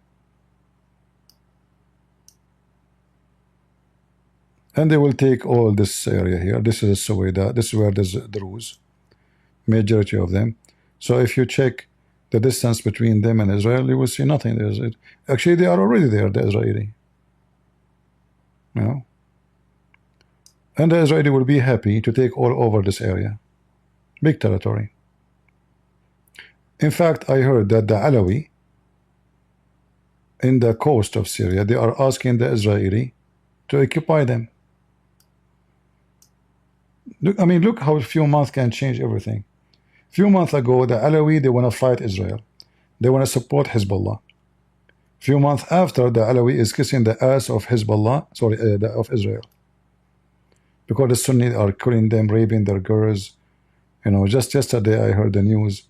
And they will take all this area here. This is Suwaida. This is where there's Druze, majority of them. So if you check the distance between them and Israel, you will see nothing. Actually, they are already there, the Israeli. You know? And the Israeli will be happy to take all over this area. Big territory. In fact, I heard that the Alawi in the coast of Syria, they are asking the Israeli to occupy them. Look, I mean, look how a few months can change everything. A few months ago, the Alawi, they want to fight Israel. They want to support Hezbollah. A few months after, the Alawi is kissing the ass of Hezbollah, sorry, of Israel. Because the Sunnis are killing them, raping their girls. You know, just yesterday I heard the news.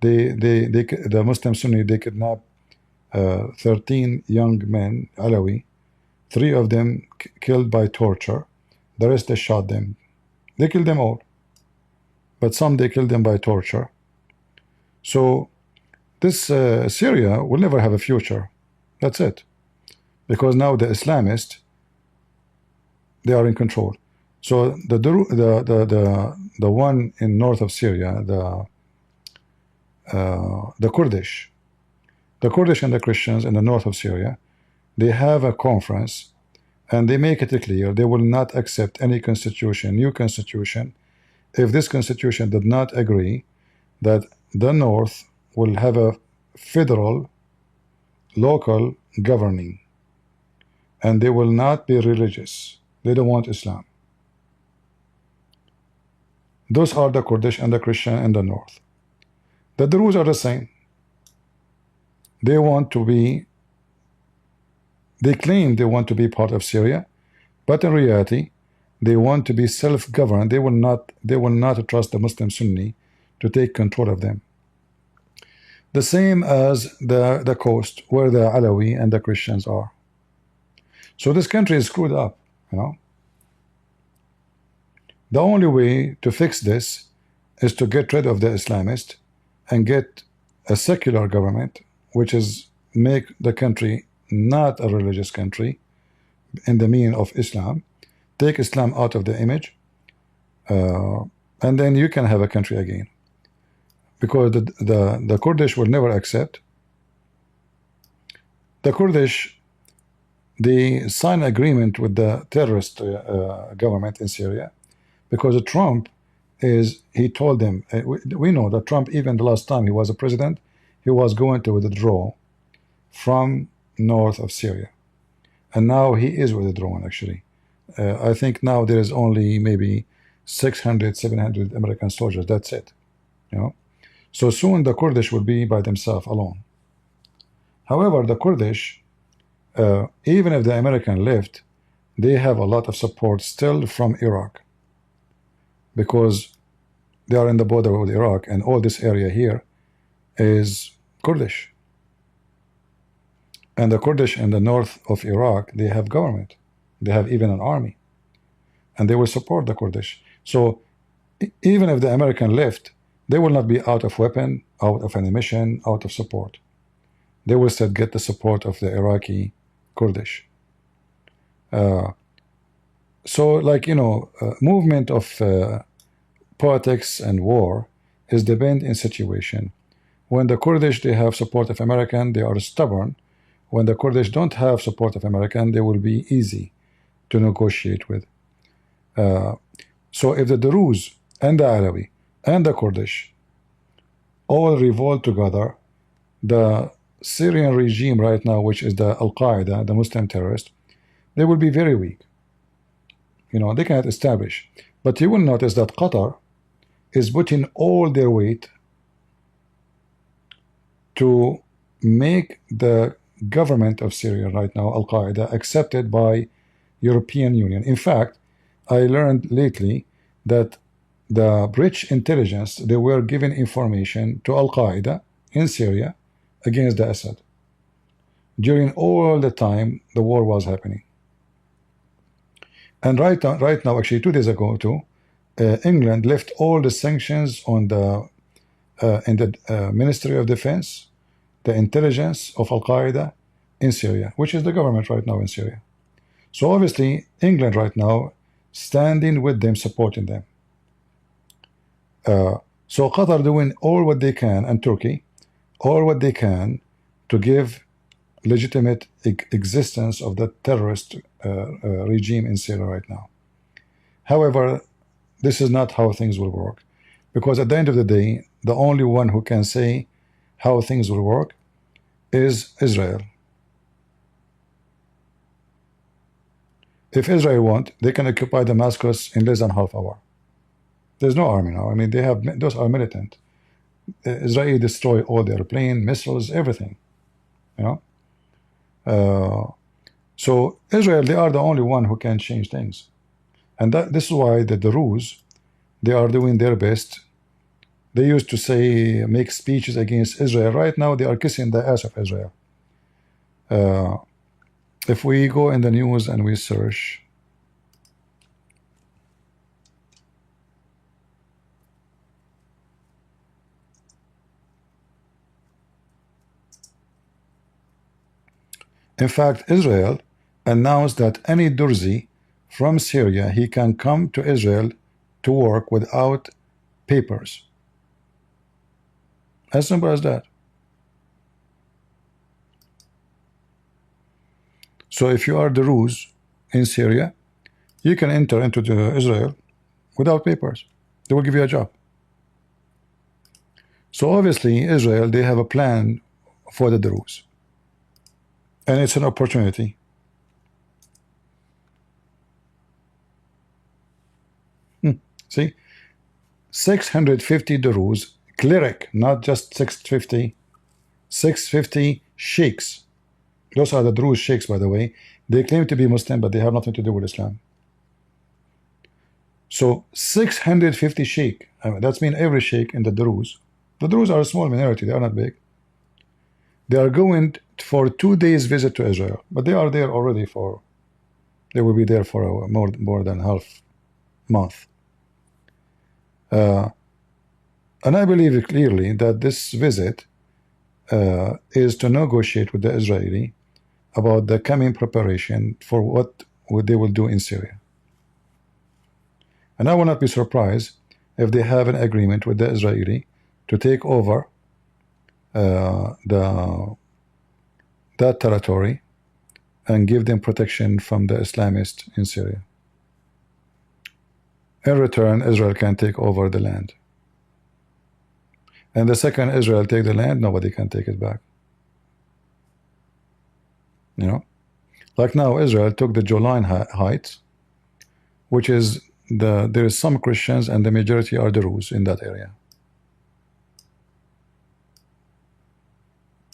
The Muslim Sunni, they kidnapped 13 young men, Alawi. 3 of them killed by torture. The rest, they shot them. They killed them all. But some, they killed them by torture. So this Syria will never have a future. That's it. because now the Islamists, they are in control. So the one in north of Syria, the Kurdish and the Christians in the north of Syria, they have a conference, and they make it clear they will not accept any constitution, new constitution, if this constitution did not agree that the north will have a federal, local governing, and they will not be religious. They don't want Islam. Those are the Kurdish and the Christian in the north. The Druze are the same. They claim they want to be part of Syria, but in reality, they want to be self-governed. They will not trust the Muslim Sunni to take control of them. The same as the coast where the Alawi and the Christians are. So this country is screwed up, you know. The only way to fix this is to get rid of the Islamists and get a secular government, which is make the country not a religious country in the meaning of Islam. Take Islam out of the image, and then you can have a country again. Because the Kurdish will never accept. The Kurdish, they sign agreement with the terrorist government in Syria, because Trump he told them, we know that Trump, even the last time he was a president, he was going to withdraw from north of Syria, and now he is withdrawing. Actually, I think now there is only maybe 600, 700 American soldiers. That's it, you know. So soon the Kurdish will be by themselves, alone. However, the Kurdish, even if the American left, they have a lot of support still from Iraq, because they are in the border with Iraq, and all this area here is Kurdish. And the Kurdish in the north of Iraq, they have government. They have even an army. And they will support the Kurdish. So even if the American left, they will not be out of weapon, out of ammunition, out of support. They will still get the support of the Iraqi Kurdish. So, like, you know, movement of politics and war is depend in situation. When the Kurdish, they have support of American, they are stubborn. When the Kurdish don't have support of American, they will be easy to negotiate with. So if the Druze and the Alawi and the Kurdish all revolt together, the Syrian regime right now, which is the Al-Qaeda, the Muslim terrorist, they will be very weak. You know, they cannot establish. But you will notice that Qatar is putting all their weight to make the government of Syria right now, Al-Qaeda, accepted by European Union. In fact, I learned lately that the British intelligence, they were giving information to Al-Qaeda in Syria against the Assad during all the time the war was happening. And right now, actually 2 days ago too, England left all the sanctions on the in the Ministry of Defense, the intelligence of Al-Qaeda in Syria, which is the government right now in Syria. So obviously England right now standing with them, supporting them. So Qatar doing all what they can, and Turkey all what they can to give legitimate existence of the terrorist regime in Syria right now. However, this is not how things will work, because at the end of the day, the only one who can say how things will work is Israel. If Israel want, they can occupy Damascus in less than half hour. There's no army now. I mean, they have, those are militant. Israel destroy all the airplane, missiles, everything, you know. So Israel, they are the only one who can change things, and this is why the Druze, they are doing their best. They used to say, make speeches against Israel. Right now, they are kissing the ass of Israel. If we go in the news and we search, In fact, Israel announced that any Durzi from Syria, he can come to Israel to work without papers. As simple as that. So if you are the Druze in Syria, you can enter into Israel without papers. They will give you a job. So obviously Israel, they have a plan for the Druze, and it's an opportunity. See, 650 Druze cleric, not just 650, 650 sheikhs. Those are the Druze sheikhs, by the way. They claim to be Muslim, but they have nothing to do with Islam. So 650 sheikh, that's mean every sheikh in the Druze. The Druze are a small minority, they are not big. They are going for 2 days visit to Israel, but they are there already for, they will be there for more than half month. And I believe clearly that this visit is to negotiate with the Israeli about the coming preparation for what they will do in Syria. And I will not be surprised if they have an agreement with the Israeli to take over that territory and give them protection from the Islamists in Syria. In return, Israel can take over the land. And the second Israel take the land, nobody can take it back. You know, like now Israel took the Golan Heights, which is there is some Christians and the majority are Druze in that area.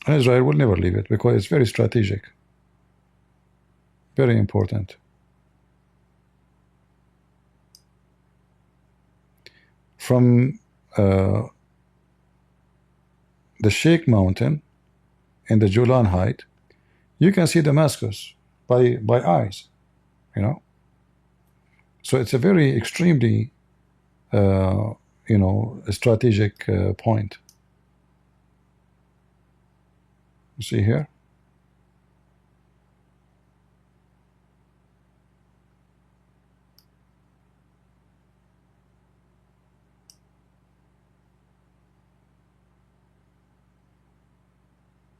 And Israel will never leave it because it's very strategic, very important. From the Sheikh Mountain in the Golan Height, you can see Damascus by eyes, you know. So it's a very extremely, you know, strategic point. You see here?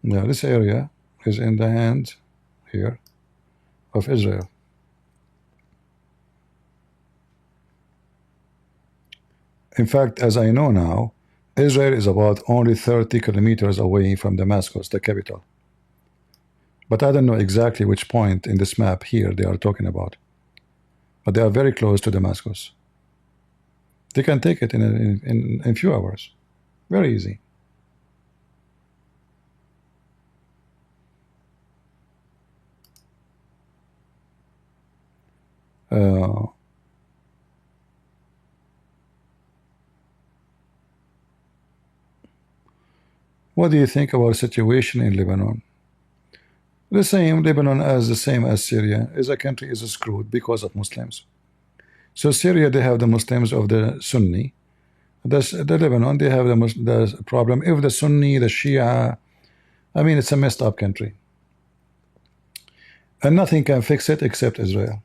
Now this area is in the hand here of Israel. In fact, as I know now, Israel is about only 30 kilometers away from Damascus, the capital. But I don't know exactly which point in this map here they are talking about. But they are very close to Damascus. They can take it in a few hours. Very easy. What do you think about the situation in Lebanon? The same. Lebanon as the same as Syria is a country is screwed because of Muslims. So Syria, they have the Muslims of the Sunni. The Lebanon, they have the problem if the Sunni, the Shia. I mean, it's a messed up country. And nothing can fix it except Israel.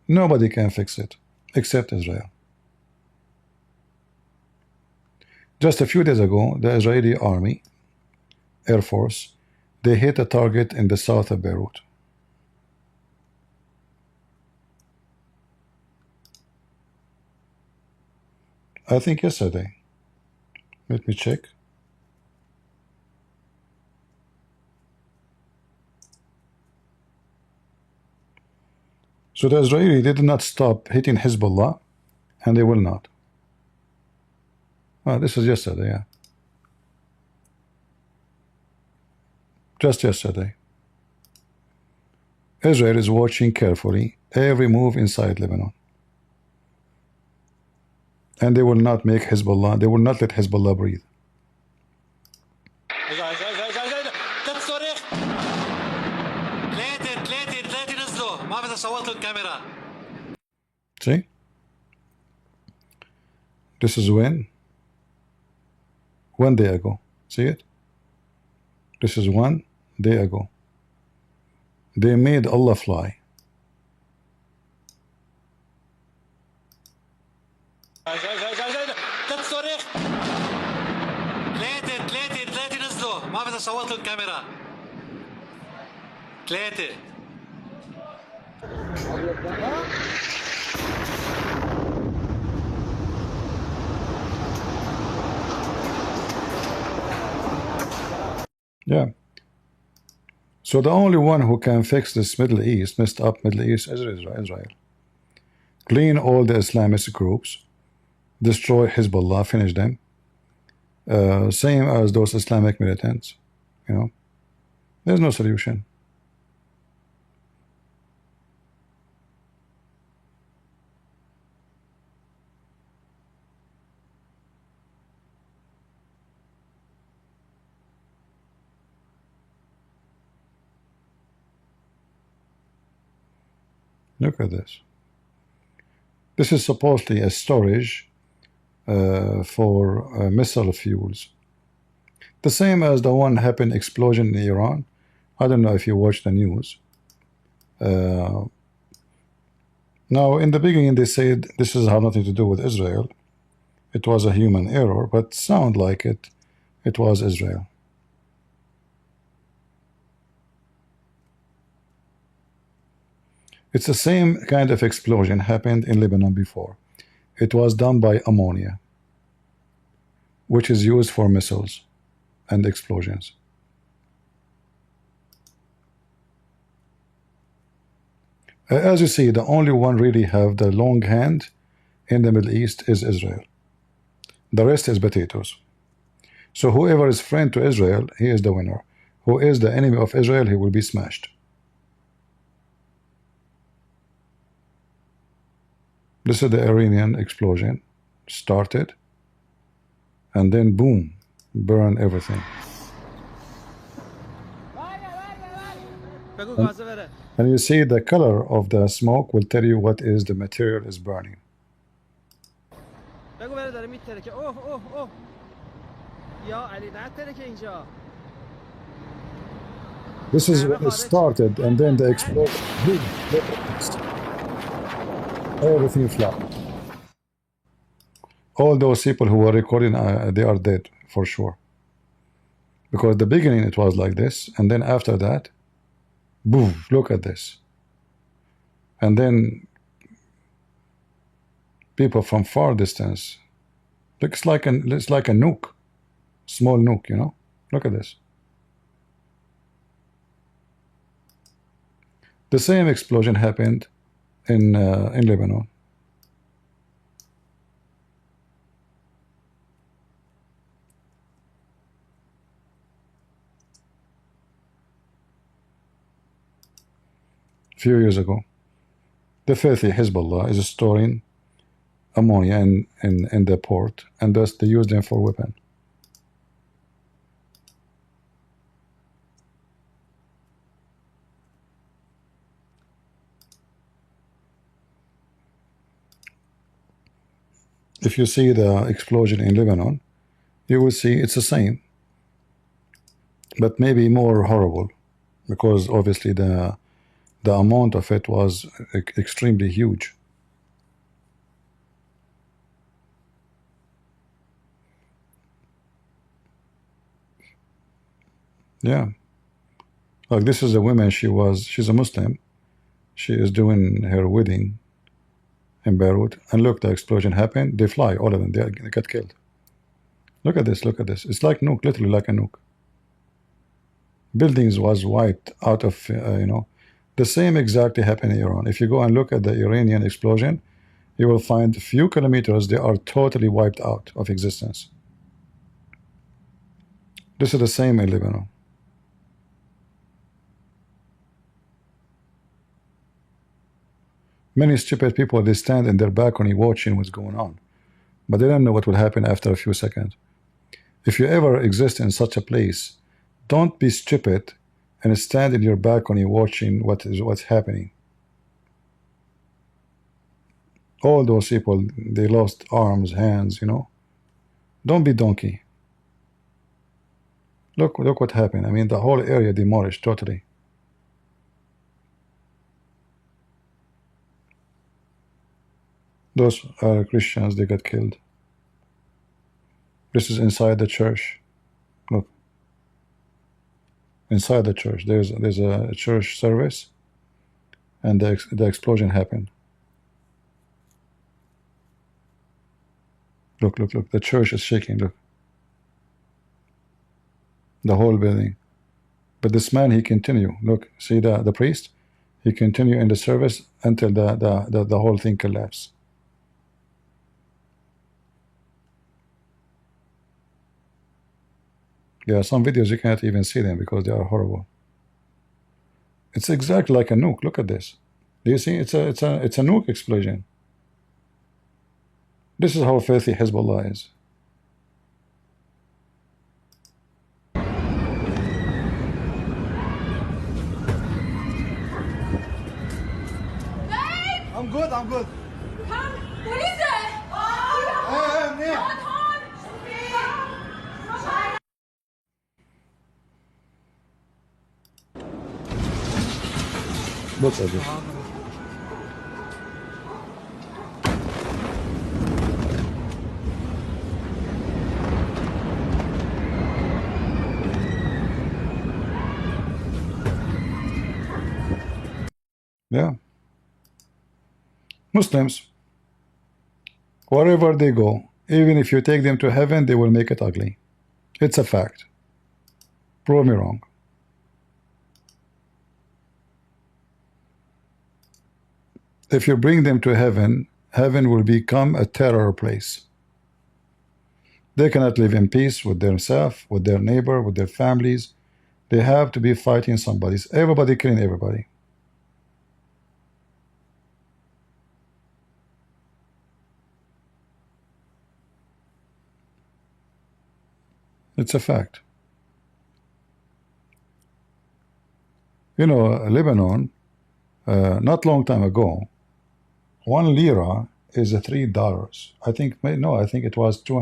Nobody can fix it except Israel. Just a few days ago, the Israeli army, Air Force, they hit a target in the south of Beirut. I think yesterday. Let me check. So the Israeli did not stop hitting Hezbollah, and they will not. Oh, this is yesterday, yeah. Just yesterday. Israel is watching carefully every move inside Lebanon. And they will not make Hezbollah, they will not let Hezbollah breathe. See? This is when? 1 day ago. See it? This is 1 day ago. They made Allah fly. Yeah. So the only one who can fix this Middle East, messed up Middle East, is Israel. Clean all the Islamist groups, destroy Hezbollah, finish them. Same as those Islamic militants. You know, there's no solution. Look at this. This is supposedly a storage for missile fuels. The same as the one happened explosion in Iran. I don't know if you watch the news. Now, in the beginning, they said this has nothing to do with Israel. It was a human error, but sound like it was Israel. It's the same kind of explosion happened in Lebanon before. It was done by ammonia, which is used for missiles and explosions. As you see, the only one really have the long hand in the Middle East is Israel. The rest is potatoes. So whoever is friend to Israel, he is the winner. Who is the enemy of Israel, he will be smashed. This is the Iranian explosion. Started, and then boom, burn everything. And you see the color of the smoke will tell you what is the material is burning. This is when it started, and then the explosion, boom, look at this. Everything flat. All those people who were recording, they are dead for sure. Because the beginning it was like this, and then after that, boom, look at this. And then people from far distance, it's like a nuke, small nuke, you know. Look at this. The same explosion happened in Lebanon. A few years ago. The filthy Hezbollah is storing ammonia in the port, and thus they use them for weapon. If you see the explosion in Lebanon, you will see it's the same, but maybe more horrible, because obviously the amount of it was extremely huge. Yeah, like this is a woman. She's a Muslim. She is doing her wedding in Beirut, and look, the explosion happened. They fly, all of them. They get killed. Look at this. Look at this. It's like nuke, literally like a nuke. Buildings was wiped out of, you know. The same exactly happened in Iran. If you go and look at the Iranian explosion, you will find a few kilometers, they are totally wiped out of existence. This is the same in Lebanon. Many stupid people, they stand in their balcony watching what's going on, but they don't know what will happen after a few seconds. If you ever exist in such a place, don't be stupid and stand in your balcony watching what's happening. All those people, they lost arms, hands, you know. Don't be donkey. Look what happened. I mean, the whole area demolished totally. Those are Christians, they got killed. This is inside the church. Look. Inside the church. There's a church service, and the explosion happened. Look, look, look. The church is shaking. Look. The whole building. But this man, he continue. Look, see the priest? He continue in the service until the whole thing collapsed. Yeah, some videos you can't even see them because they are horrible. It's exactly like a nuke. Look at this. Do you see? It's a nuke explosion. This is how filthy Hezbollah is. I'm good, I'm good. Come, what is it? Look at this. Yeah. Muslims, wherever they go, even if you take them to heaven, they will make it ugly. It's a fact. Prove me wrong. If you bring them to heaven, heaven will become a terror place. They cannot live in peace with themselves, with their neighbor, with their families. They have to be fighting somebody. Everybody killing everybody. It's a fact. You know, Lebanon, not long time ago, 1 lira is $3. I think, no, I think it was 2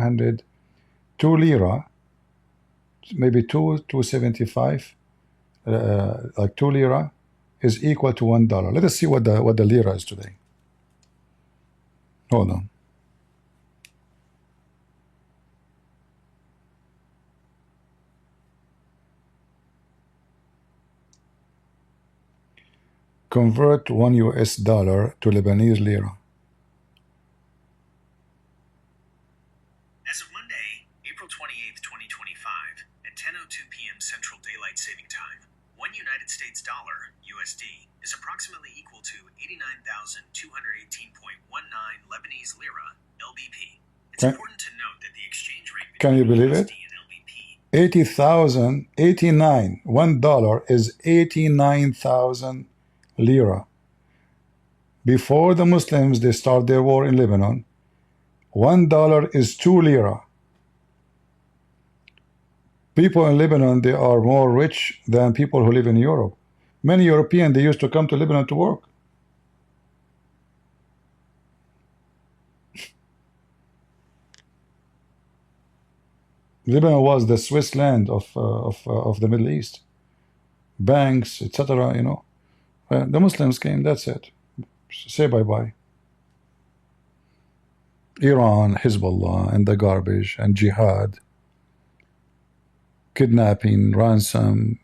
lira, maybe 2.75, like 2 lira is equal to $1. Let us see what the lira is today. Hold on. Convert $1 US to Lebanese lira. As of Monday, April 28th, 2025, at 10:02 p.m. Central Daylight Saving Time, $1 United States dollar (USD) is approximately equal to 89,218.19 Lebanese lira (LBP). It's important to note that the exchange rate Can you believe it? 80,000, 89. $1 is 89,000 lira. Before the Muslims they start their war in Lebanon, $1 is 2 lira. People in Lebanon, they are more rich than people who live in Europe. Many Europeans, they used to come to Lebanon to work. Lebanon was the Swiss land of the Middle East. Banks, etc., you know. The Muslims came, that's it. Say bye-bye. Iran, Hezbollah, and the garbage, and jihad, kidnapping, ransom,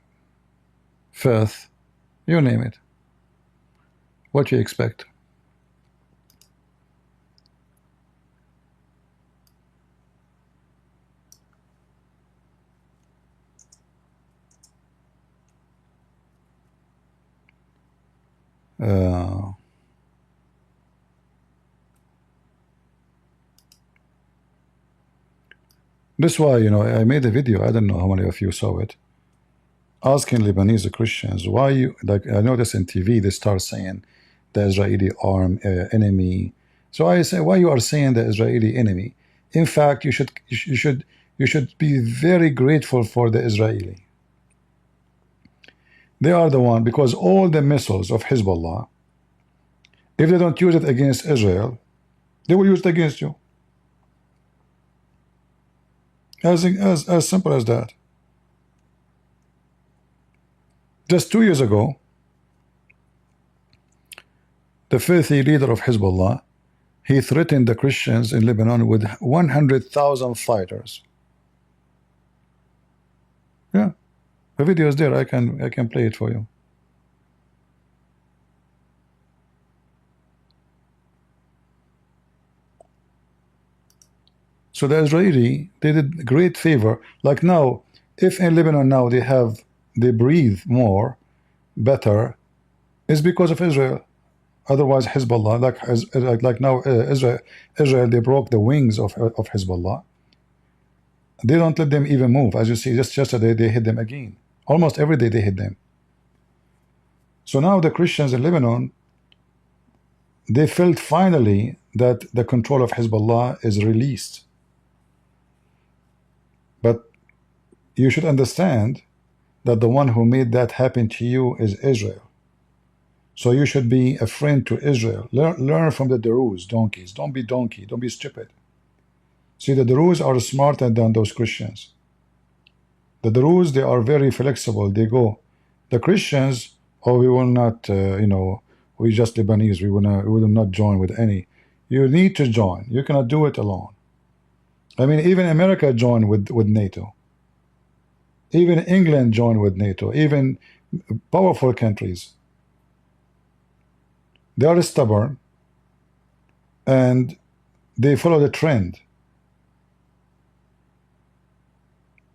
filth, you name it. What you expect? This is why, you know, I made a video, I don't know how many of you saw it, asking Lebanese Christians why you, like, I noticed in TV they start saying the Israeli arm enemy. So I say, why you are saying the Israeli enemy? In fact, you should be very grateful for the Israeli. They are the one, because all the missiles of Hezbollah, if they don't use it against Israel, they will use it against you. As simple as that. Just 2 years ago, the filthy leader of Hezbollah, He threatened the Christians in Lebanon with 100,000 fighters. Yeah, the video is there. I can play it for you. So the Israeli, they did great favor. Like now, if in Lebanon now they breathe more, better, is because of Israel. Otherwise, Hezbollah, like now, Israel, they broke the wings of Hezbollah. They don't let them even move. As you see, just yesterday they hit them again. Almost every day they hit them. So now the Christians in Lebanon, they felt finally that the control of Hezbollah is released. But you should understand that the one who made that happen to you is Israel. So you should be a friend to Israel. Learn from the Druze, donkeys. Don't be donkey. Don't be stupid. See, the Druze are smarter than those Christians. The Druze, they are very flexible. They go. The Christians, oh, we will not, we just Lebanese. We will not join with any. You need to join. You cannot do it alone. I mean, even America joined with NATO. Even England joined with NATO. Even powerful countries. They are stubborn and they follow the trend.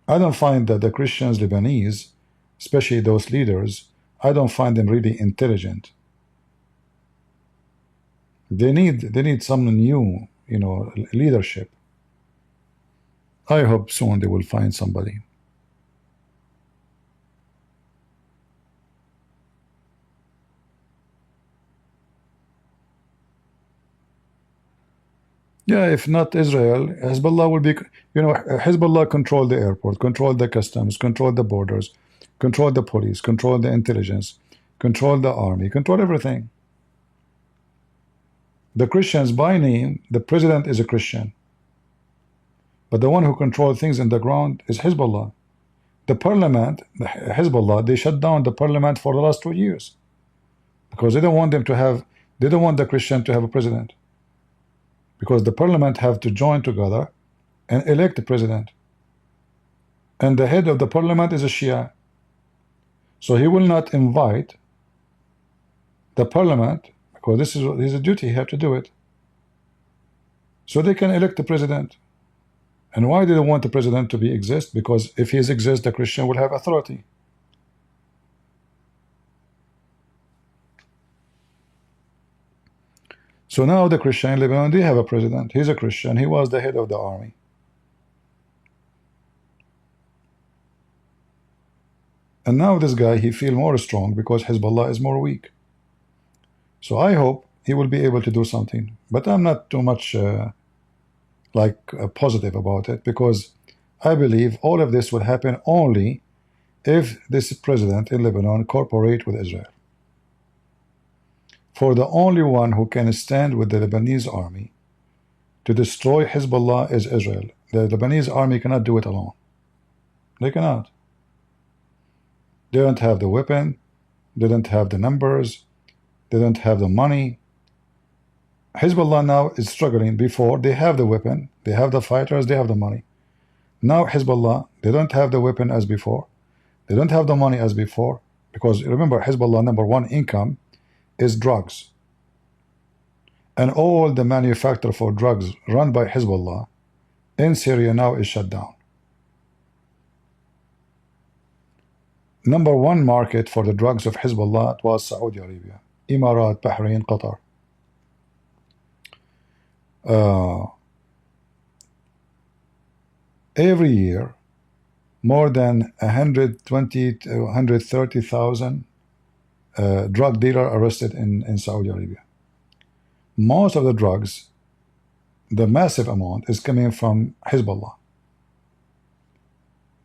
I don't find that the Christians, Lebanese, especially those leaders, I don't find them really intelligent. They need some new, leadership. I hope soon they will find somebody. Yeah, if not Israel, Hezbollah will be, Hezbollah control the airport, control the customs, control the borders, control the police, control the intelligence, control the army, control everything. The Christians, by name, the president is a Christian. But the one who controls things in the ground is Hezbollah. The parliament, Hezbollah, they shut down the parliament for the last 2 years. Because they don't want the Christian to have a president. Because the parliament have to join together and elect the president. And the head of the parliament is a Shia. So he will not invite the parliament, because this is a duty, he have to do it. So they can elect the president. And why do they want the president to exist? Because if he exists, the Christian will have authority. So now the Christian in Lebanon, they have a president. He's a Christian. He was the head of the army. And now this guy, he feel more strong because Hezbollah is more weak. So I hope he will be able to do something. But I'm not too much positive about it, because I believe all of this will happen only if this president in Lebanon cooperate with Israel. For the only one who can stand with the Lebanese army to destroy Hezbollah is Israel. The Lebanese army cannot do it alone. They cannot. They don't have the weapon. They don't have the numbers. They don't have the money. Hezbollah now is struggling. Before, they have the weapon, they have the fighters, they have the money. Now Hezbollah, they don't have the weapon as before. They don't have the money as before. Because remember, Hezbollah number one income is drugs. And all the manufacture for drugs run by Hezbollah in Syria now is shut down. Number one market for the drugs of Hezbollah was Saudi Arabia, Emirat, Bahrain, Qatar. Every year, more than 120 to 130,000 drug dealers arrested in Saudi Arabia. Most of the drugs, the massive amount, is coming from Hezbollah.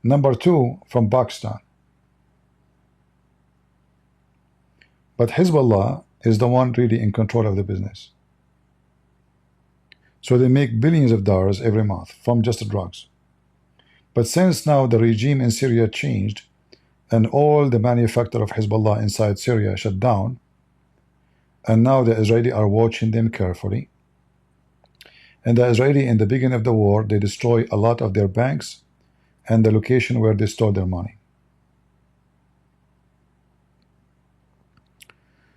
Number two, from Pakistan. But Hezbollah is the one really in control of the business. So they make billions of dollars every month from just the drugs. But since now the regime in Syria changed and all the manufacture of Hezbollah inside Syria shut down, and now the Israelis are watching them carefully, And the Israeli, in the beginning of the war, they destroy a lot of their banks and the location where they store their money.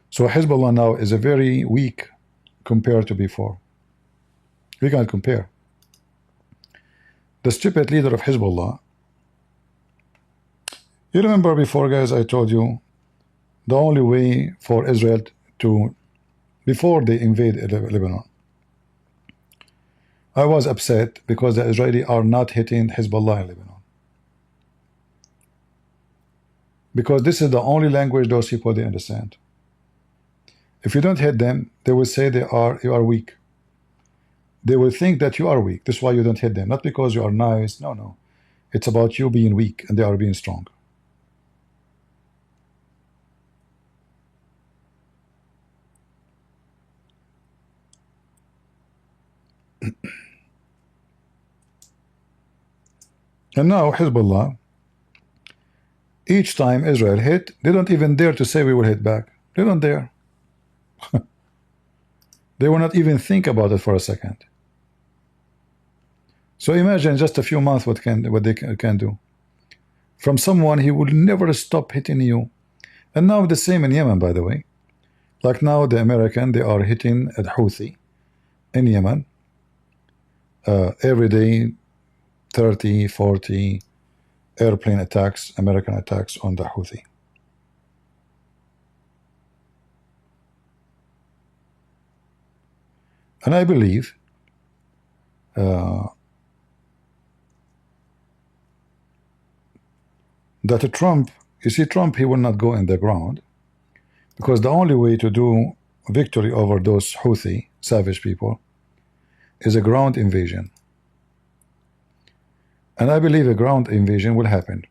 So Hezbollah now is a very weak compared to before. We can't compare. The stupid leader of Hezbollah, you remember before, guys, I told you the only way for Israel to, before they invade Lebanon, I was upset because the Israelis are not hitting Hezbollah in Lebanon. Because this is the only language those people they understand. If you don't hit them, they will say you are weak. They will think that you are weak. That's why you don't hit them. Not because you are nice. No, no. It's about you being weak and they are being strong. And now Hezbollah, each time Israel hit, they don't even dare to say we will hit back. They don't dare. They will not even think about it for a second. So imagine just a few months what they can do. From someone he will never stop hitting you. And now the same in Yemen, by the way. Like now the American, they are hitting at Houthi in Yemen. Every day 30, 40 airplane attacks, American attacks on the Houthi. And I believe that Trump, you see, Trump, he will not go in the ground because the only way to do victory over those Houthi savage people is a ground invasion. And I believe a ground invasion will happen.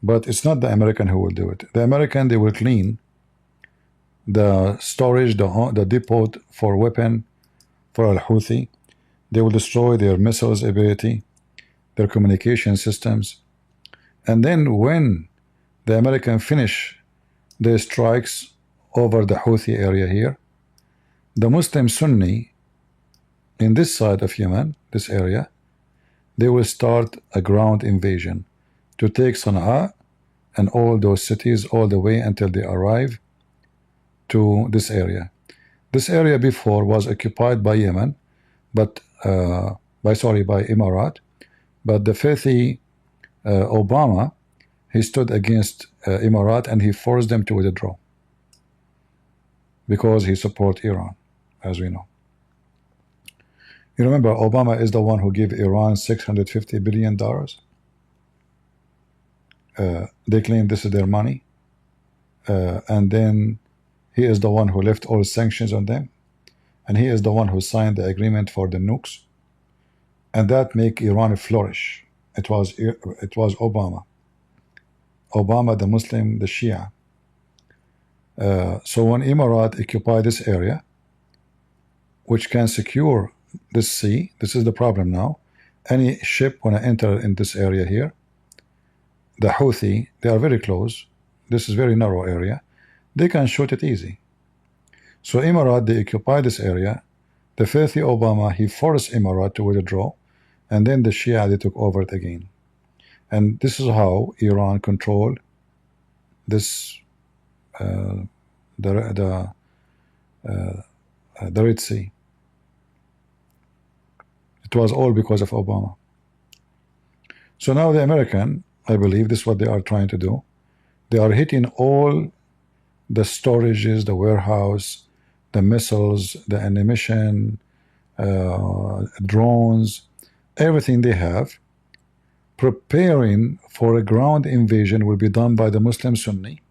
But it's not the American who will do it. The American, they will clean the storage, the depot for weapon for Al-Houthi. They will destroy their missiles ability, their communication systems. And then when the American finish their strikes over the Houthi area here, the Muslim Sunni in this side of Yemen, this area, they will start a ground invasion to take Sana'a and all those cities all the way until they arrive to this area. This area before was occupied by Yemen, but by Emirat, but the filthy Obama, he stood against Emirat and he forced them to withdraw because he supports Iran, as we know. You remember Obama is the one who gave Iran $650 billion. They claim this is their money, and then he is the one who left all sanctions on them, and he is the one who signed the agreement for the nukes, and that make Iran flourish. It was Obama, the Muslim, the Shia. So when Emirat occupy this area, which can secure this sea, this is the problem now. Any ship when I enter in this area here, the Houthi, they are very close. This is very narrow area. They can shoot it easy. So Emirat, they occupy this area. The filthy Obama, he forced Emirat to withdraw, and then the Shia, they took over it again. And this is how Iran controlled this the Red Sea. It was all because of Obama. So now the American, I believe this is what they are trying to do. They are hitting all the storages, the warehouse, the missiles, the ammunition, drones, everything they have, preparing for a ground invasion will be done by the Muslim Sunni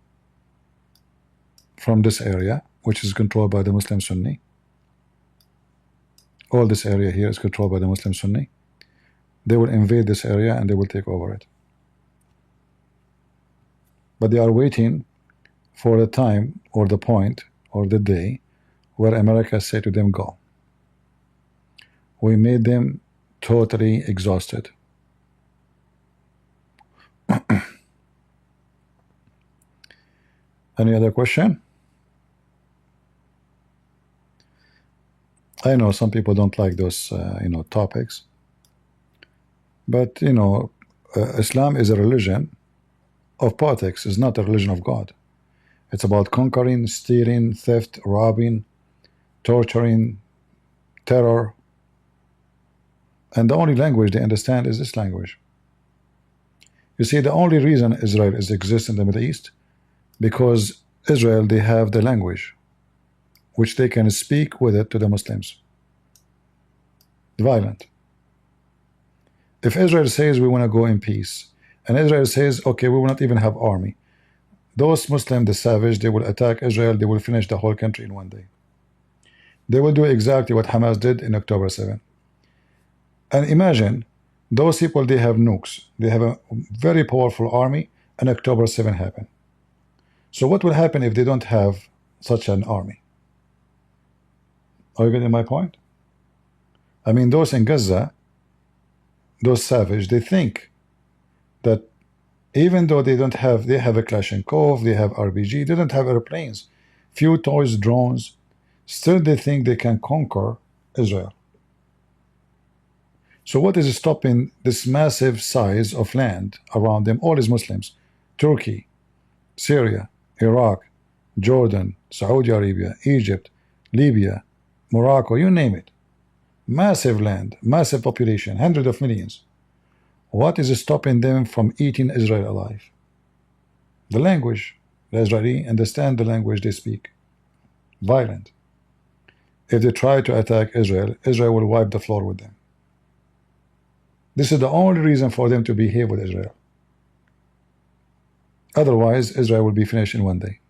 from this area, which is controlled by the Muslim Sunni. All this area here is controlled by the Muslim Sunni. They will invade this area and they will take over it. But they are waiting for the time or the point or the day where America say to them, go. We made them totally exhausted. Any other question? I know some people don't like those, topics, but Islam is a religion of politics. It's not a religion of God. It's about conquering, stealing, theft, robbing, torturing, terror, and the only language they understand is this language. You see, the only reason Israel exists in the Middle East, because Israel, they have the language which they can speak with it to the Muslims. Violent. If Israel says we want to go in peace, and Israel says, okay, we will not even have army, those Muslims, the savage, they will attack Israel, they will finish the whole country in one day. They will do exactly what Hamas did in October 7. And imagine, those people, they have nukes, they have a very powerful army, and October 7 happened. So what will happen if they don't have such an army? Are you getting my point? I mean, those in Gaza, those savage, they think that even though they have a Kalashnikov, they have RPG, they don't have airplanes, few toys, drones, still they think they can conquer Israel. So what is stopping this massive size of land around them? All is Muslims. Turkey, Syria, Iraq, Jordan, Saudi Arabia, Egypt, Libya, Morocco, you name it. Massive land, massive population, hundreds of millions. What is stopping them from eating Israel alive? The language. The Israeli understand the language they speak. Violent. If they try to attack Israel, Israel will wipe the floor with them. This is the only reason for them to behave with Israel. Otherwise, Israel will be finished in one day.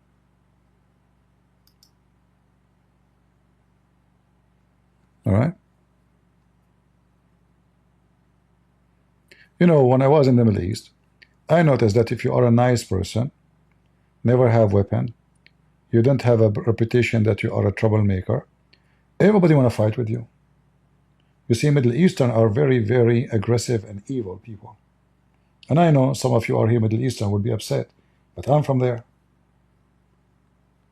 All right? When I was in the Middle East, I noticed that if you are a nice person, never have weapon, you don't have a reputation that you are a troublemaker, everybody want to fight with you. You see, Middle Eastern are very, very aggressive and evil people. And I know some of you are here Middle Eastern would be upset, but I'm from there.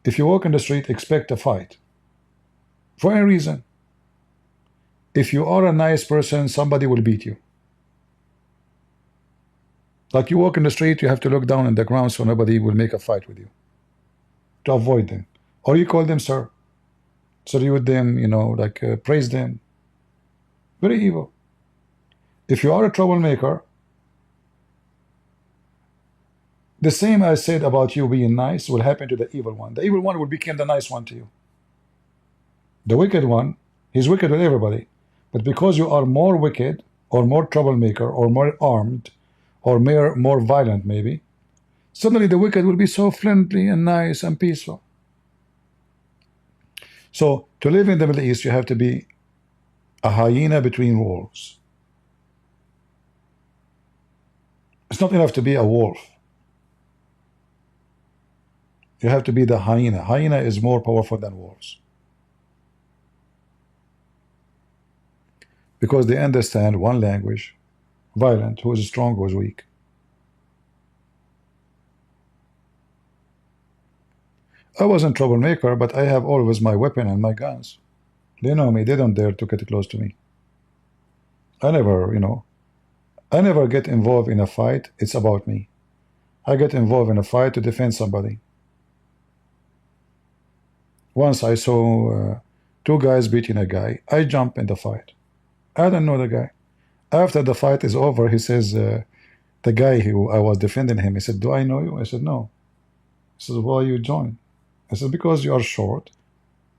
If you walk in the street, expect a fight. For any reason. If you are a nice person, somebody will beat you. Like you walk in the street, you have to look down on the ground so nobody will make a fight with you. To avoid them. Or you call them sir. Salute them, praise them. Very evil. If you are a troublemaker, the same I said about you being nice will happen to the evil one. The evil one will become the nice one to you. The wicked one, he's wicked with everybody. But because you are more wicked, or more troublemaker, or more armed, or more violent maybe, suddenly the wicked will be so friendly and nice and peaceful. So to live in the Middle East, you have to be a hyena between wolves. It's not enough to be a wolf. You have to be the hyena. Hyena is more powerful than wolves. Because they understand one language, violent, who is strong, who is weak. I wasn't a troublemaker, but I have always my weapon and my guns. They know me, they don't dare to get close to me. I never get involved in a fight, it's about me. I get involved in a fight to defend somebody. Once I saw two guys beating a guy, I jumped in the fight. I don't know the guy. After the fight is over, he says, the guy who I was defending him, he said, do I know you? I said, no. He says, why you join? I said, because you are short.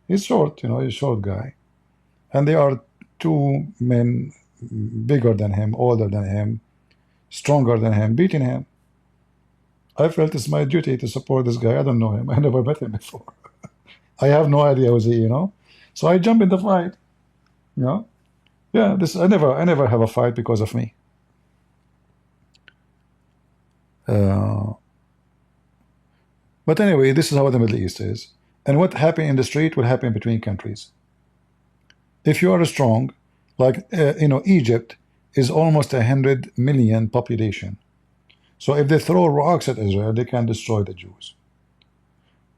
He's short, he's a short guy. And there are two men bigger than him, older than him, stronger than him, beating him. I felt it's my duty to support this guy. I don't know him. I never met him before. I have no idea who's he, So I jump in the fight. Yeah, I never have a fight because of me. But anyway, this is how the Middle East is. And what happened in the street will happen between countries. If you are strong, like, Egypt is almost 100 million population. So if they throw rocks at Israel, they can destroy the Jews.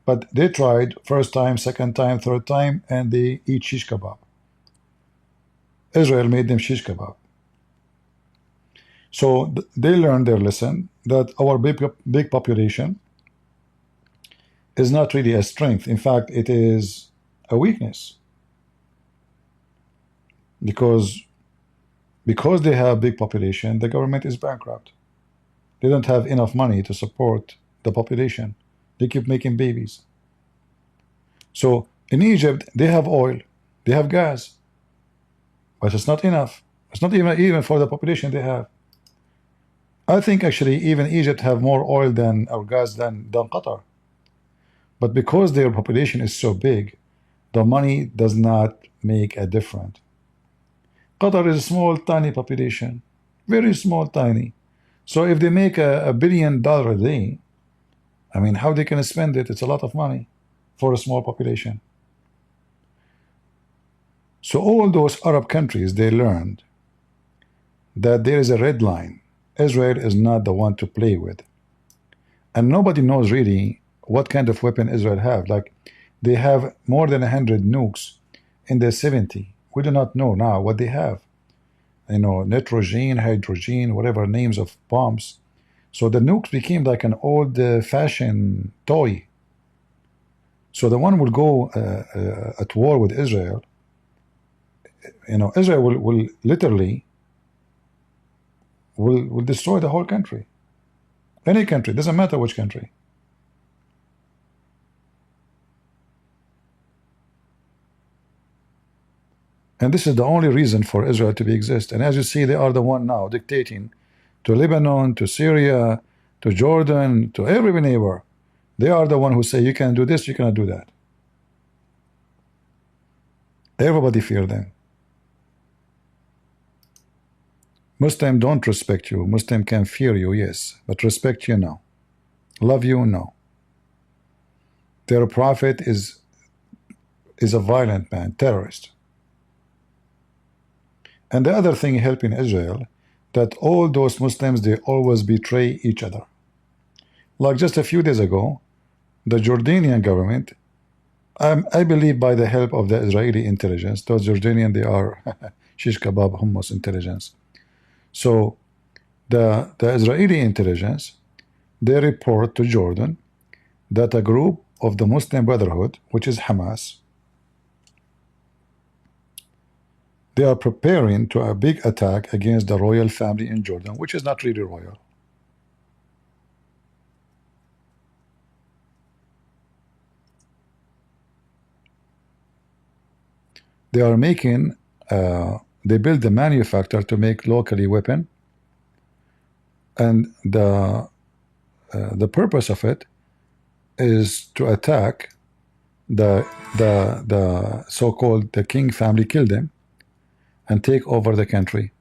But they tried first time, second time, third time, and they eat shish kebab. Israel made them shish kebab. So they learned their lesson that our big population is not really a strength. In fact, it is a weakness, because they have big population, the government is bankrupt. They don't have enough money to support the population. They keep making babies. So in Egypt, they have oil, they have gas, but it's not enough. It's not even for the population they have. I think actually even Egypt have more oil than or gas than Qatar. But because their population is so big, the money does not make a difference. Qatar is a small, tiny population, very small, tiny. So if they make $1 billion a day, I mean, how they can spend it? It's a lot of money for a small population. So all those Arab countries, they learned that there is a red line. Israel is not the one to play with. And nobody knows really what kind of weapon Israel have. Like, they have more than 100 nukes in the 70. We do not know now what they have. You know, nitrogen, hydrogen, whatever names of bombs. So the nukes became like an old-fashioned toy. So the one will go at war with Israel. You know, Israel will literally will destroy the whole country. Any country, doesn't matter which country. And this is the only reason for Israel to exist. And as you see, they are the one now dictating to Lebanon, to Syria, to Jordan, to every neighbor. They are the one who say, you can do this, you cannot do that. Everybody fear them. Muslim don't respect you. Muslim can fear you, yes, but respect you, no. Love you, no. Their prophet is a violent man, terrorist. And the other thing helping Israel, that all those Muslims, they always betray each other. Like just a few days ago, the Jordanian government, I believe by the help of the Israeli intelligence, those Jordanian, they are shish kebab hummus intelligence. So the Israeli intelligence, they report to Jordan that a group of the Muslim Brotherhood, which is Hamas, they are preparing to a big attack against the royal family in Jordan, which is not really royal. They are making, they build the manufacturer to make locally weapon, and the purpose of it is to attack the so-called the king family, kill them, and take over the country.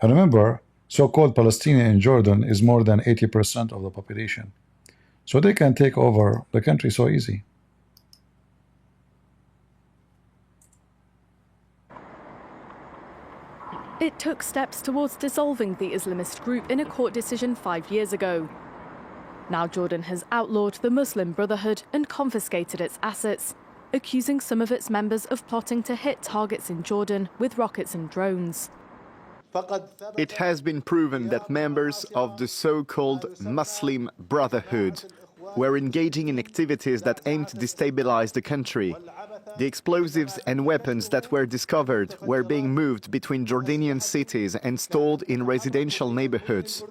And remember, so-called Palestinian in Jordan is more than 80% of the population. So they can take over the country so easy. It took steps towards dissolving the Islamist group in a court decision 5 years ago. Now Jordan has outlawed the Muslim Brotherhood and confiscated its assets, accusing some of its members of plotting to hit targets in Jordan with rockets and drones. It has been proven that members of the so-called Muslim Brotherhood were engaging in activities that aimed to destabilize the country. The explosives and weapons that were discovered were being moved between Jordanian cities and stored in residential neighborhoods.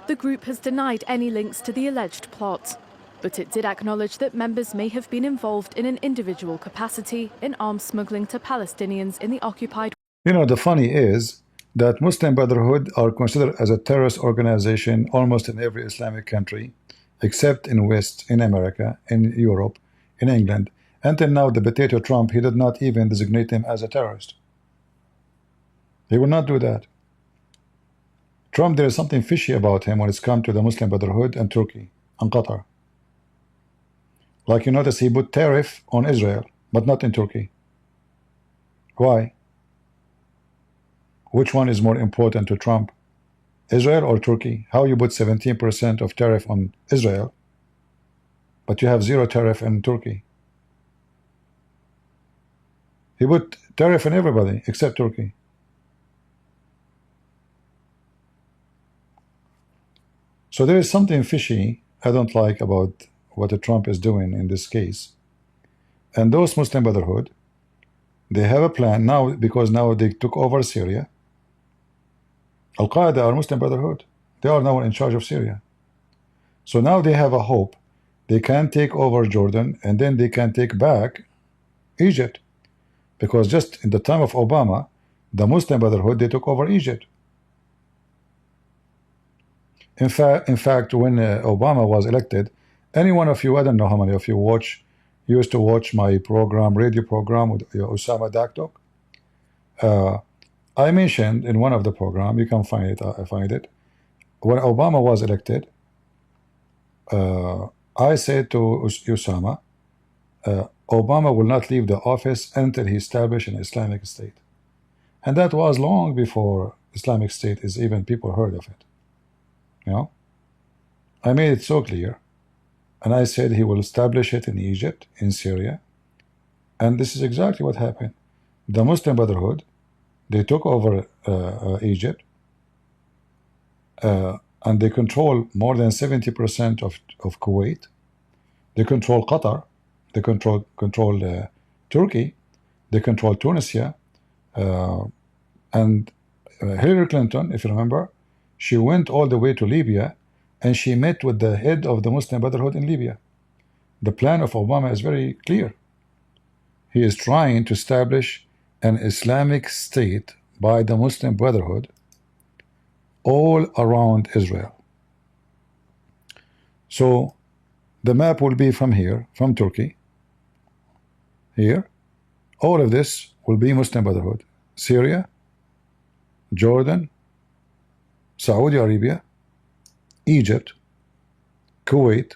The group has denied any links to the alleged plot, but it did acknowledge that members may have been involved in an individual capacity in arms smuggling to Palestinians in the occupied. You know, the funny is that Muslim Brotherhood are considered as a terrorist organization almost in every Islamic country, except in West, in America, in Europe, in England. Until now, the potato Trump, he did not even designate him as a terrorist. He will not do that. Trump, there is something fishy about him when it's come to the Muslim Brotherhood and Turkey and Qatar. Like you notice, he put tariff on Israel, but not in Turkey. Why? Which one is more important to Trump? Israel or Turkey? How you put 17% of tariff on Israel, but you have 0 tariff in Turkey? He put tariff on everybody except Turkey. So there is something fishy I don't like about what Trump is doing in this case. And those Muslim Brotherhood, they have a plan now because now they took over Syria. Al-Qaeda are Muslim Brotherhood. They are now in charge of Syria. So now they have a hope. They can take over Jordan and then they can take back Egypt. Because just in the time of Obama, the Muslim Brotherhood, they took over Egypt. In fact, when Obama was elected, any one of you, I don't know how many of you used to watch my program, radio program with Osama Daktok. I mentioned in one of the program, you can find it, I find it. When Obama was elected, I said to Osama, Obama will not leave the office until he established an Islamic State. And that was long before Islamic State is even people heard of it. You know, I made it so clear, and I said he will establish it in Egypt, in Syria, and this is exactly what happened. The Muslim Brotherhood, they took over Egypt, and they control more than 70% of Kuwait. They control Qatar, they control Turkey, they control Tunisia, and Hillary Clinton, if you remember, she went all the way to Libya and she met with the head of the Muslim Brotherhood in Libya. The plan of Obama is very clear. He is trying to establish an Islamic State by the Muslim Brotherhood all around Israel. So the map will be from here, from Turkey, here. All of this will be Muslim Brotherhood. Syria, Jordan, Saudi Arabia, Egypt, Kuwait,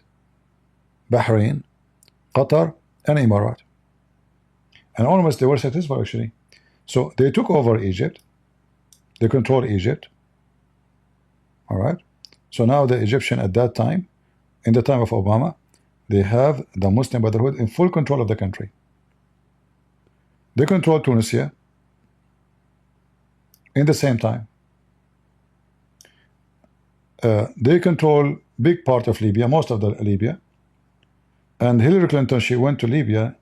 Bahrain, Qatar, and Emirat. And almost they were satisfied actually. So they took over Egypt, they control Egypt. All right. So now the Egyptian at that time, in the time of Obama, they have the Muslim Brotherhood in full control of the country. They control Tunisia in the same time. They control big part of Libya, most of the Libya. And Hillary Clinton, she went to Libya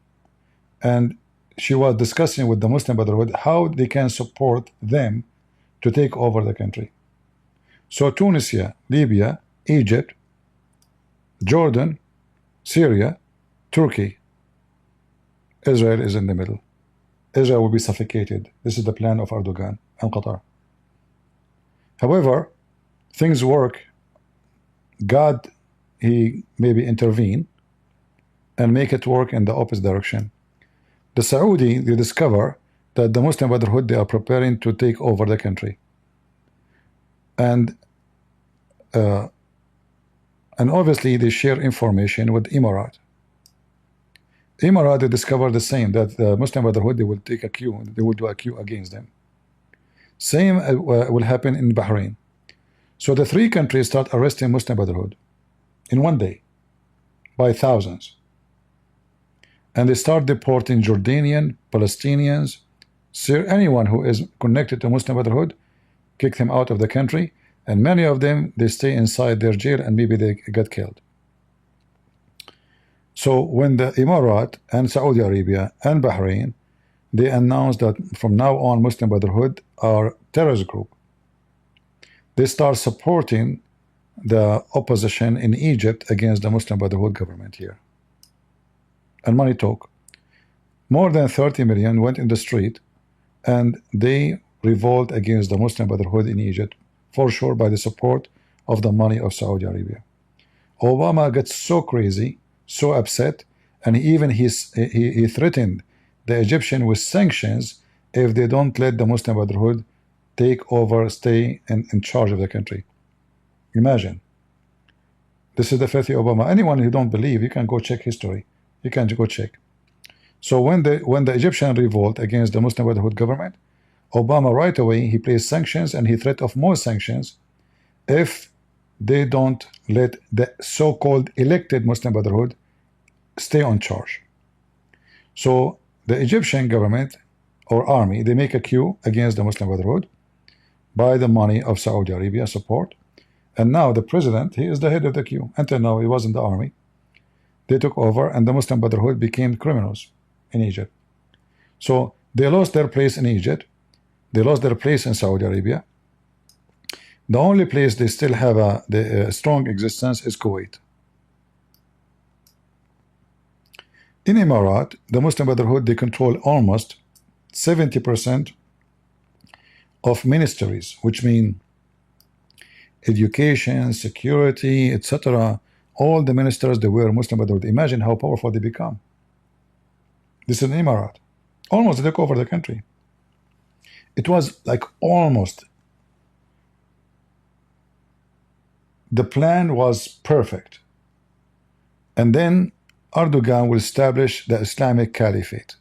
and she was discussing with the Muslim Brotherhood how they can support them to take over the country. So Tunisia, Libya, Egypt, Jordan, Syria, Turkey, Israel is in the middle. Israel will be suffocated. This is the plan of Erdogan and Qatar. However, things work. God, he maybe intervene and make it work in the opposite direction. The Saudi, they discover that the Muslim Brotherhood, they are preparing to take over the country. And obviously they share information with Emirat. Emirat, they discover the same, that the Muslim Brotherhood, they will take a coup, they will do a coup against them. Same will happen in Bahrain. So the three countries start arresting Muslim Brotherhood in one day by thousands. And they start deporting Jordanian, Palestinians, anyone who is connected to Muslim Brotherhood, kick them out of the country, and many of them, they stay inside their jail and maybe they get killed. So when the Emirat and Saudi Arabia and Bahrain, they announced that from now on Muslim Brotherhood are terrorist group, they start supporting the opposition in Egypt against the Muslim Brotherhood government here. And money talk. More than 30 million went in the street and they revolt against the Muslim Brotherhood in Egypt, for sure by the support of the money of Saudi Arabia. Obama gets so crazy, so upset, and he threatened the Egyptian with sanctions if they don't let the Muslim Brotherhood take over, stay in charge of the country. Imagine. This is the filthy Obama. Anyone who don't believe, you can go check history. You can go check. So when the Egyptian revolt against the Muslim Brotherhood government, Obama right away, he placed sanctions and he threat of more sanctions if they don't let the so-called elected Muslim Brotherhood stay on charge. So the Egyptian government, or army, they make a coup against the Muslim Brotherhood by the money of Saudi Arabia support. And now the president, he is the head of the coup. Until now, he was in the army. They took over, and the Muslim Brotherhood became criminals in Egypt. So they lost their place in Egypt. They lost their place in Saudi Arabia. The only place they still have a strong existence is Kuwait. In Emirat, the Muslim Brotherhood, they control almost 70% of ministries, which mean education, security, etc. All the ministers, they were Muslim Brotherhood. Imagine how powerful they become. This is an Emirat. Almost they took over the country. It was like almost. The plan was perfect. And then Erdogan will establish the Islamic Caliphate.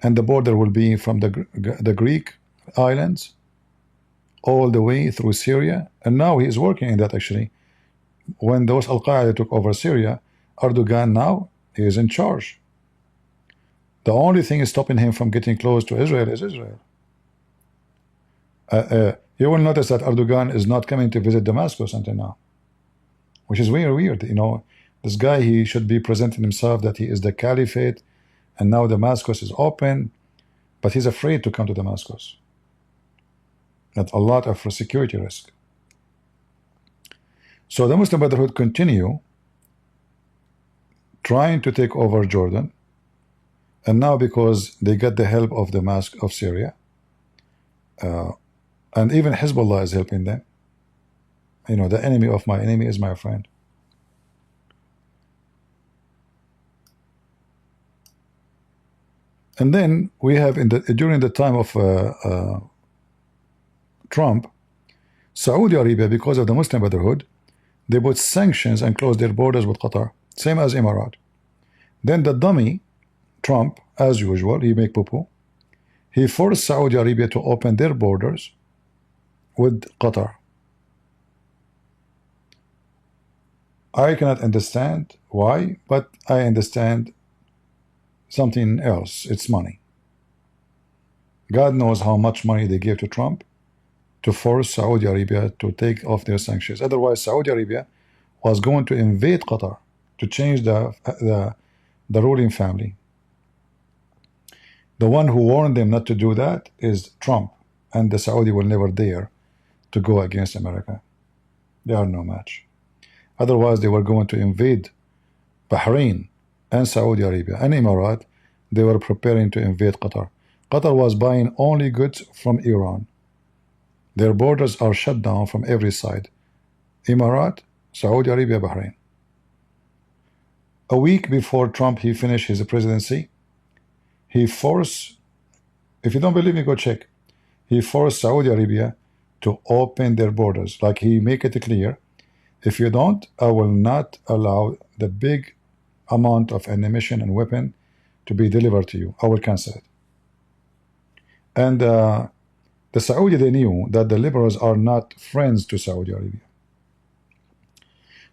And the border will be from the Greek islands all the way through Syria. And now he is working in that actually. When those Al-Qaeda took over Syria, Erdogan now is in charge. The only thing is stopping him from getting close to Israel is Israel. You will notice that Erdogan is not coming to visit Damascus until now, which is very weird. You know, this guy, he should be presenting himself that he is the caliphate, and now Damascus is open, but he's afraid to come to Damascus. That's a lot of security risk. So the Muslim Brotherhood continue trying to take over Jordan, and now because they got the help of Damascus of Syria, and even Hezbollah is helping them. You know, the enemy of my enemy is my friend. And then we have during the time of Trump, Saudi Arabia, because of the Muslim Brotherhood, they put sanctions and closed their borders with Qatar, same as Emirat. Then the dummy, Trump, as usual, he make poo-poo. He forced Saudi Arabia to open their borders with Qatar. I cannot understand why, but I understand something else. It's money. God knows how much money they gave to Trump to force Saudi Arabia to take off their sanctions. Otherwise, Saudi Arabia was going to invade Qatar to change the ruling family. The one who warned them not to do that is Trump, and the Saudi will never dare to go against America. They are no match. Otherwise, they were going to invade Bahrain and Saudi Arabia and Emirat. They were preparing to invade Qatar. Qatar was buying only goods from Iran. Their borders are shut down from every side. Emirat, Saudi Arabia, Bahrain. A week before Trump he finished his presidency, he forced, if you don't believe me, go check. He forced Saudi Arabia to open their borders. Like he make it clear, if you don't, I will not allow the big amount of ammunition and weapon to be delivered to you. I will cancel it. And the Saudi, they knew that the liberals are not friends to Saudi Arabia.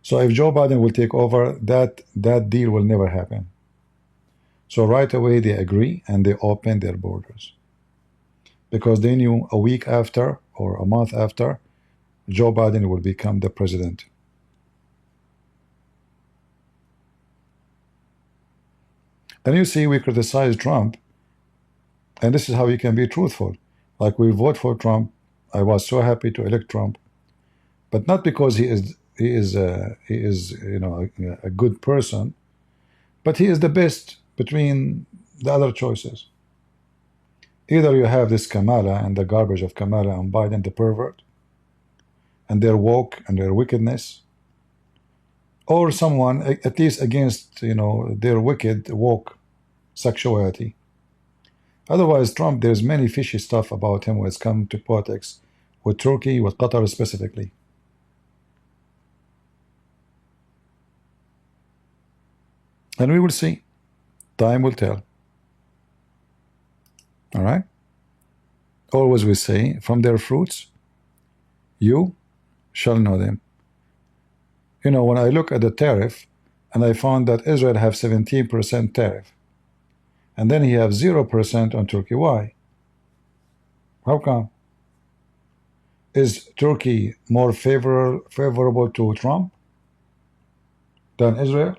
So if Joe Biden will take over, that deal will never happen. So right away they agree and they open their borders. Because they knew a week after or a month after, Joe Biden will become the president. And you see, we criticize Trump, and this is how you can be truthful. Like we vote for Trump. I was so happy to elect Trump, but not because he is you know a good person, but he is the best between the other choices. Either you have this Kamala and the garbage of Kamala and Biden, the pervert, and their woke and their wickedness, or someone at least against their wicked woke sexuality. Otherwise, Trump, there's many fishy stuff about him when it's come to politics, with Turkey, with Qatar specifically. And we will see. Time will tell. All right? Always we say, from their fruits, you shall know them. You know, when I look at the tariff, and I found that Israel have 17% tariff, and then he have 0% on Turkey. Why? How come? Is Turkey more favorable to Trump than Israel?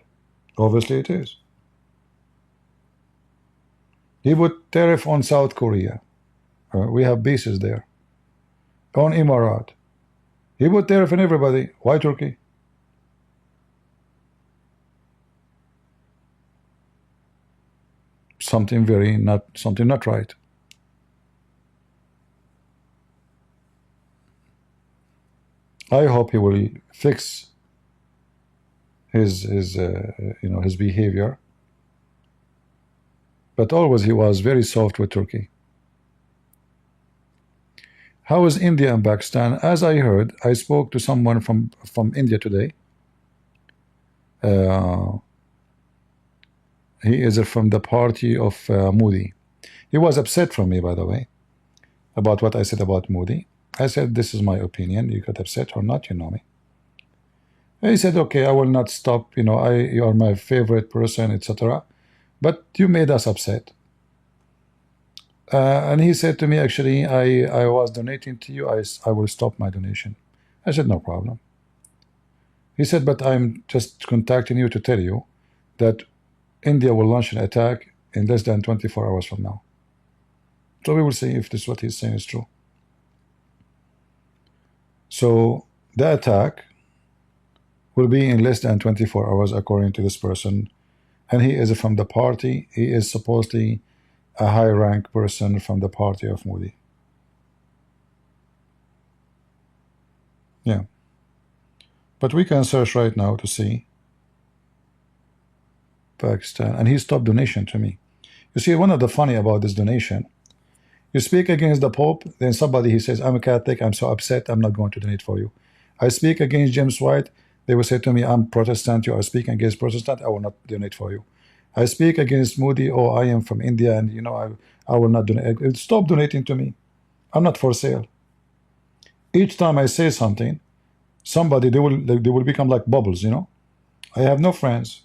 Obviously it is. He put tariff on South Korea. We have bases there. On Emirat. He put tariff on everybody. Why Turkey? Something not right. I hope he will fix his behavior. But always he was very soft with Turkey. How is India and Pakistan? As I heard, I spoke to someone from India today. He is from the party of Modi. He was upset from me, by the way, about what I said about Modi. I said, this is my opinion. You got upset or not, you know me. He said, okay, I will not stop. You are my favorite person, etc. But you made us upset. And he said to me, actually, I was donating to you. I will stop my donation. I said, no problem. He said, but I'm just contacting you to tell you that India will launch an attack in less than 24 hours from now. So we will see if this what he's saying is true. So the attack will be in less than 24 hours according to this person. And he is from the party. He is supposedly a high-rank person from the party of Modi. Yeah. But we can search right now to see Pakistan. And he stopped donation to me. You see, one of the funny about this donation, you speak against the Pope, then somebody, he says, I'm a Catholic, I'm so upset, I'm not going to donate for you. I speak against James White, they will say to me, I'm Protestant, you are speaking against Protestant, I will not donate for you. I speak against Modi, oh, I am from India, and I will not donate. Stop donating to me. I'm not for sale. Each time I say something, somebody, they will become like bubbles, I have no friends.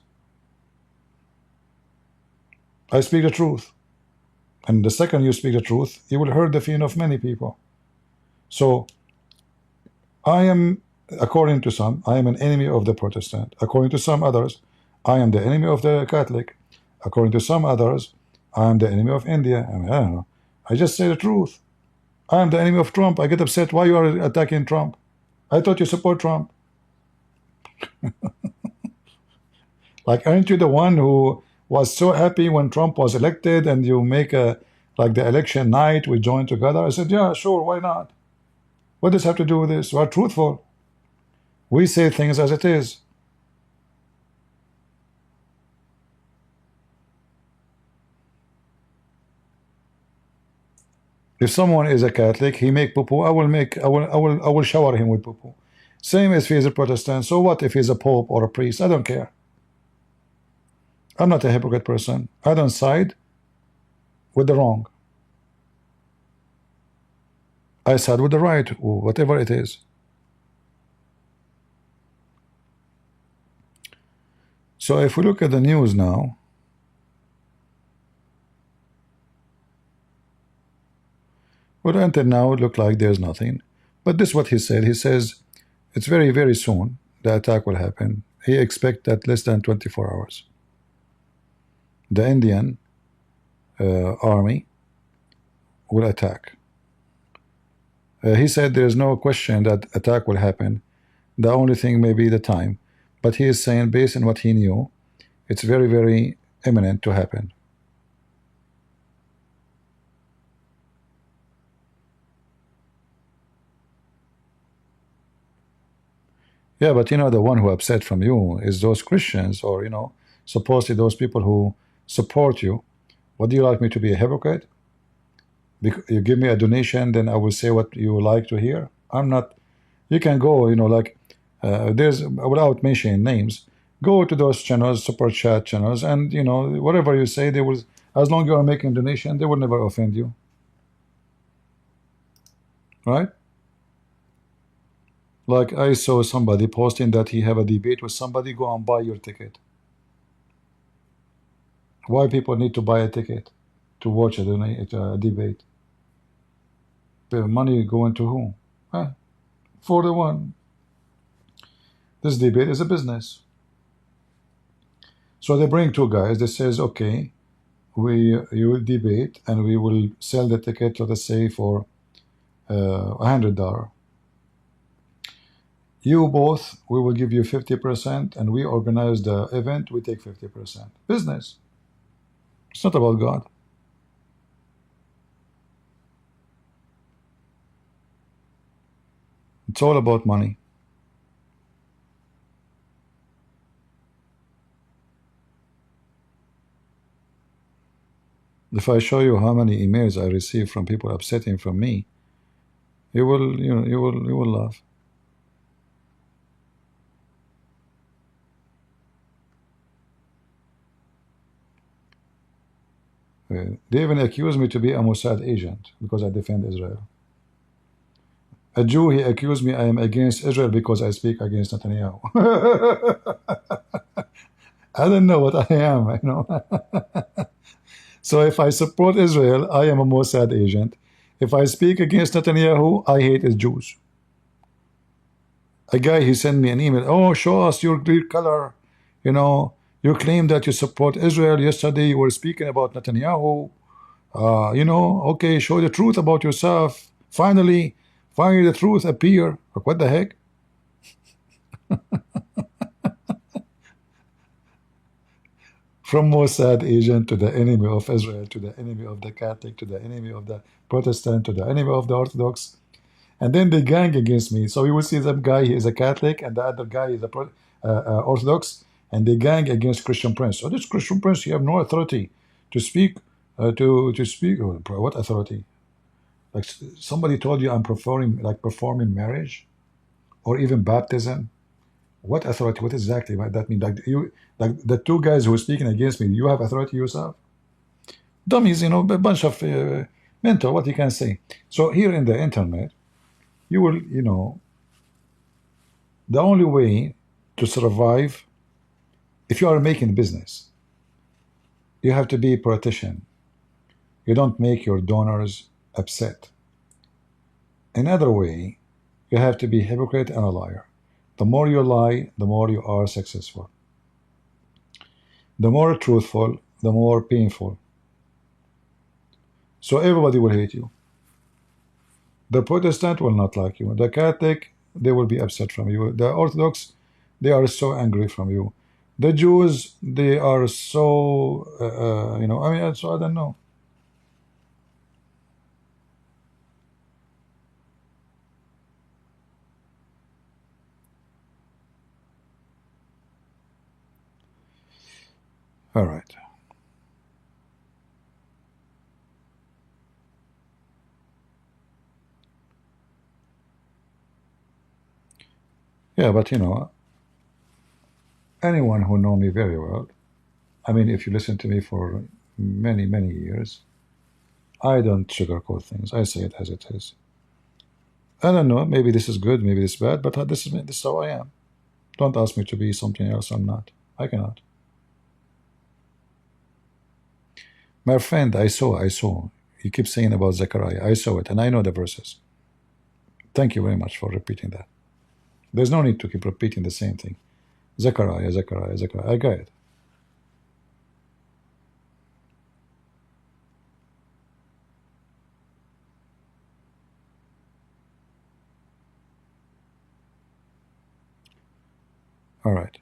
I speak the truth. And the second you speak the truth, you will hurt the feeling of many people. So I am, according to some, I am an enemy of the Protestant. According to some others, I am the enemy of the Catholic. According to some others, I am the enemy of India. I don't know. I just say the truth. I am the enemy of Trump. I get upset. Why you are attacking Trump? I thought you support Trump. Like, aren't you the one who was so happy when Trump was elected and you make like the election night, we joined together? I said, yeah, sure, why not? What does this have to do with this? We're truthful. We say things as it is. If someone is a Catholic, he make poo-poo, I will shower him with poo-poo. Same as if he's a Protestant. So what if he's a Pope or a priest? I don't care. I'm not a hypocrite person. I don't side with the wrong. I side with the right, whatever it is. So if we look at the news now, well, until now it looked like there's nothing. But this is what he said. He says it's very, very soon the attack will happen. He expects that less than 24 hours. The Indian army will attack. He said there is no question that attack will happen. The only thing may be the time. But he is saying, based on what he knew, it's very, very imminent to happen. Yeah, but the one who upset from you is those Christians, or supposedly those people who support you. What do you like me to be, a hypocrite? You give me a donation, then I will say what you like to hear. I'm not. You can go, there's, without mentioning names, go to those channels, super chat channels, and whatever you say, they will, as long as you are making donation, they will never offend you. Right? Like, I saw somebody posting that he have a debate with somebody. Go and buy your ticket. Why people need to buy a ticket to watch a debate? The money going to whom? For the one. This debate is a business. So they bring two guys. They says, okay, you will debate, and we will sell the ticket, let us say, for $100. You both, we will give you 50%, and we organize the event, we take 50%. Business. It's not about God. It's all about money. If I show you how many emails I receive from people upsetting from me, you will laugh. They even accuse me to be a Mossad agent because I defend Israel. A Jew, he accused me I am against Israel because I speak against Netanyahu. I don't know what I am, you know. So if I support Israel, I am a Mossad agent. If I speak against Netanyahu, I hate his Jews. A guy, he sent me an email. Oh, show us your clear color. You know, you claim that you support Israel. Yesterday you were speaking about Netanyahu. You know, okay, show the truth about yourself. Finally the truth appear. What the heck? From Mossad agent to the enemy of Israel, to the enemy of the Catholic, to the enemy of the Protestant, to the enemy of the Orthodox. And then they gang against me. So you will see that guy, he is a Catholic, and the other guy is a Orthodox, and they gang against Christian Prince. So this Christian Prince, you have no authority to speak, to speak. What authority? Like somebody told you I'm performing marriage, or even baptism. What authority? What exactly might that mean? Like the two guys who are speaking against me, you have authority yourself? Dummies, you know, a bunch of mental. What you can say? So here in the internet, you will, you know, the only way to survive, if you are making business, you have to be a politician. You don't make your donors upset. Another way, you have to be a hypocrite and a liar. The more you lie, the more you are successful. The more truthful, the more painful. So everybody will hate you. The Protestant will not like you. The Catholic, they will be upset from you. The Orthodox, they are so angry from you. The Jews, they are so, you know, I mean, so I don't know. All right. Yeah, but you know, anyone who know me very well, I mean, if you listen to me for many, many years, I don't sugarcoat things. I say it as it is. I don't know, maybe this is good, maybe this is bad, but this is how I am. Don't ask me to be something else I'm not. I cannot. My friend, I saw. You keep saying about Zechariah. I saw it, and I know the verses. Thank you very much for repeating that. There's no need to keep repeating the same thing. Zechariah. I got it. All right.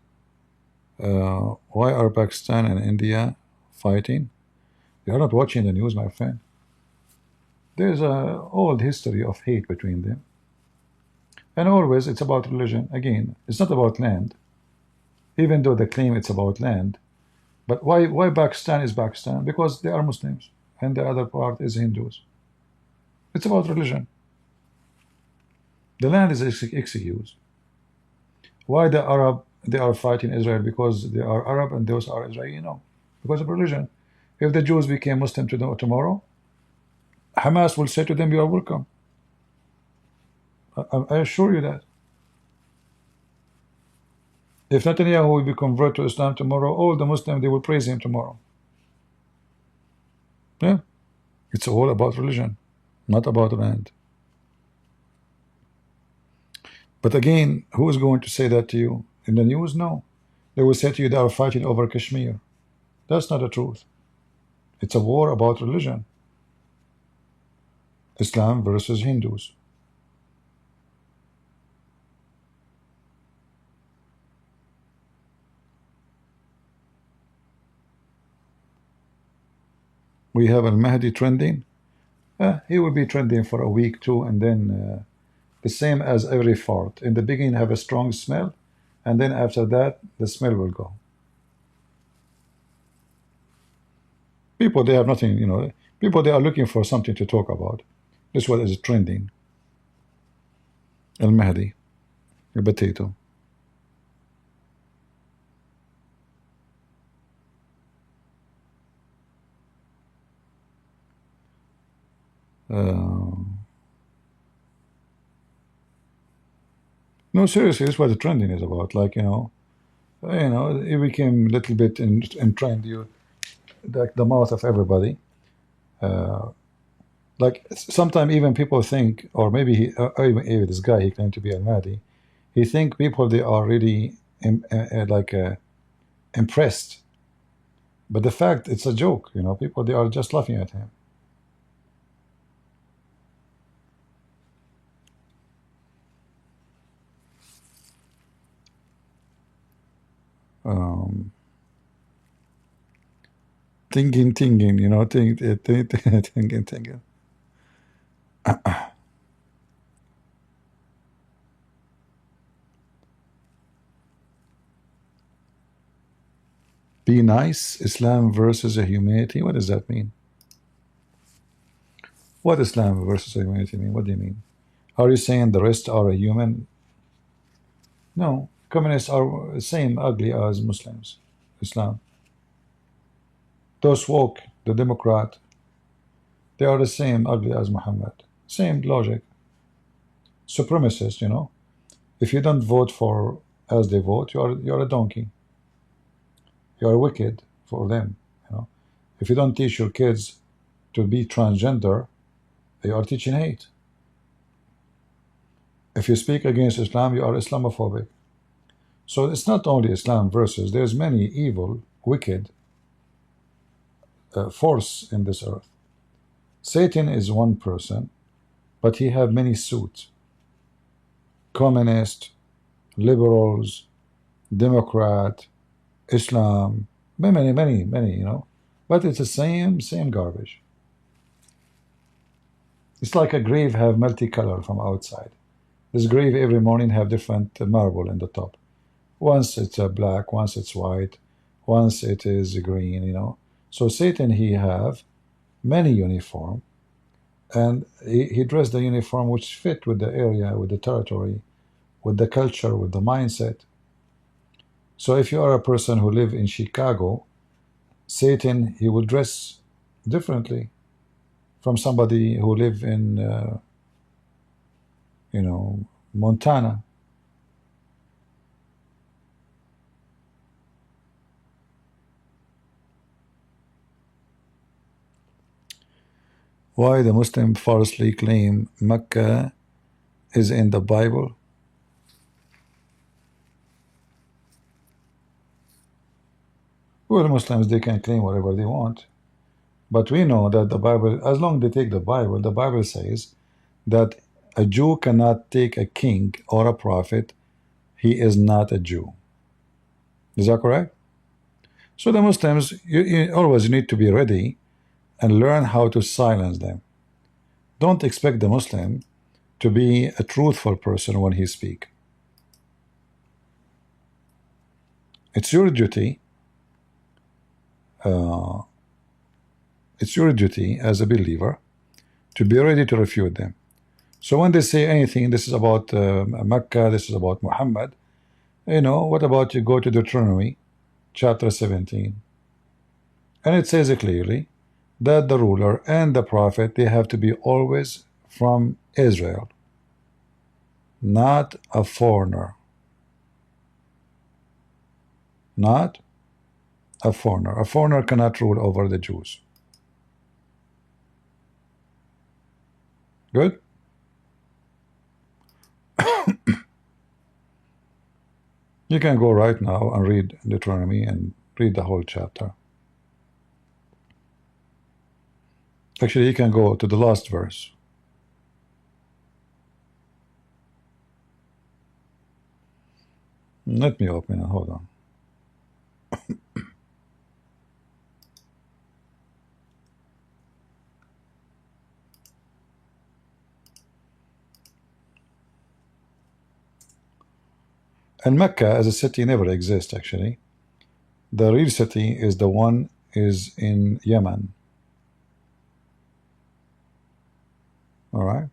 Why are Pakistan and India fighting? You are not watching the news, my friend. There's an old history of hate between them. And always it's about religion. Again, it's not about land. Even though they claim it's about land. But why Pakistan is Pakistan? Because they are Muslims. And the other part is Hindus. It's about religion. The land is excused. Why the Arab, they are fighting Israel? Because they are Arab and those are Israeli? No. Because of religion. If the Jews became Muslim tomorrow, Hamas will say to them, you are welcome. I assure you that. If Netanyahu will be converted to Islam tomorrow, all the Muslims, they will praise him tomorrow. Yeah, it's all about religion, not about land. But again, who is going to say that to you? In the news? No. They will say to you they are fighting over Kashmir. That's not the truth. It's a war about religion. Islam versus Hindus. We have Al-Mahdi trending. He will be trending for a week, too, and then the same as every fart. In the beginning, have a strong smell, and then after that, the smell will go. People, they have nothing, people, they are looking for something to talk about. This is what is trending. Al-Mahdi, a potato. No, seriously, this is what the trending is about. Like, it became a little bit in trend. Like the mouth of everybody. Like sometimes even people think, or maybe or even this guy, he claimed to be Al-Mahdi. He think people they are really impressed, but the fact it's a joke. People they are just laughing at him. Thinking, thinking. Be nice, Islam versus humanity. What does that mean? What Islam versus humanity mean? What do you mean? Are you saying the rest are a human? No, communists are the same ugly as Muslims. Islam. Those woke, the Democrat, they are the same ugly as Muhammad. Same logic. Supremacists, If you don't vote for as they vote, you're a donkey. You're wicked for them. If you don't teach your kids to be transgender, you are teaching hate. If you speak against Islam, you are Islamophobic. So it's not only Islam versus, there's many evil, wicked force in this earth. Satan is one person, but he have many suits. Communist, liberals, Democrat, Islam, many, But it's the same garbage. It's like a grave have multicolor from outside. This grave every morning have different marble in the top. Once it's black, once it's white, once it is green, So Satan, he have many uniform, and he dressed the uniform which fit with the area, with the territory, with the culture, with the mindset. So if you are a person who live in Chicago, Satan, he will dress differently from somebody who live in, Montana. Why the Muslim falsely claim Mecca is in the Bible? Well, Muslims, they can claim whatever they want. But we know that the Bible, as long as they take the Bible says that a Jew cannot take a king or a prophet. He is not a Jew. Is that correct? So the Muslims, you always need to be ready and learn how to silence them. Don't expect the Muslim to be a truthful person when he speaks. It's your duty. It's your duty as a believer to be ready to refute them. So when they say anything, this is about Mecca, this is about Muhammad, what about you go to Deuteronomy chapter 17, and it says clearly that the ruler and the prophet, they have to be always from Israel, not a foreigner. Not a foreigner. A foreigner cannot rule over the Jews. Good? You can go right now and read Deuteronomy and read the whole chapter. Actually, you can go to the last verse. Let me open it. Hold on. And Mecca as a city never exists, actually. The real city is the one is in Yemen. All right?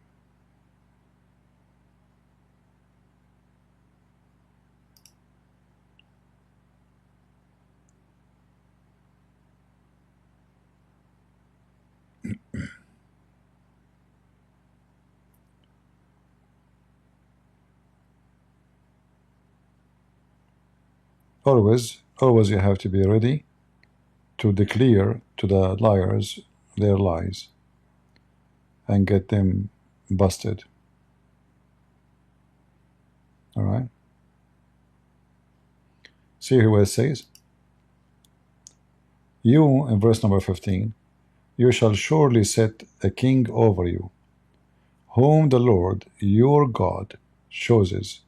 Always you have to be ready to declare to the liars their lies and get them busted. All right? See here where it says, you, in verse number 15, you shall surely set a king over you, whom the Lord your God chooses,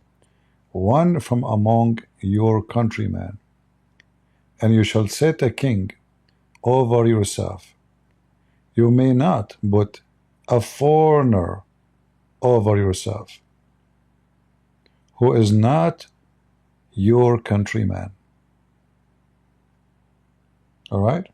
one from among your countrymen, and you shall set a king over yourself. You may not put a foreigner over yourself, who is not your countryman. All right?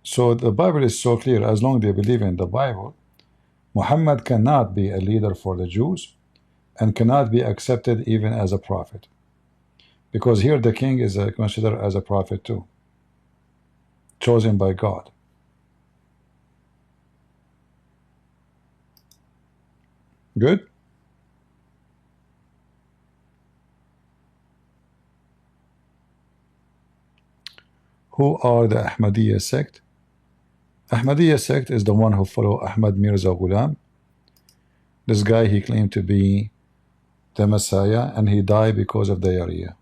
So the Bible is so clear. As long as they believe in the Bible, Muhammad cannot be a leader for the Jews and cannot be accepted even as a prophet, because here the king is considered as a prophet too, chosen by God. Good? Who are the Ahmadiyya sect? Ahmadiyya sect is the one who follow Ahmad Mirza Ghulam. This guy, he claimed to be the Messiah, and he died because of diarrhea.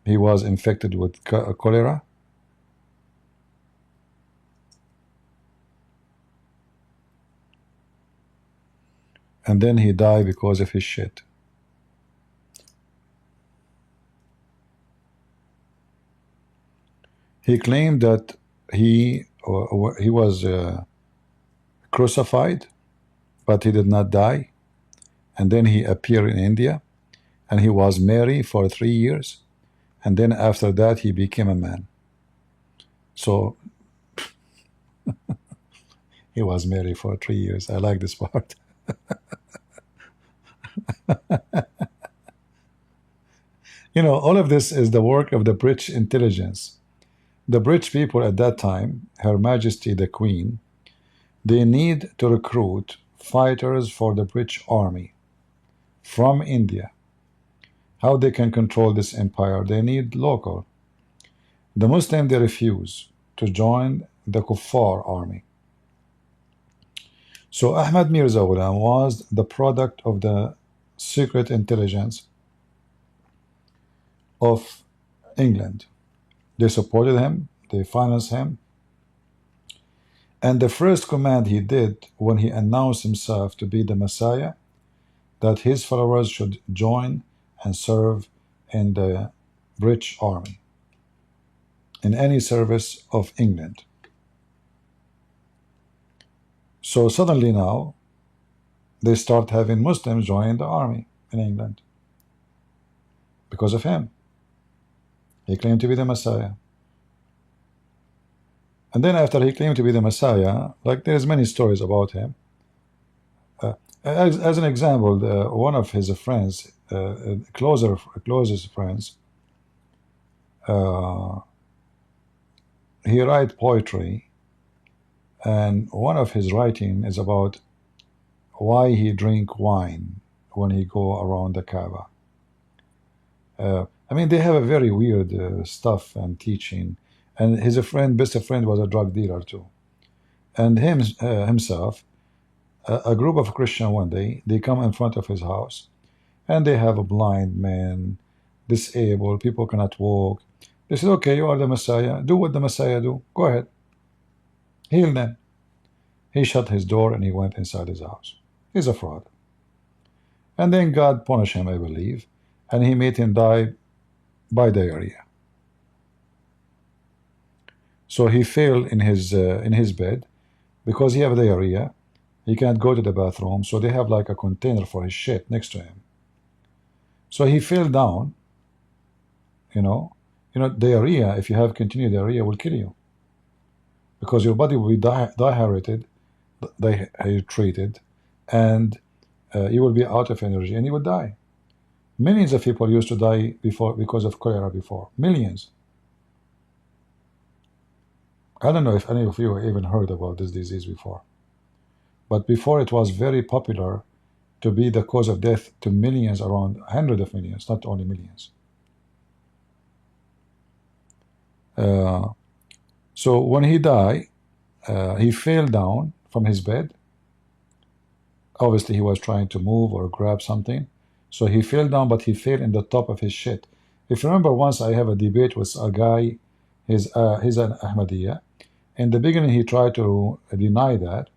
He was infected with cholera, and then he died because of his shit. He claimed that he was crucified, but he did not die, and then he appeared in India, and he was married for 3 years, and then after that he became a man. So he was married for 3 years. I like this part. You know, all of this is the work of the British intelligence. The British people at that time, Her Majesty the Queen, they need to recruit fighters for the British Army from India. How they can control this empire? They need local. The Muslims, they refuse to join the Kuffar army. So Ahmad Mirza Ghulam was the product of the secret intelligence of England. They supported him, they financed him, and the first command he did when he announced himself to be the Messiah, that his followers should join and serve in the British Army, in any service of England. So suddenly now, they start having Muslims join the army in England because of him. He claimed to be the Messiah. And then after he claimed to be the Messiah, like there's many stories about him. As an example, one of his friends, closest friends, he write poetry, and one of his writing is about why he drink wine when he go around the Kaaba. I mean, they have a very weird stuff and teaching. And his best friend was a drug dealer too. And himself, a group of Christian one day, they come in front of his house, and they have a blind man, disabled, people cannot walk. They said, okay, you are the Messiah. Do what the Messiah do. Go ahead. Heal them. He shut his door and he went inside his house. He's a fraud. And then God punished him, I believe, and he made him die by diarrhea. So he fell in his bed because he have diarrhea. He can't go to the bathroom, so they have like a container for his shit next to him. So he fell down. You know, diarrhea. If you have continued diarrhea, will kill you because your body will be dehydrated, and you will be out of energy and you will die. Millions of people used to die before because of cholera before. Millions. I don't know if any of you even heard about this disease before. But before it was very popular to be the cause of death to millions, around hundreds of millions, not only millions. So when he died, he fell down from his bed. Obviously, he was trying to move or grab something. So he fell down, but he fell in the top of his shit. If you remember, once I have a debate with a guy, he's an Ahmadiyya. In the beginning, he tried to deny that.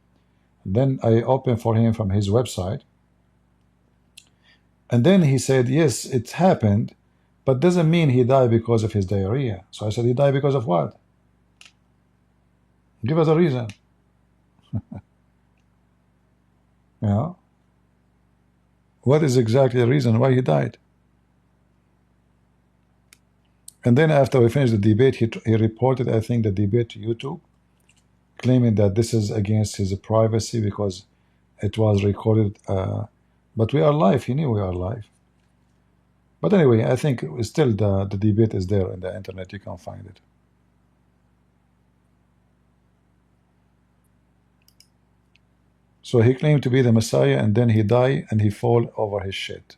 Then I opened for him from his website. And then he said, yes, it happened, but doesn't mean he died because of his diarrhea. So I said, he died because of what? Give us a reason. You know? What is exactly the reason why he died? And then after we finished the debate, he reported, I think, the debate to YouTube, claiming that this is against his privacy because it was recorded. But we are live. He knew we are live. But anyway, I think still the debate is there on the internet. You can find it. So he claimed to be the Messiah, and then he died and he fall over his shit.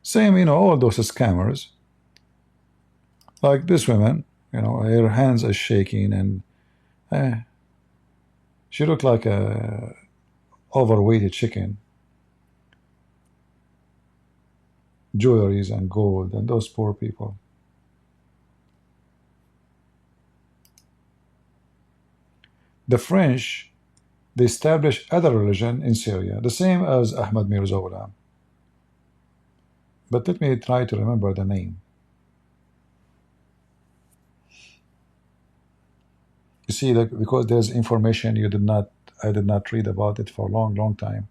Same, all those scammers. Like this woman, her hands are shaking, and she looked like a overweighted chicken. Jewelries and gold, and those poor people. The French, they established other religion in Syria, the same as Ahmad Mirza Ghulam. But let me try to remember the name. You see, because there's information I did not read about it for a long, long time.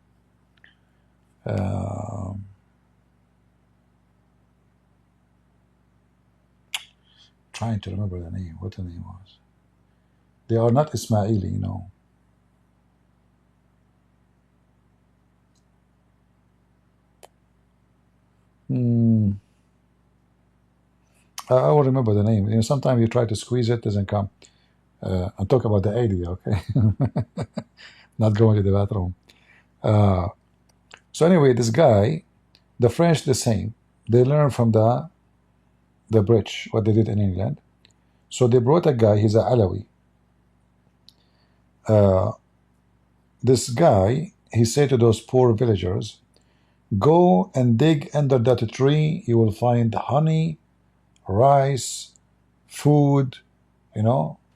Trying to remember the name, what the name was. They are not Ismaili, I will remember the name. Sometimes you try to squeeze it, doesn't come. I'm talking about the idea, okay? Not going to the bathroom. So anyway, this guy, the French the same. They learn from the British, what they did in England. So they brought a guy, he's a Alawi. This guy, he said to those poor villagers, go and dig under that tree, you will find honey, rice, food,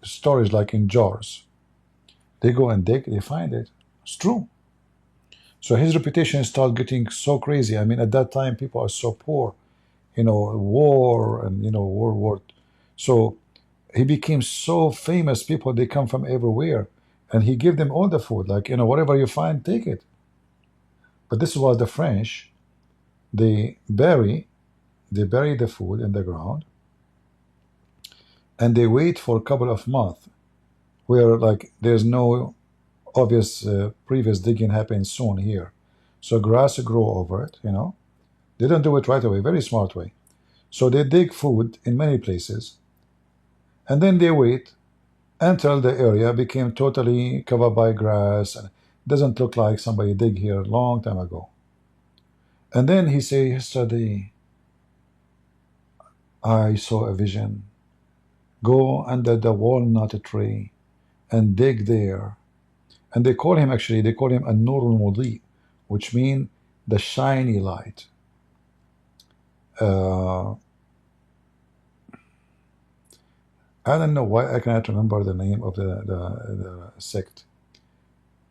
storage like in jars. They go and dig, they find it. It's true. So his reputation started getting so crazy. I mean, at that time, people are so poor, war and, World War. So he became so famous. People, they come from everywhere. And he gave them all the food. Like, whatever you find, take it. But this was the French. They bury the food in the ground. And they wait for a couple of months where, like, there's no obvious previous digging happens soon here. So grass grow over it, They don't do it right away, very smart way. So they dig food in many places, and then they wait until the area became totally covered by grass and doesn't look like somebody dig here a long time ago. And then he say, yesterday, I saw a vision. Go under the walnut tree and dig there. And they call him An-Nur al-Mudi, which means the shiny light. I don't know why I cannot remember the name of the sect.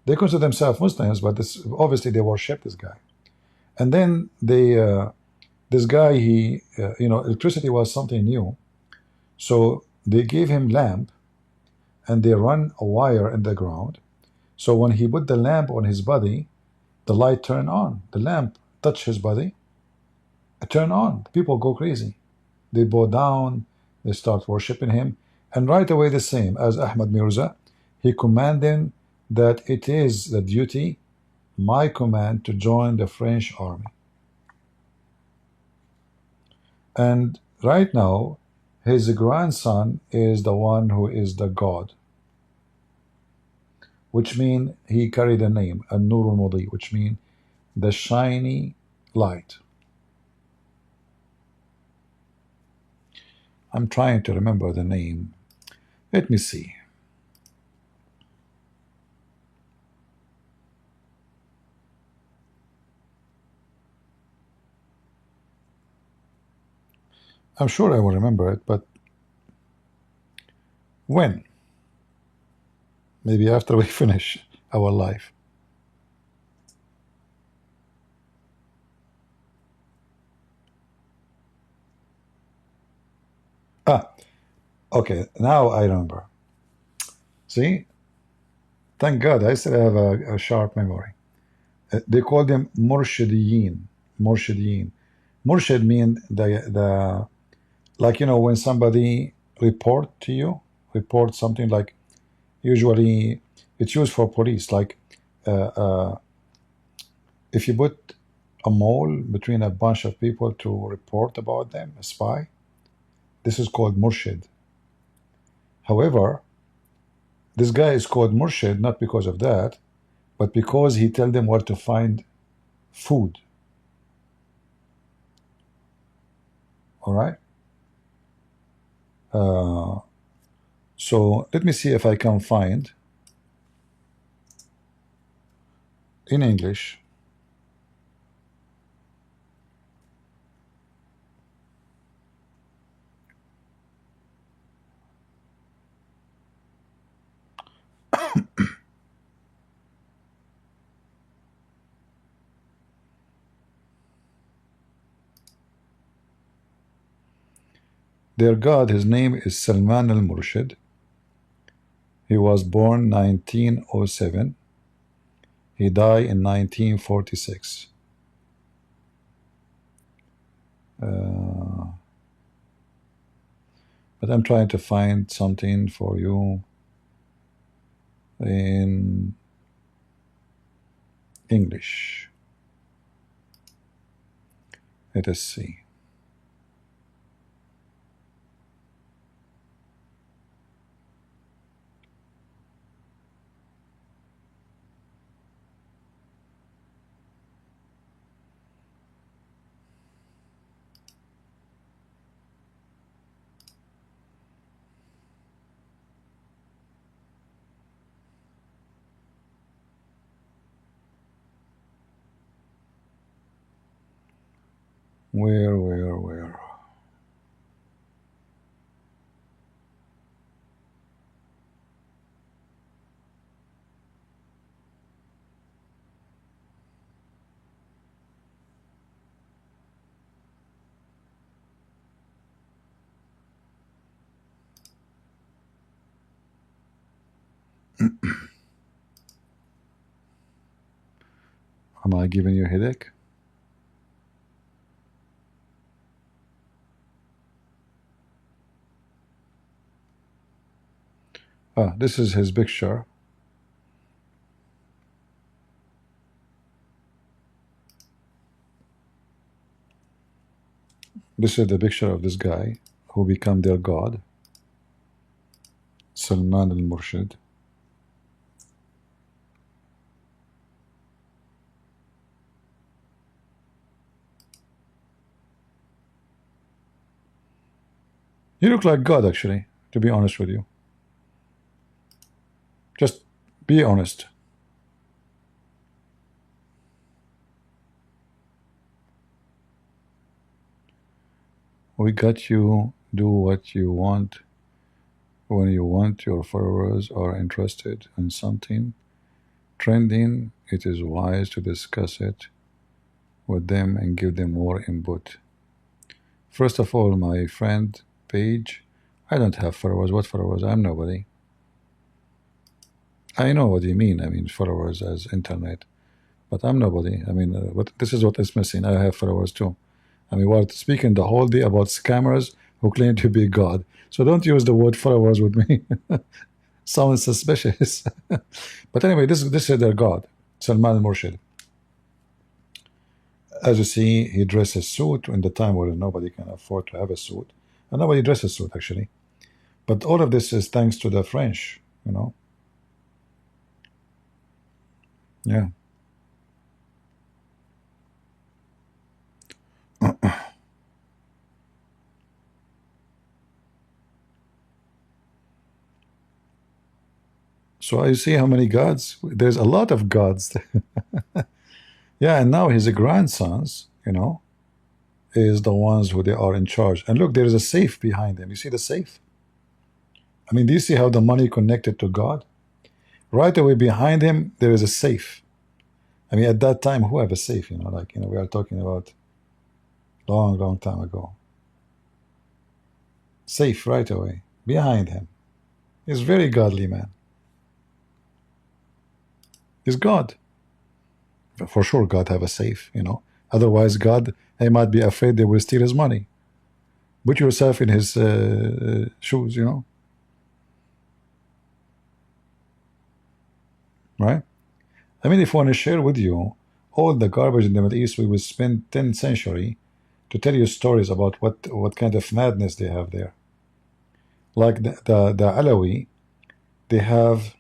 They consider themselves Muslims, but obviously they worship this guy. And then this guy, electricity was something new. So they gave him lamp, and they run a wire in the ground. So when he put the lamp on his body, the light turned on. The lamp touched his body, it turned on. People go crazy. They bow down, they start worshiping him. And right away, the same as Ahmad Mirza, he commanded that it is the duty, my command, to join the French army. And right now, his grandson is the one who is the god, which means he carried the name, An-Nur al-Mudi, which means the shiny light. I'm trying to remember the name. Let me see. I'm sure I will remember it, but when? Maybe after we finish our life. Okay, now I remember. See? Thank God, I still have a sharp memory. They call them Murshidiyin. Murshidiyin. Murshid means like, when somebody report to you, report something like, usually it's used for police, like if you put a mole between a bunch of people to report about them, a spy, this is called Murshid. However, this guy is called Murshid not because of that, but because he tell them where to find food. All right? So let me see if I can find in English. Their god, his name is Salman al-Murshid. He was born 1907. He died in 1946. But I'm trying to find something for you in English. Let us see. Where? Am I giving you a headache? This is his picture. This is the picture of this guy who became their god, Salman al-Murshid. You look like God, actually, to be honest with you. Just be honest. We got you. Do what you want when you want. Your followers are interested in something trending. It is wise to discuss it with them and give them more input. First of all, my friend Paige, I don't have followers. What followers? I'm nobody. I know what you mean. I mean followers as internet, but I'm nobody. I mean, this is what is missing. I have followers too. I mean, we're speaking the whole day about scammers who claim to be God. So don't use the word followers with me. Sounds suspicious. But anyway, this is their God, Salman al-Murshid. As you see, he dresses suit in the time where nobody can afford to have a suit. And nobody dresses suit, actually. But all of this is thanks to the French, you know. Yeah. So you see how many gods? There's a lot of gods. Yeah, and now his grandsons, you know, is the ones who they are in charge. And look, there is a safe behind him. You see the safe? I mean, do you see how the money connected to God? Right away behind him, there is a safe. I mean, at that time, who have a safe? You know, like, you know, we are talking about long time ago. Safe right away behind him. He's very godly man. He's God. For sure, God have a safe, you know. Otherwise, God, he might be afraid they will steal his money. Put yourself in his shoes, you know. Right? I mean, if I want to share with you all the garbage in the Middle East, we will spend 10th century to tell you stories about what kind of madness they have there. Like the Alawi, they have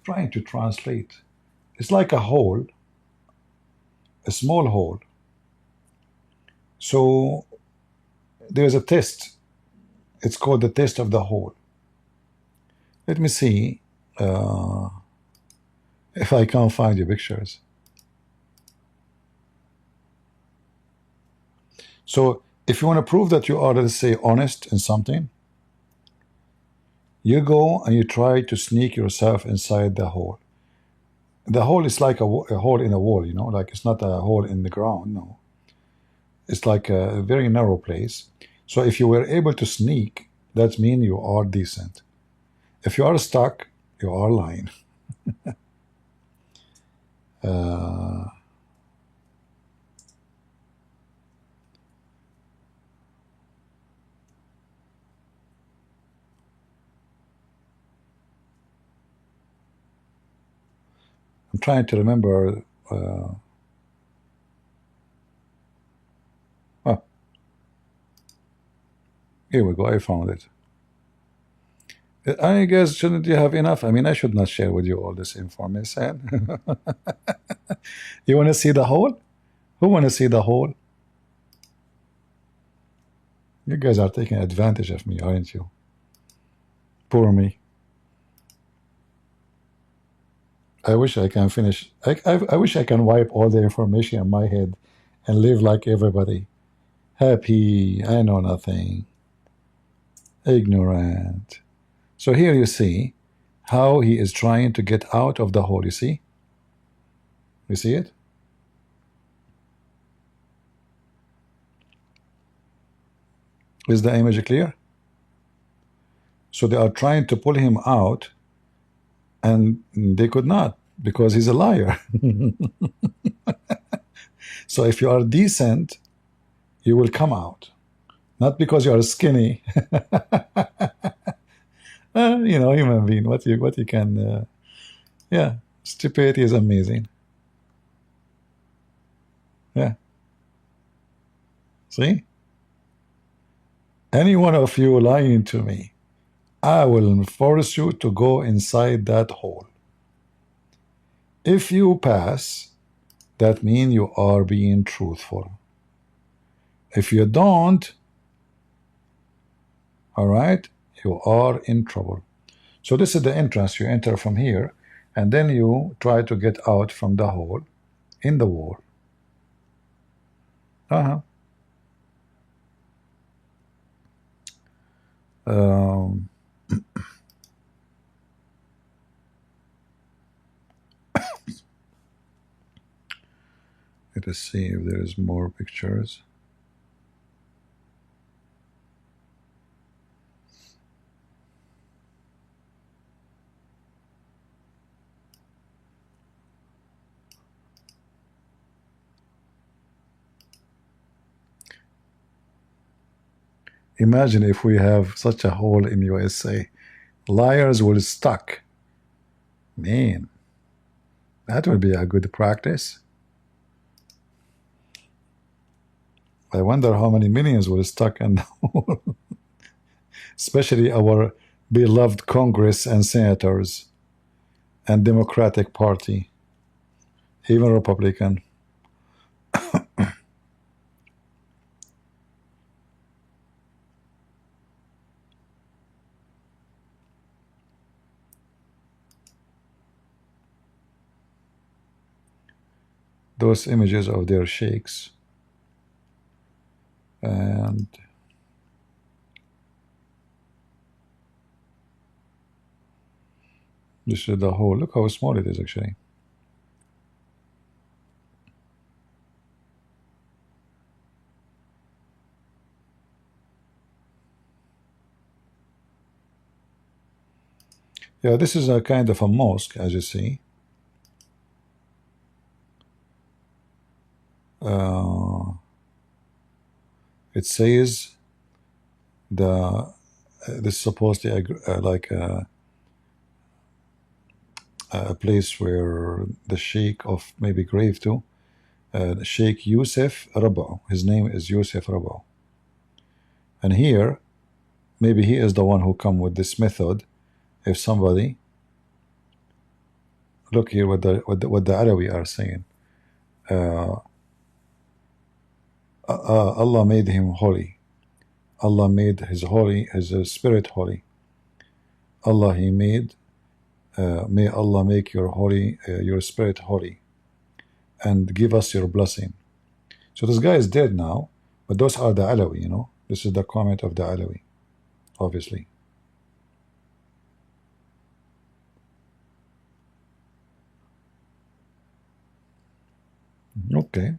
trying to translate. It's like a hole, a small hole. So there's a test. It's called the test of the hole. Let me see if I can find your pictures. So if you want to prove that you are, let's say, honest in something, you go and you try to sneak yourself inside the hole. The hole is like a hole in a wall, you know, like it's not a hole in the ground, no. It's like a very narrow place. So if you were able to sneak, that means you are decent. If you are stuck, you are lying. I'm trying to remember. Here we go. I found it. I guess shouldn't you have enough? I mean, I should not share with you all this information. You want to see the hole? Who want to see the hole? You guys are taking advantage of me, aren't you? Poor me. I wish I can finish. I wish I can wipe all the information in my head and live like everybody. Happy, I know nothing. Ignorant. So here you see how he is trying to get out of the hole, you see? You see it? Is the image clear? So they are trying to pull him out and they could not because he's a liar. So if you are decent, you will come out. Not because you are skinny. You know, human being, what you can, yeah, stupidity is amazing. Yeah. See? Any one of you lying to me, I will force you to go inside that hole. If you pass, that means you are being truthful. If you don't, all right, you are in trouble. So this is the entrance. You enter from here, and then you try to get out from the hole in the wall. Let us see if there is more pictures. Imagine if we have such a hole in USA. Liars will stuck. Man, that would be a good practice. I wonder how many millions will stuck in the hole. Especially our beloved Congress and senators and Democratic Party, even Republican. Those images of their sheikhs. And this is the hole. Look how small it is actually. Yeah, this is a kind of a mosque, as you see. It says this is supposedly like a place where the sheikh of maybe grave too, Sheikh Yusuf Rabah. His name is Yusuf Rabah, and here maybe he is the one who come with this method. If somebody look here what the Alawi are saying, Allah made him holy. Allah made his spirit holy. Allah he made. May Allah make your spirit holy, and give us your blessing. So this guy is dead now, but those are the Alawi, you know. This is the comment of the Alawi, obviously. Okay.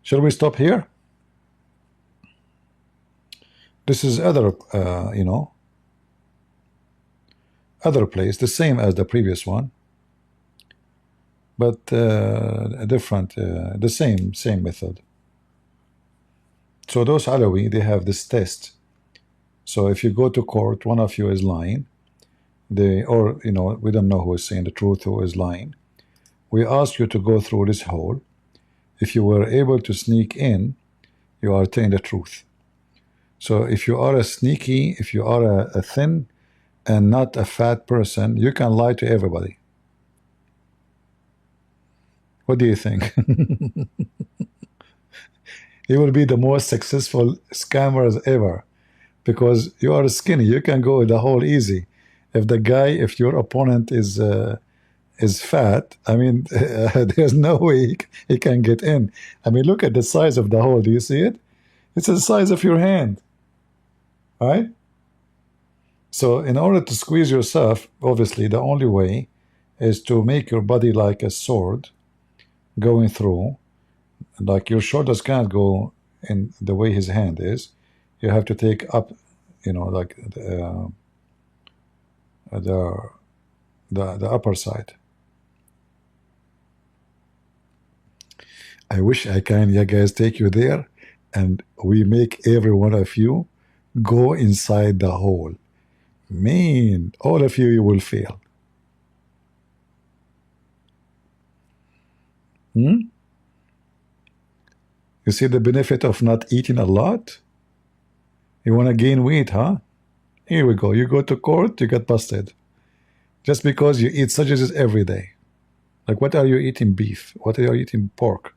Shall we stop here? This is other, other place, the same as the previous one, but a different, the same method. So those Alawi, they have this test. So if you go to court, one of you is lying, we don't know who is saying the truth, who is lying. We ask you to go through this hole. If you were able to sneak in, you are telling the truth. So if you are a sneaky, if you are a thin and not a fat person, you can lie to everybody. What do you think? You will be the most successful scammers ever, because you are skinny. You can go in the hole easy. If your opponent is fat, I mean, there's no way he can get in. I mean, look at the size of the hole. Do you see it? It's the size of your hand, right? So in order to squeeze yourself, obviously the only way is to make your body like a sword going through. Like your shoulders can't go in the way his hand is. You have to take up, like the upper side. I wish I can, yeah, guys, take you there, and we make every one of you go inside the hole. Man, all of you will fail. You see the benefit of not eating a lot? You want to gain weight, huh? Here we go. You go to court, you get busted. Just because you eat sausages every day. Like, what are you eating beef? What are you eating pork?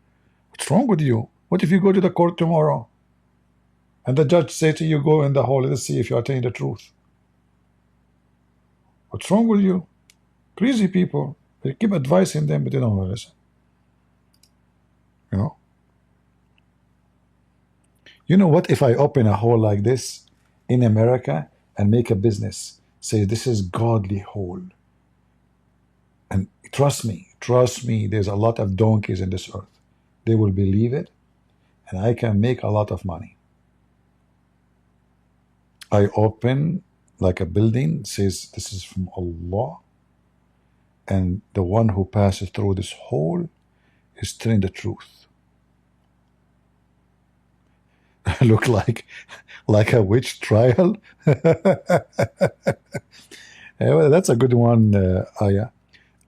What's wrong with you? What if you go to the court tomorrow and the judge say to you, go in the hole, let's see if you are telling the truth? What's wrong with you? Crazy people. They keep advising them, but they don't want to listen. You know? You know what? If I open a hole like this in America and make a business, say this is godly hole, and trust me, there's a lot of donkeys in this earth. They will believe it, and I can make a lot of money. I open like a building, says this is from Allah, and the one who passes through this hole is telling the truth. Look like a witch trial. Well, that's a good one, Aya.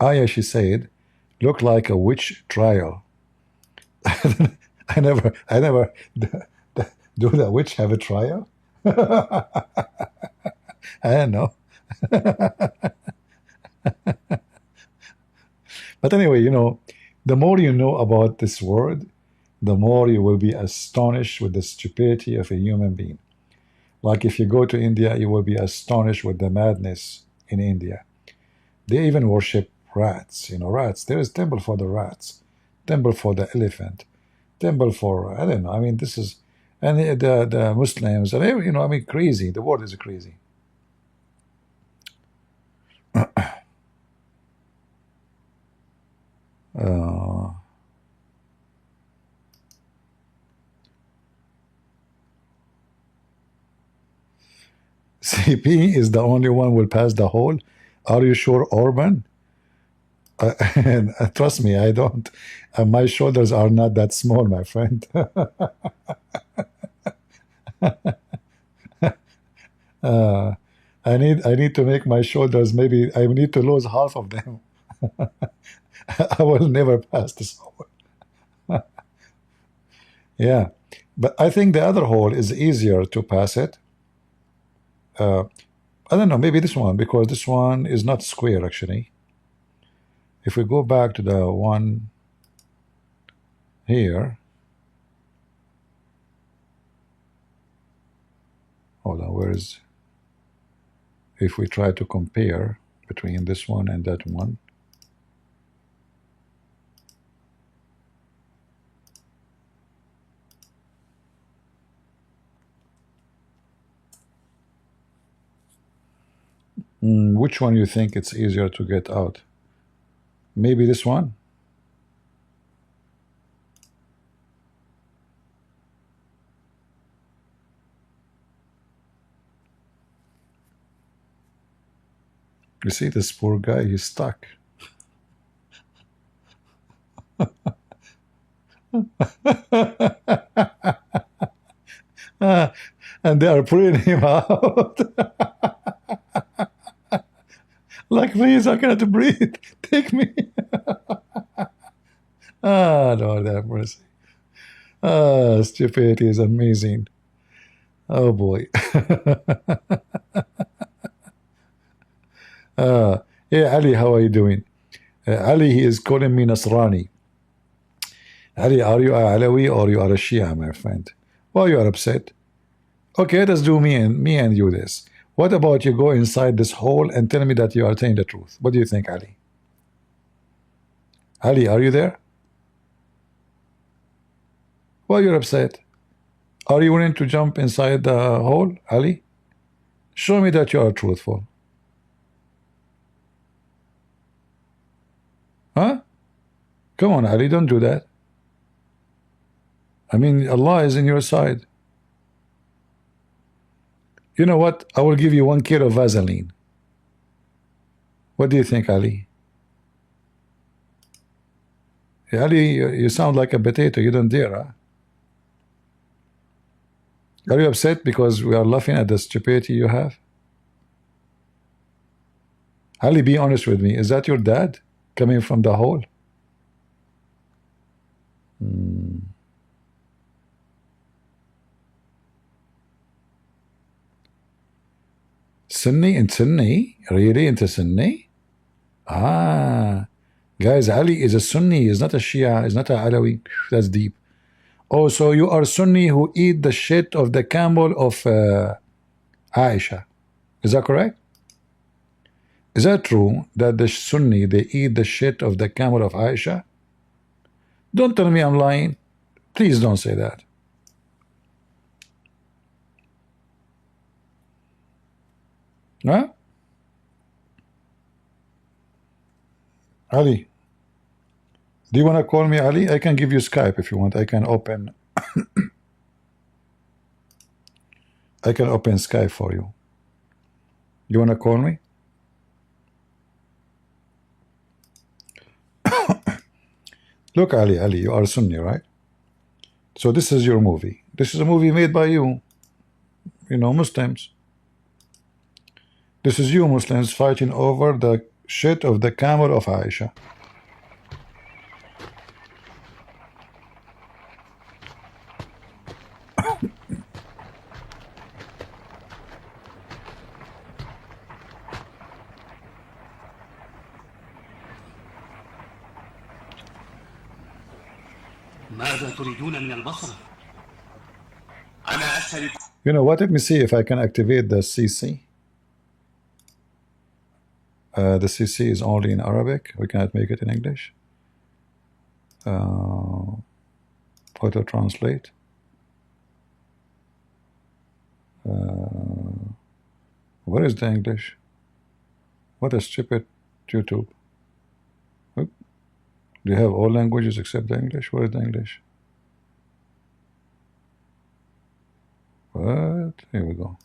Aya, she said, look like a witch trial. I never do the witch have a trial? I don't know. But anyway, you know, the more you know about this world, the more you will be astonished with the stupidity of a human being. Like if you go to India, you will be astonished with the madness in India. They even worship rats, you know, rats. There is temple for the rats, temple for the elephant, temple for, I don't know, I mean, this is, and the Muslims, and you know, I mean, crazy. The world is crazy. CP is the only one who will pass the hole. Are you sure, Orban? And trust me, I don't. My shoulders are not that small, my friend. I need to make my shoulders. Maybe I need to lose half of them. I will never pass this hole. Yeah, but I think the other hole is easier to pass it. I don't know, maybe this one, because this one is not square actually. If we go back to the one here, hold on, where is, if we try to compare between this one and that one, which one you think it's easier to get out? Maybe this one? You see this poor guy, he's stuck. And they are pulling him out. Like, please, I cannot breathe. Take me. Lord have mercy. Stupidity is amazing. Oh boy. Yeah, Ali, how are you doing? Ali, he is calling me Nasrani. Ali, are you a Alawi or you are a Shia, my friend? Well, you are upset. Okay, let's do me and you this. What about you go inside this hole and tell me that you are telling the truth? What do you think, Ali? Ali, are you there? Well, you're upset. Are you willing to jump inside the hole, Ali? Show me that you are truthful. Huh? Come on, Ali, don't do that. I mean, Allah is in your side. You know what? I will give you 1 kilo of Vaseline. What do you think, Ali? Yeah, Ali, you sound like a potato. You don't dare, huh? Are you upset because we are laughing at the stupidity you have? Ali, be honest with me. Is that your dad coming from the hole? Sunni and Sunni? Really into Sunni? Ah, Guys, Ali is a Sunni, is not a Shia, is not a Alawi. That's deep. Oh, so you are Sunni who eat the shit of the camel of Aisha. Is that correct? Is that true that the Sunni, they eat the shit of the camel of Aisha? Don't tell me I'm lying. Please don't say that. Huh? Ali, do you want to call me Ali? I can give you Skype if you want. I can open Skype for you. You want to call me? Look, Ali, you are Sunni, right? So this is your movie. This is a movie made by you, Muslims. This is you Muslims fighting over the shit of the camel of Aisha. You know what? Let me see if I can activate the CC. The CC is only in Arabic. We cannot make it in English. Auto translate. Where is the English? What a stupid YouTube. Oop. Do you have all languages except the English? Where is the English? What? Here we go.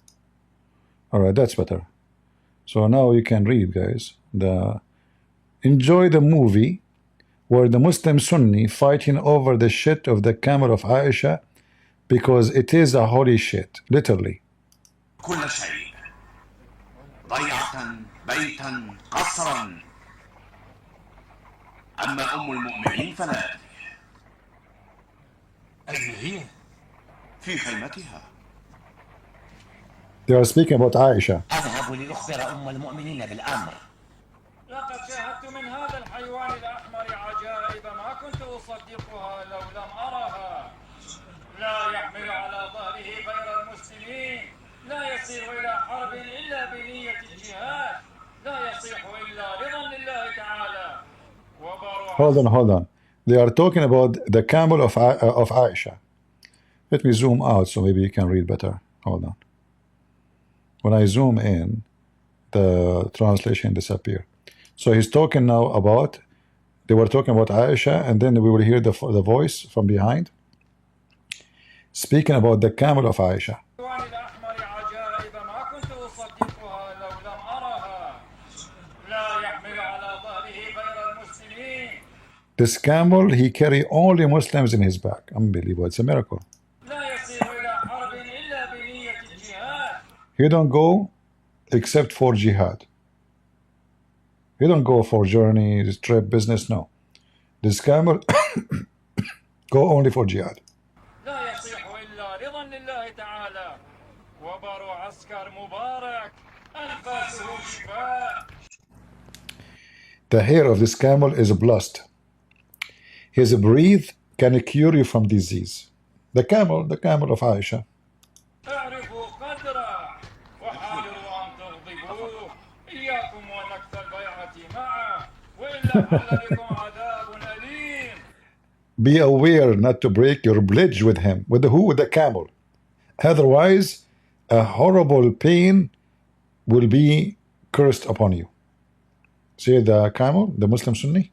Alright, that's better. So now you can read, guys. Enjoy the movie where the Muslim Sunni fighting over the shit of the camel of Aisha because it is a holy shit, literally. كل شيء ضيعة بيتا قصرا أما أم المؤمنين فلا أدري أين هي؟ في خيمتها. They are speaking about Aisha. أذهب لأخبر أم المؤمنين بالأمر. لقد شاهدت من هذا الحيوان الأحمر عجائب ما كنت أصدقها لو لم أرها. لا يحمل على ظهره غير المسلمين، لا يصير إلى حرب إلا بنية الجهاد، لا يصيح إلا رضا لله تعالى. Hold on. They are talking about the camel of Aisha. Let me zoom out so maybe you can read better. Hold on. When I zoom in, the translation disappears. So he's talking now about, they were talking about Aisha, and then we will hear the voice from behind speaking about the camel of Aisha. This camel, he carry only Muslims in his back. Unbelievable. It's a miracle. He don't go except for jihad. He don't go for journeys, trip, business, no. This camel go only for jihad. The hair of this camel is blessed. His breath can cure you from disease. The camel of Aisha. Be aware not to break your pledge with him. With who? With the camel. Otherwise, a horrible pain will be cursed upon you. See the camel, the Muslim Sunni?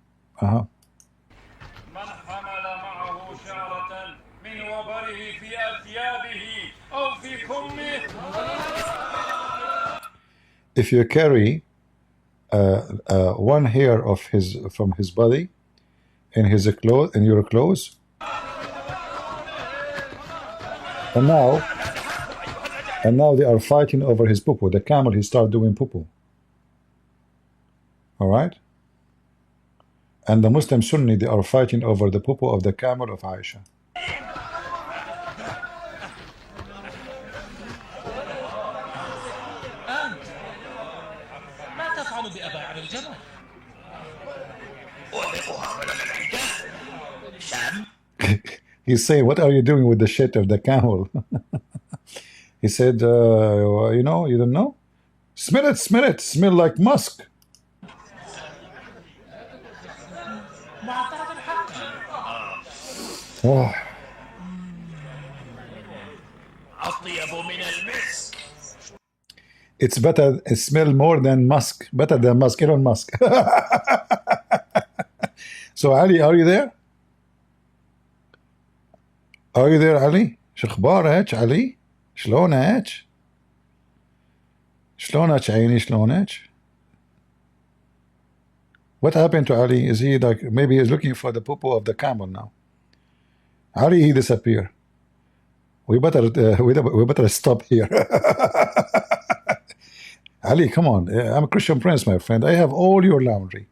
If you carry one hair of from his body in your clothes, and now they are fighting over his poo-poo. The camel, he started doing poo-poo. All right, and the Muslim Sunni, they are fighting over the poo-poo of the camel of Aisha. He's saying, what are you doing with the shit of the camel? He said, you know, you don't know? Smell it, smell it, smell like musk. Oh, it's better, it smell more than musk, better than musk, Elon Musk. So Ali, are you there? Are you there, Ali? شو اخبارك علي؟ شلونك؟ شلونك عيني شلونك؟ What happened to Ali? Is he like, maybe he's looking for the poo-poo of the camel now? Ali, he disappeared. We better stop here. Ali, come on. I'm a Christian Prince, my friend. I have all your laundry.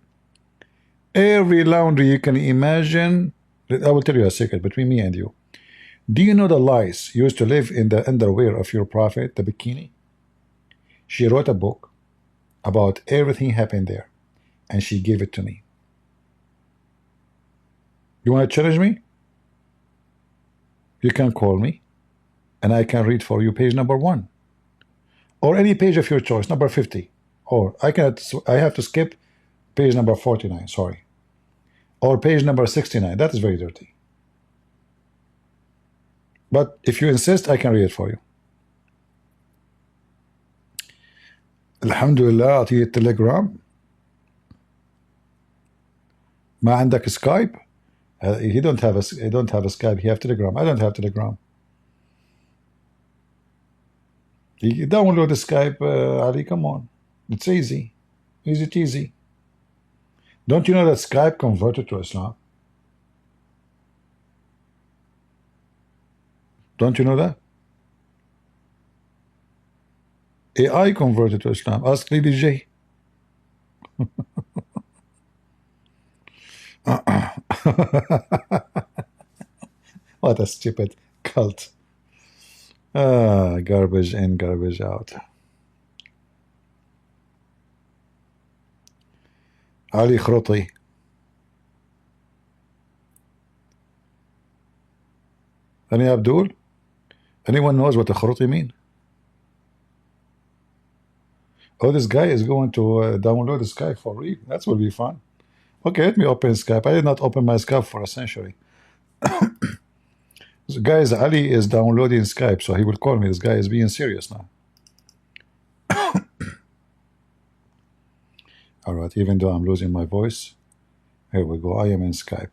Every laundry you can imagine. I will tell you a secret between me and you. Do you know the lice used to live in the underwear of your prophet, the bikini? She wrote a book about everything happened there, and she gave it to me. You want to challenge me? You can call me, and I can read for you page number 1. Or any page of your choice, number 50. Or I have to skip page number 49, sorry. Or page number 69, that is very dirty. But if you insist, I can read it for you. Alhamdulillah, أعطيه التليجرام. ما عندك سكايب? He don't have a Skype, he have Telegram. I don't have Telegram. You download the Skype, Ali, come on. It's easy. Easy cheesy. Don't you know that Skype converted to Islam? Don't you know that? AI converted to Islam. Ask Lady J. What a stupid cult. Garbage in, garbage out. Ali Khruti. Any Abdul? Anyone knows what a Khruti mean? Oh, this guy is going to download the Skype for real. That will be fun. Okay, let me open Skype. I did not open my Skype for a century. So guys, Ali is downloading Skype, so he will call me. This guy is being serious now. All right, even though I'm losing my voice, here we go. I am in Skype.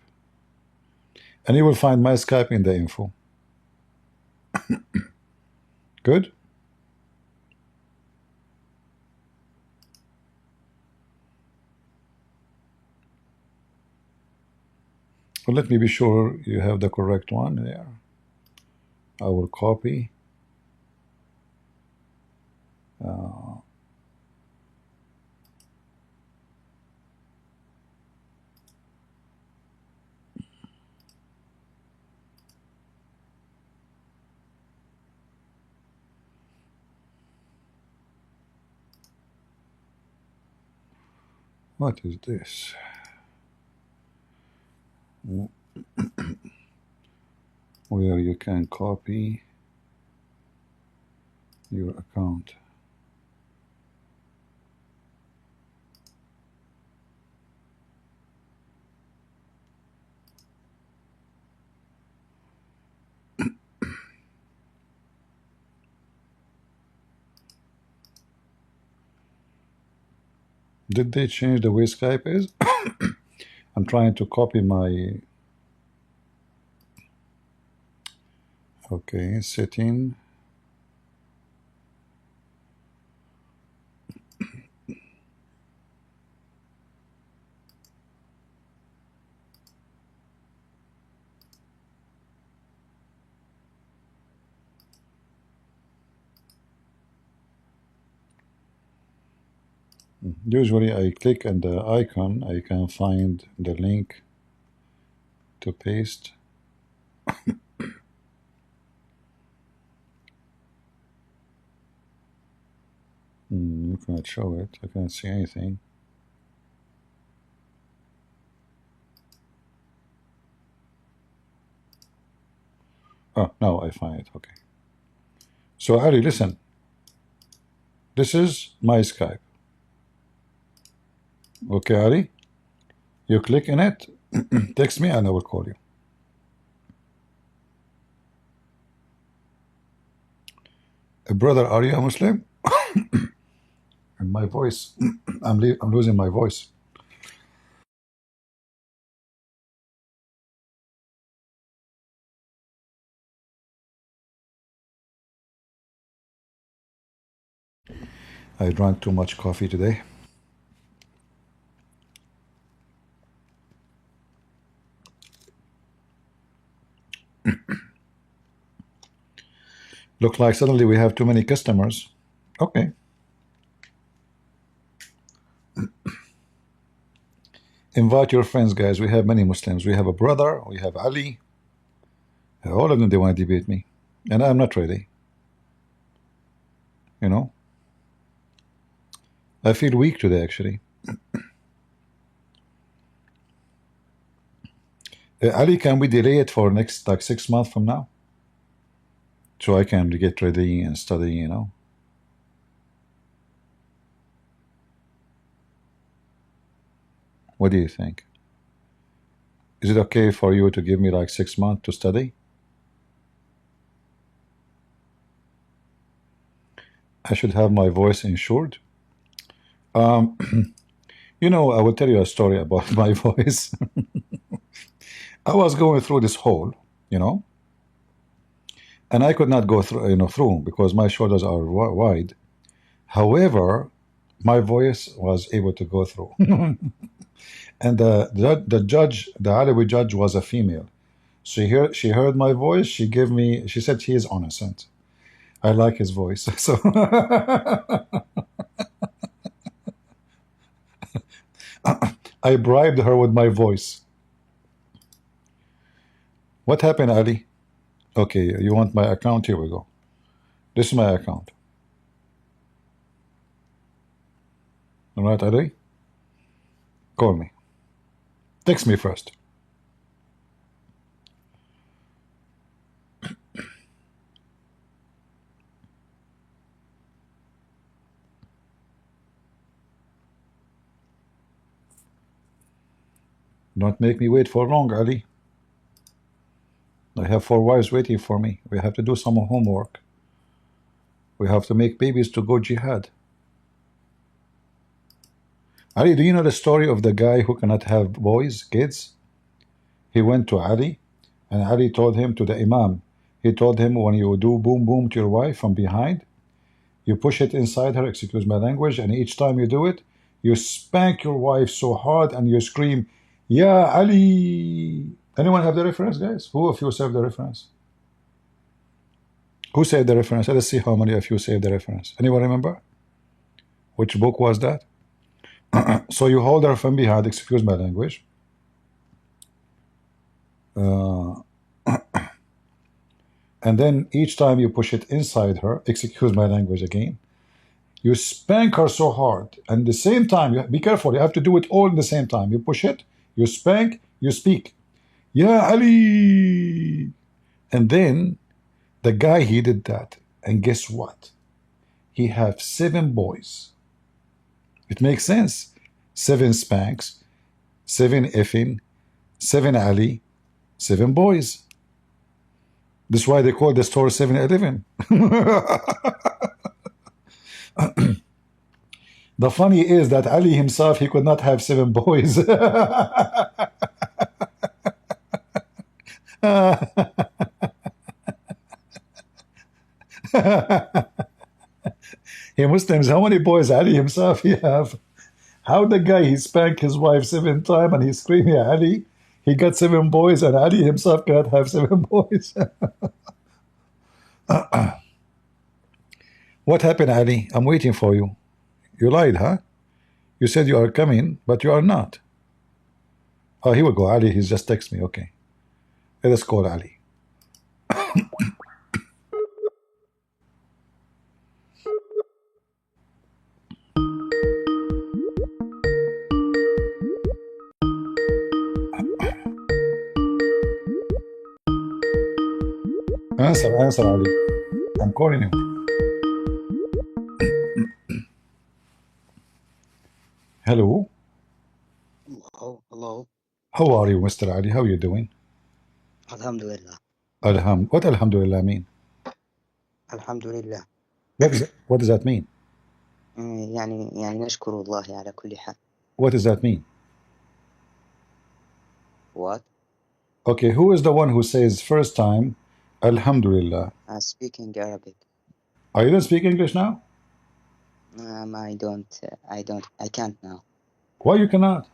And you will find my Skype in the info. Good? Well, let me be sure you have the correct one there. I will copy. What is this? Where you can copy your account. Did they change the way Skype is? I'm trying to copy my... Okay, setting. Usually I click on the icon, I can find the link to paste. You cannot show it, I cannot see anything. Oh, now I find it. Okay. So Ali, listen. This is my Skype. Okay, Ali? You click in it, text me, and I will call you. Brother, are you a Muslim? And my voice, I'm losing my voice. I drank too much coffee today. Look like suddenly we have too many customers. Okay. Invite your friends, guys. We have many Muslims. We have a brother. We have Ali. All of them, they want to debate me. And I'm not ready. You know? I feel weak today, actually. Ali, can we delay it for next, like 6 months from now? So I can get ready and study, you know? What do you think? Is it okay for you to give me like 6 months to study? I should have my voice insured. You know, I will tell you a story about my voice. I was going through this hole, you know, and I could not go through, through because my shoulders are wide. However, my voice was able to go through. And the judge, the Alawi judge, was a female. She heard my voice. She said he is innocent. I like his voice. So I bribed her with my voice. What happened, Ali? Okay, you want my account? Here we go. This is my account. All right, Ali? Call me. Text me first. Don't make me wait for long, Ali. I have 4 wives waiting for me. We have to do some homework. We have to make babies to go jihad. Ali, do you know the story of the guy who cannot have boys, kids? He went to Ali, and Ali told him, to the Imam, he told him, when you do boom boom to your wife from behind, you push it inside her, excuse my language, and each time you do it, you spank your wife so hard and you scream, Ya Ali. Anyone have the reference, guys? Who of you saved the reference? Who saved the reference? Let's see how many of you saved the reference. Anyone remember? Which book was that? So you hold her from behind, excuse my language. And then each time you push it inside her, excuse my language again, you spank her so hard. And the same time, be careful, you have to do it all in the same time. You push it, you spank, you speak. Ya Ali. And then the guy, he did that. And guess what? He have 7 boys. It makes sense. 7 spanks, 7 effing, 7 Ali, 7 boys. That's why they call the store 7-Eleven. The funny is that Ali himself, he could not have 7 boys. Hey, Muslims, how many boys Ali himself he have? How the guy, he spanked his wife 7 times and he's screaming at Ali. He got 7 boys and Ali himself cannot have 7 boys. What happened, Ali? I'm waiting for you. You lied, huh? You said you are coming, but you are not. Oh, here we go. Ali, he's just texted me. Okay. Let us call Ali. Answer, Ali. I'm calling you. Hello. Hello. How are you, Mr. Ali? How are you doing? Alhamdulillah. What Alhamdulillah mean? Alhamdulillah. What does that mean? يعني نشكر الله على كل حال. What does that mean? What? Okay, who is the one who says first time Alhamdulillah? Speaking Arabic. Are you don't speak English now? I can't now. Why you cannot?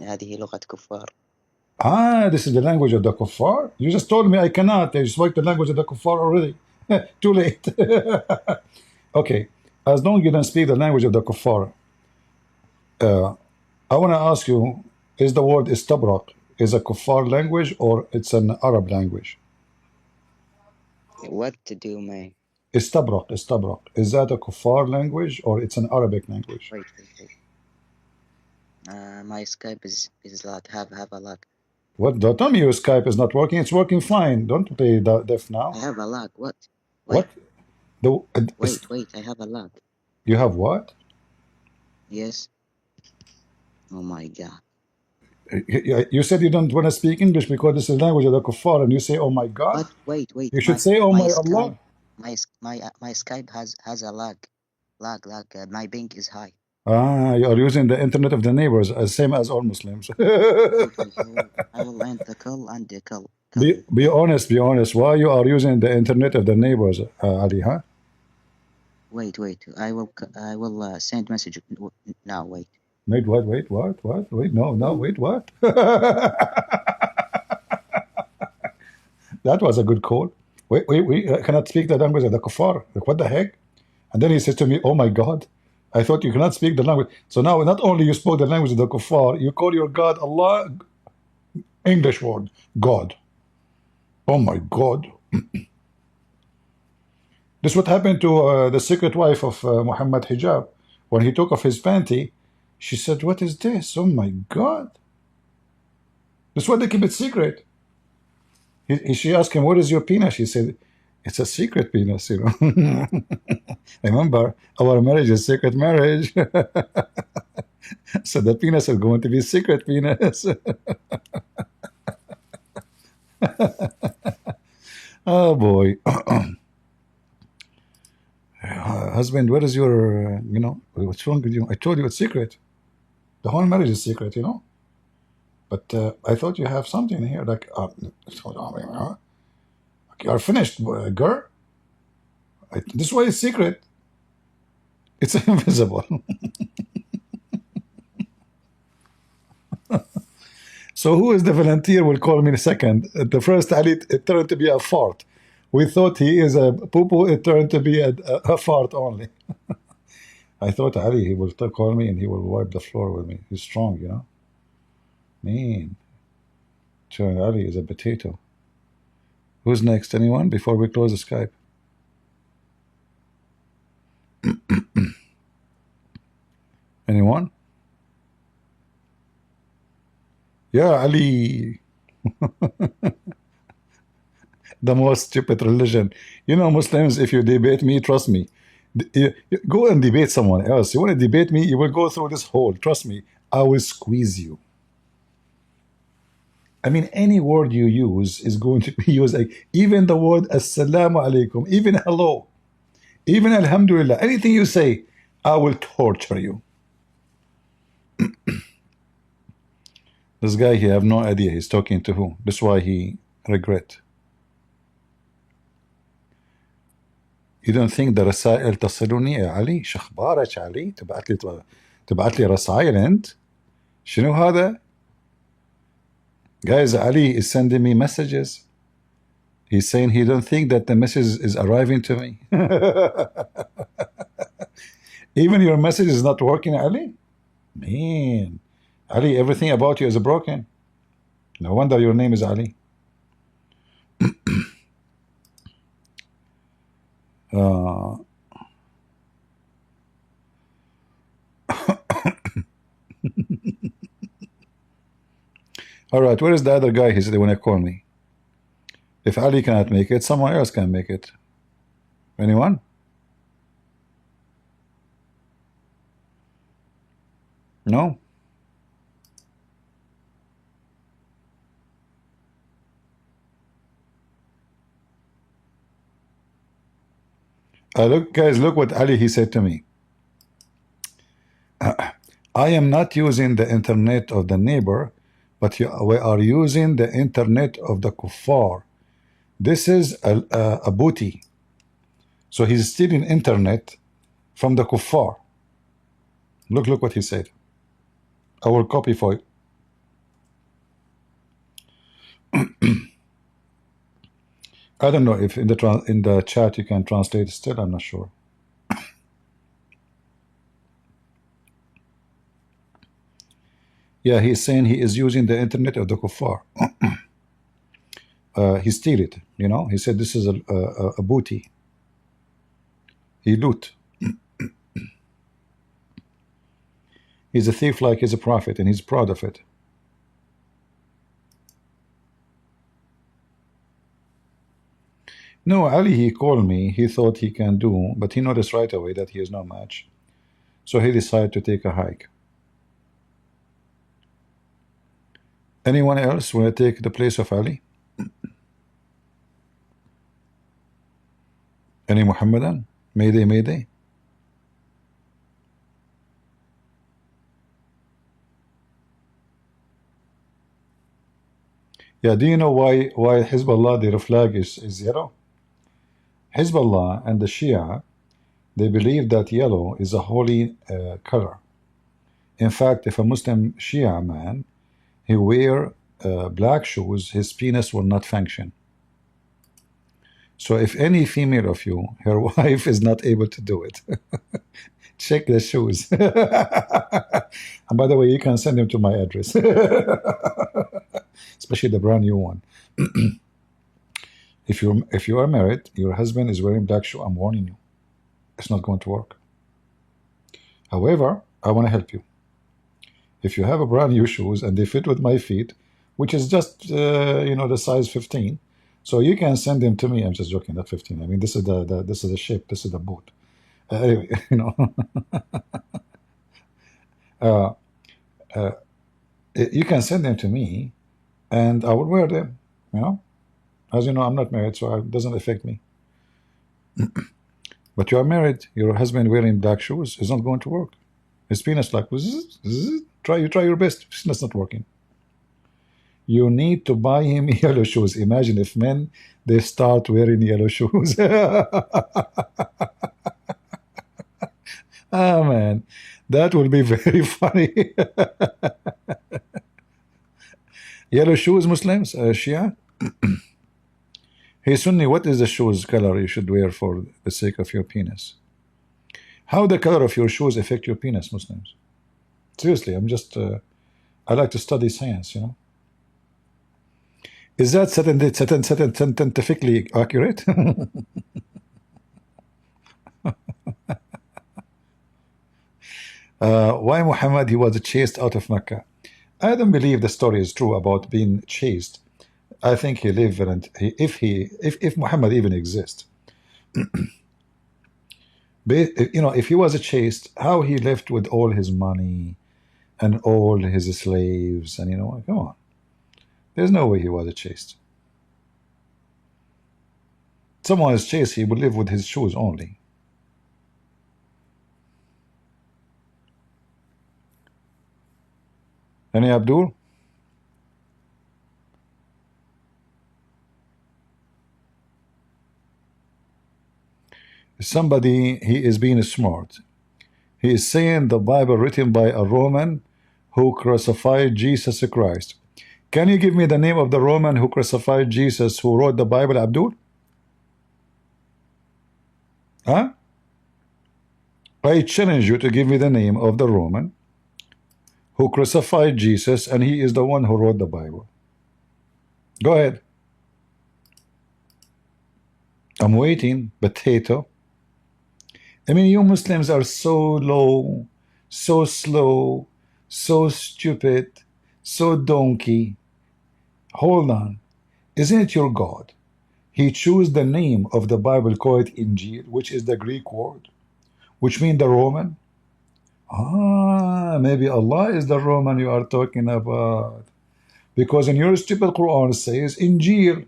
هذه لغة كفار. This is the language of the kuffar? You just told me I cannot. I spoke the language of the kuffar already. Too late. Okay, as long as you don't speak the language of the kuffar, I want to ask you, is the word istabrak is a kuffar language or it's an Arab language? What do you mean? Istabrak. Is that a kuffar language or it's an Arabic language? Wait. My Skype is like have a lag. What? Don't tell me your Skype is not working. It's working fine. Don't play deaf now. I have a lag. What? What? Wait. I have a lag. You have what? Yes. Oh my God. You said you don't want to speak English because this is the language of the kuffar, and you say, "Oh my God." But wait. You should say, "Oh my Allah." My Skype has a lag. My ping is high. You are using the internet of the neighbors, same as all Muslims. I will end the call and the call. Be honest. Why you are using the internet of the neighbors, Ali? Huh? Wait. I will send message now. Wait. Wait, what? Wait, no, wait, what? That was a good call. Wait, I cannot speak the language of the kuffar. Like, what the heck? And then he says to me, "Oh my God, I thought you cannot speak the language." So now not only you spoke the language of the kuffar, you call your God Allah, English word, God. Oh my God. This is what happened to the secret wife of Muhammad Hijab. When he took off his panty, she said, "What is this? Oh my God." This is why they keep it secret. She asked him, "What is your penis?" He said, "It's a secret penis, you know." Remember, our marriage is secret marriage. So the penis is going to be secret penis. Oh boy. Husband, where is your, what's wrong with you? I told you it's secret. The whole marriage is secret, you know. But I thought you have something here, like, you're finished, girl. This way is secret. It's invisible. So who is the volunteer will call me in a second? The first Ali, it turned to be a fart. We thought he is a poo-poo, it turned to be a fart only. I thought Ali, he will call me and he will wipe the floor with me. He's strong, you know. Mean. Turn Ali is a potato. Who's next? Anyone before we close the Skype? Anyone? Yeah, Ali. The most stupid religion. You know, Muslims, if you debate me, trust me, you go and debate someone else. You want to debate me, you will go through this hole. Trust me, I will squeeze you. I mean, any word you use is going to be used. Like, even the word assalamu alaikum, even hello, even alhamdulillah, anything you say, I will torture you. This guy, he have no idea he's talking to who. That's why he regret. You don't think the رسائل تصلني يا علي؟ شخبارك علي؟ تبعت لي رسائل أنت؟ شنو هذا؟ Guys, Ali is sending me messages. He's saying he don't think that the message is arriving to me. Even your message is not working, Ali? Man, Ali, everything about you is broken. No wonder your name is Ali. All right, where is the other guy? He said they want to call me. If Ali cannot make it, someone else can make it. Anyone? No? Look, guys, look what Ali, he said to me. I am not using the internet of the neighbor, but we are using the internet of the kuffar. This is a booty. So he's stealing internet from the kuffar. Look what he said. I will copy for you. I don't know if in the chat you can translate still, I'm not sure. Yeah, he's saying he is using the internet of the kuffar. He steal it, you know. He said this is a booty. He loot. He's a thief like he's a prophet, and he's proud of it. No, Ali, he called me. He thought he can do, but he noticed right away that he is no match. So he decided to take a hike. Anyone else want to take the place of Ali? Any Muhammadan? Mayday, Mayday. Yeah, do you know why Hezbollah, their flag is yellow? Hezbollah and the Shia, they believe that yellow is a holy color. In fact, if a Muslim Shia man, he wear black shoes, his penis will not function. So if any female of you, her wife is not able to do it, check the shoes. And by the way, you can send them to my address. Especially the brand new one. If you are married, your husband is wearing black shoe, I'm warning you, it's not going to work. However, I want to help you. If you have a brand new shoes and they fit with my feet, which is just you know, the size 15, so you can send them to me. I'm just joking, not 15. I mean, this is the shape, this is the boot. Anyway, you know. You can send them to me, and I will wear them. You know, as you know, I'm not married, so it doesn't affect me. But you are married, your husband wearing black shoes is not going to work. His penis like try your best. It's not working. You need to buy him yellow shoes. Imagine if men they start wearing yellow shoes. Oh man, that will be very funny. Yellow shoes, Muslims, Shia. Hey Sunni, what is the shoes color you should wear for the sake of your penis? How the color of your shoes affect your penis, Muslims? Seriously, I'm just I like to study science, you know. Is that scientifically accurate? Why Muhammad, he was chased out of Mecca? I don't believe the story is true about being chased. I think he lived, and if Muhammad even exists, you know, if he was chased, how he left with all his money and all his slaves, and you know, come on, there's no way he was chased. Someone is chased, he would live with his shoes only. Any Abdul? Somebody, he is being smart. He is saying the Bible written by a Roman who crucified Jesus Christ. Can you give me the name of the Roman who crucified Jesus, who wrote the Bible, Abdul? Huh? I challenge you to give me the name of the Roman who crucified Jesus, and he is the one who wrote the Bible. Go ahead. I'm waiting. Potato. I mean, you Muslims are so low, so slow, so stupid, so donkey. Hold on. Isn't it your God he chose the name of the Bible, called Injil, which is the Greek word, which means the Roman. Maybe Allah is the Roman you are talking about. Because in your stupid Quran it says Injil.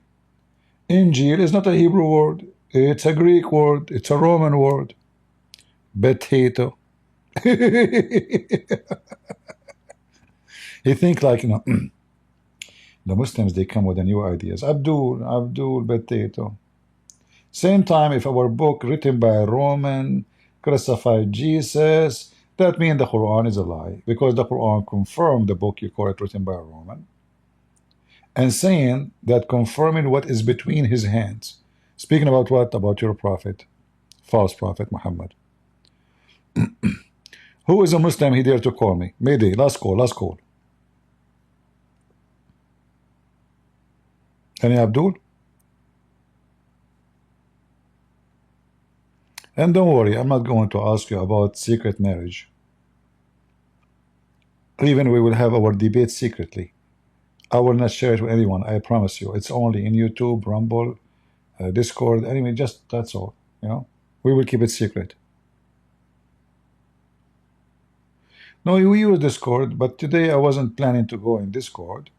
Injil is not a Hebrew word. It's a Greek word. It's a Roman word. Potato. He think like, the Muslims, they come with the new ideas. Abdul, potato. Same time, if our book written by a Roman crucified Jesus, that means the Quran is a lie, because the Quran confirmed the book you call it written by a Roman, and saying that confirming what is between his hands. Speaking about what? About your prophet, false prophet Muhammad. Who is a Muslim? He dare to call me. Mayday, last call. Any Abdul? And don't worry, I'm not going to ask you about secret marriage. Even we will have our debate secretly. I will not share it with anyone, I promise you. It's only in YouTube, Rumble, Discord, anyway, just that's all. We will keep it secret. No, we use Discord, but today I wasn't planning to go in Discord.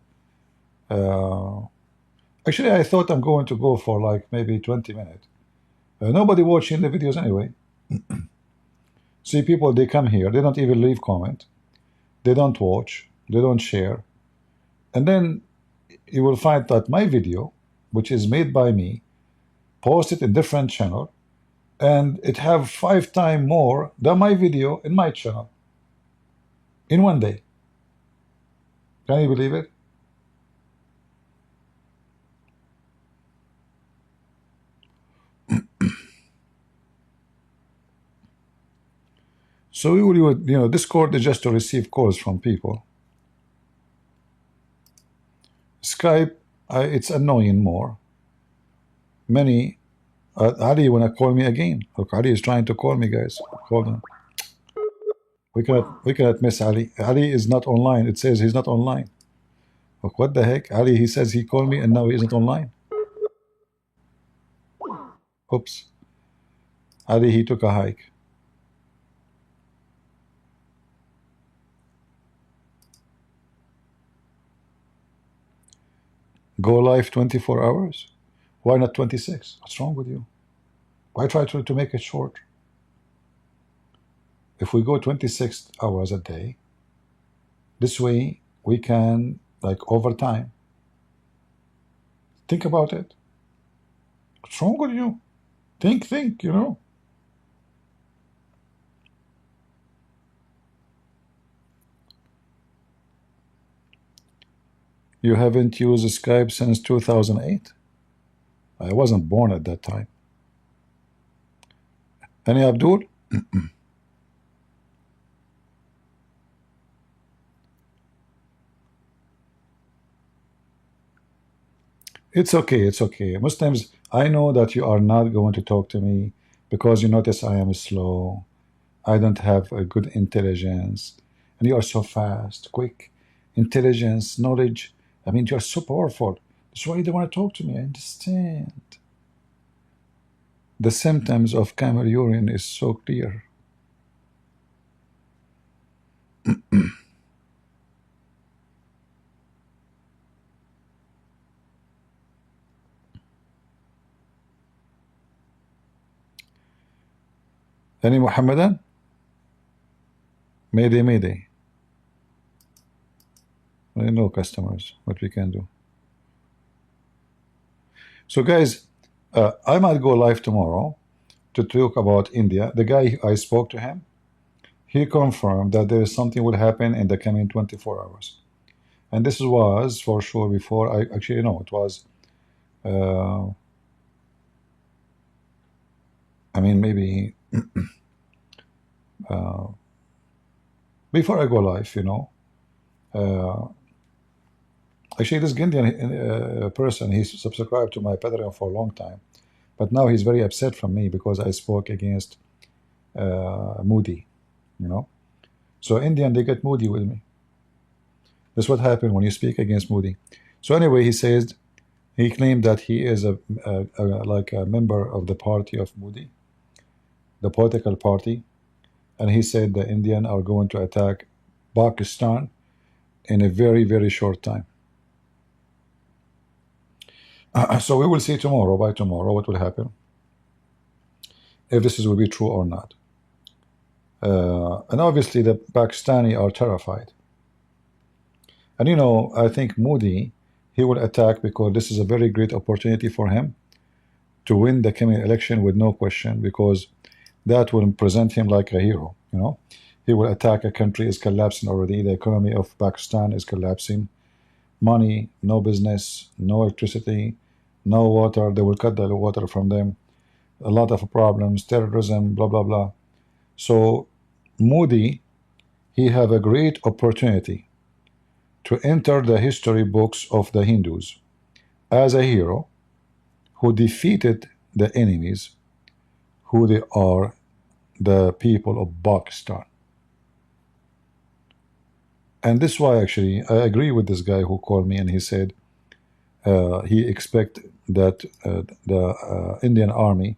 Actually, I thought I'm going to go for like maybe 20 minutes. Nobody watching the videos anyway. See, people, they come here, they don't even leave comment, they don't watch, they don't share, and then you will find that my video, which is made by me, posted in different channel, and it have 5 times more than my video in my channel in one day. Can you believe it? So we will, Discord is just to receive calls from people. Skype, it's annoying more. Many, Ali, you wanna call me again? Look, Ali is trying to call me, guys. Hold on. We cannot miss Ali. Ali is not online. It says he's not online. Look, what the heck? Ali, he says he called me and now he isn't online. Oops. Ali, he took a hike. Go live 24 hours? Why not 26? What's wrong with you? Why try to make it short? If we go 26 hours a day, this way we can, like, overtime. Think about it. What's wrong with you? Think, You haven't used Skype since 2008? I wasn't born at that time. Any Abdul? It's okay. Muslims, I know that you are not going to talk to me because you notice I am slow. I don't have a good intelligence. And you are so fast, quick. Intelligence, knowledge. I mean, you are so powerful. That's why you don't want to talk to me. I understand. The symptoms of camel urine is so clear. Any Muhammadan? Mayday. No customers. What we can do. So guys, I might go live tomorrow to talk about India. The guy, I spoke to him. He confirmed that there is something will happen in the coming 24 hours. And this was for sure before it was maybe before I go live, actually this Indian person, he's subscribed to my Patreon for a long time, but now he's very upset from me because I spoke against Moody, so Indian, they get moody with me. That's what happened when you speak against Moody. So anyway, he says He claimed that he is like a member of the party of Modi, the political party, and he said the Indian are going to attack Pakistan in a very, very short time. So we will see tomorrow, by tomorrow, what will happen, if this will be true or not. And obviously the Pakistani are terrified. And you know, I think Modi, he will attack because this is a very great opportunity for him to win the coming election with no question, because that will present him like a hero. You know, he will attack a country is collapsing already. The economy of Pakistan is collapsing. Money, no business, no electricity, no water. They will cut the water from them. A lot of problems, terrorism, blah blah blah. So Modi, he have a great opportunity to enter the history books of the Hindus as a hero who defeated the enemies, who they are, the people of Pakistan. And this is why actually I agree with this guy who called me and he said he expect that the Indian army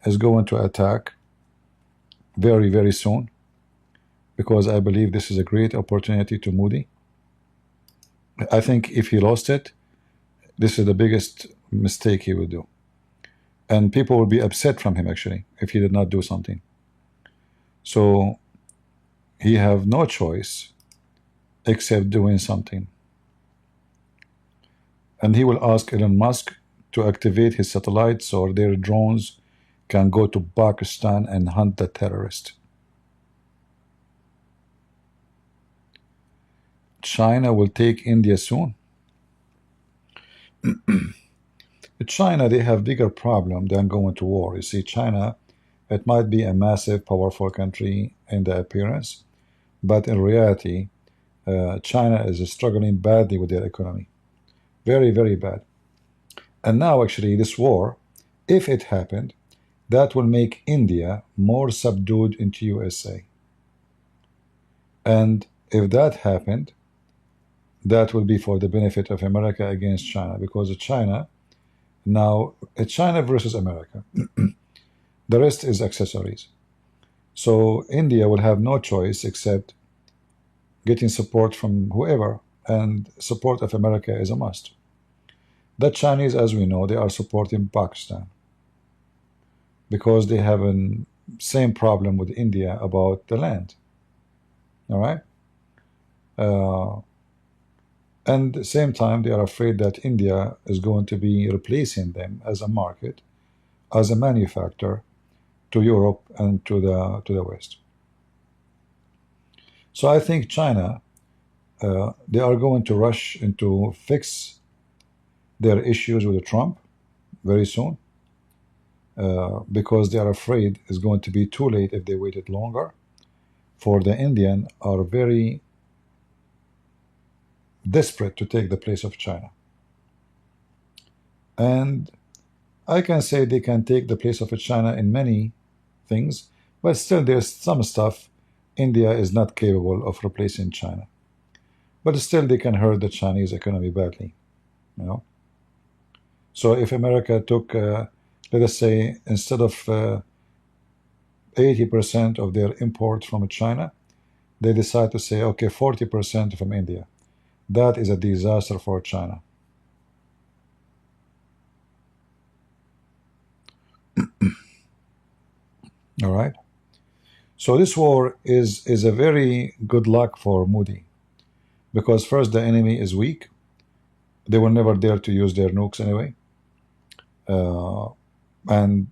is going to attack very, very soon, because I believe this is a great opportunity to Modi. I think if he lost it, this is the biggest mistake he will do. And people will be upset from him actually if he did not do something. So he have no choice except doing something. And he will ask Elon Musk to activate his satellites so their drones can go to Pakistan and hunt the terrorist. China will take India soon. China, they have bigger problem than going to war. You see, China, it might be a massive, powerful country in the appearance, but in reality, China is struggling badly with their economy. Very, very bad. And now, actually, this war, if it happened, that will make India more subdued into USA. And if that happened, that will be for the benefit of America against China, because China, now, China versus America. The rest is accessories. So India will have no choice except getting support from whoever, and support of America is a must. The Chinese, as we know, they are supporting Pakistan because they have the same problem with India about the land. All right? And at the same time, they are afraid that India is going to be replacing them as a market, as a manufacturer to Europe and to the West. So I think China, they are going to rush into fix their issues with Trump very soon, because they are afraid it's going to be too late if they waited longer. For the Indian are very desperate to take the place of China. And I can say they can take the place of China in many things, but still there's some stuff India is not capable of replacing China. But still they can hurt the Chinese economy badly, you know. So if America took, let us say, instead of 80% of their imports from China, they decide to say, okay, 40% from India. That is a disaster for China. All right. So this war is a very good luck for Modi, because first the enemy is weak. They will never dare to use their nukes anyway, and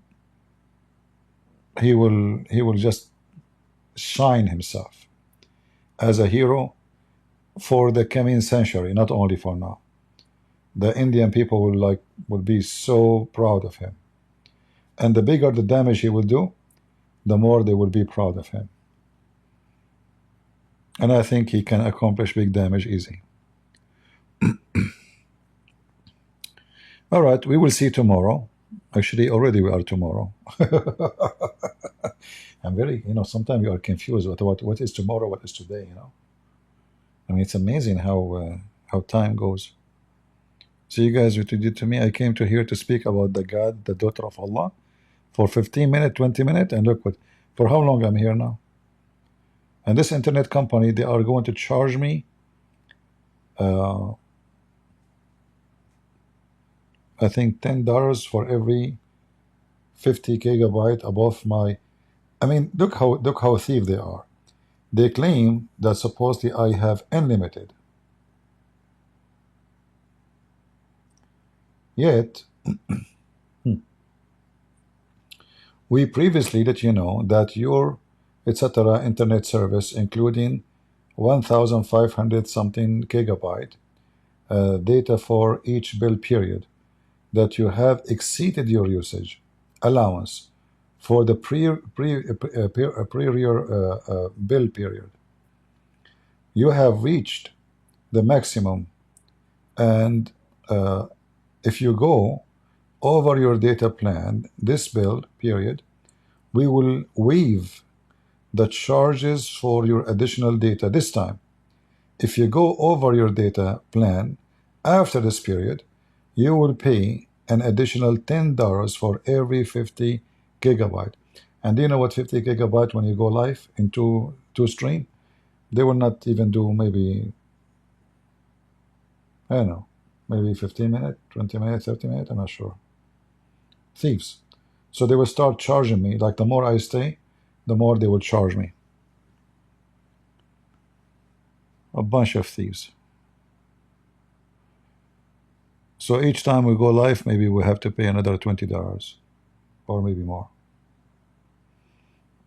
he will just shine himself as a hero for the coming century, not only for now. The Indian people will be so proud of him, and the bigger the damage he will do, the more they will be proud of him. And I think he can accomplish big damage easy. All right, we will see tomorrow. Actually, already we are tomorrow. I'm very, sometimes you are confused about what is tomorrow, what is today, I mean, it's amazing how time goes. See, you guys, what you did to me. I came to here to speak about the God, the daughter of Allah, for 15 minutes, 20 minutes, and look what, for how long I'm here now. And this internet company, they are going to charge me, I think $10 for every 50 gigabyte above my. I mean, look how thief they are. They claim that supposedly I have unlimited. Yet, we previously let you know that your etc. internet service, including 1,500 something gigabyte data for each bill period, that you have exceeded your usage allowance for the prior bill period. You have reached the maximum, and if you go over your data plan this bill period, we will waive the charges for your additional data this time. If you go over your data plan after this period, you will pay an additional $10 for every 50 gigabyte. And do you know what 50 gigabyte when you go live in two stream? They will not even do maybe, I don't know, maybe 15 minutes, 20 minutes, 30 minutes, I'm not sure. Thieves. So they will start charging me. Like the more I stay, the more they will charge me. A bunch of thieves. So each time we go live, maybe we have to pay another $20 or maybe more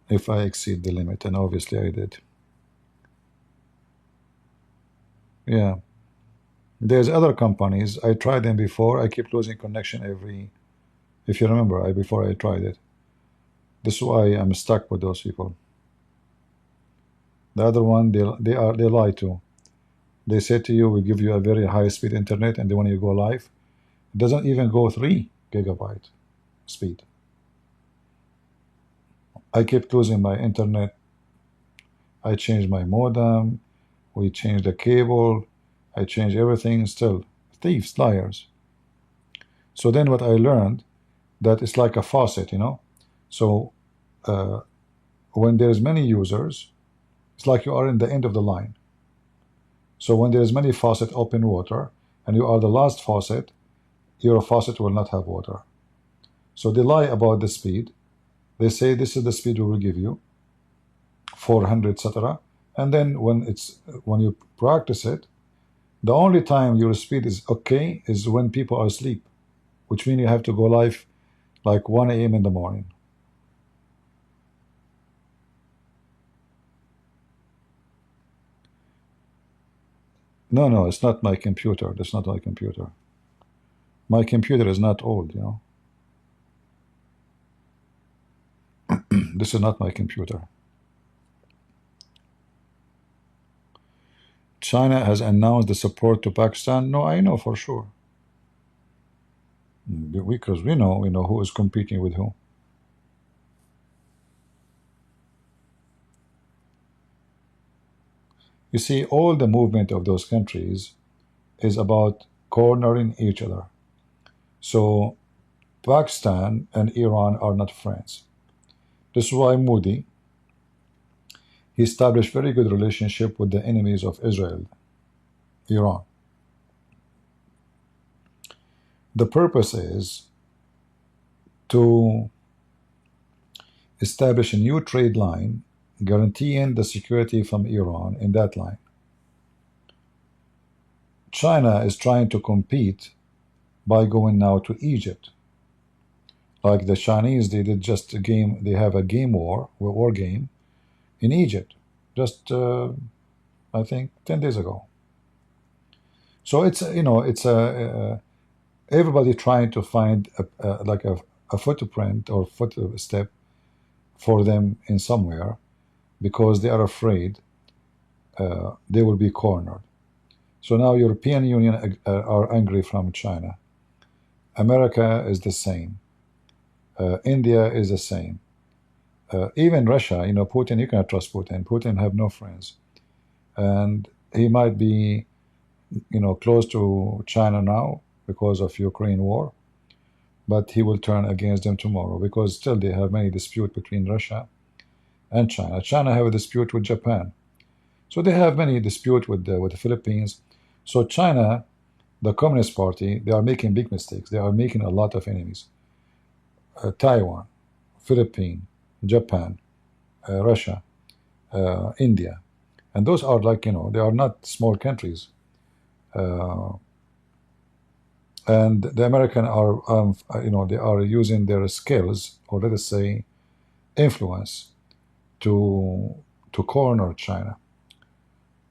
if I exceed the limit, and obviously I did. Yeah. There's other companies. I tried them before. I keep losing connection if you remember, before I tried it. This is why I'm stuck with those people. The other one, they lie too. They say to you, we give you a very high speed internet, and then when you go live, it doesn't even go 3 gigabyte speed. I kept losing my internet. I changed my modem. We changed the cable. I changed everything. Still, thieves, liars. So then what I learned, that it's like a faucet, you know. So when there's many users, it's like you are in the end of the line. So when there's many faucet open water, and you are the last faucet, your faucet will not have water. So they lie about the speed. They say this is the speed we will give you, 400, etc. And then when you practice it, the only time your speed is okay is when people are asleep, which means you have to go live like 1 a.m. in the morning. No, it's not my computer. That's not my computer. My computer is not old, you know. This is not my computer. China has announced the support to Pakistan. No, I know for sure. Because we know who is competing with who. You see, all the movement of those countries is about cornering each other. So Pakistan and Iran are not friends. This is why Modi, he established very good relationship with the enemies of Israel, Iran. The purpose is to establish a new trade line guaranteeing the security from Iran in that line. China is trying to compete by going now to Egypt. Like the Chinese, they did just a game, they have a game war game in Egypt, just I think 10 days ago. So it's everybody trying to find a footprint or footstep for them in somewhere, because they are afraid they will be cornered. So now European Union are angry from China. America is the same. India is the same. Even Russia, Putin, you cannot trust Putin. Putin have no friends. And he might be, close to China now, because of Ukraine war, but he will turn against them tomorrow because still they have many dispute between Russia and China. China have a dispute with Japan, so they have many dispute with the Philippines. So China, the Communist Party, they are making big mistakes. They are making a lot of enemies. Taiwan, Philippines, Japan, Russia, India, and those are like, they are not small countries. And the American are, they are using their skills, or let us say, influence, to corner China.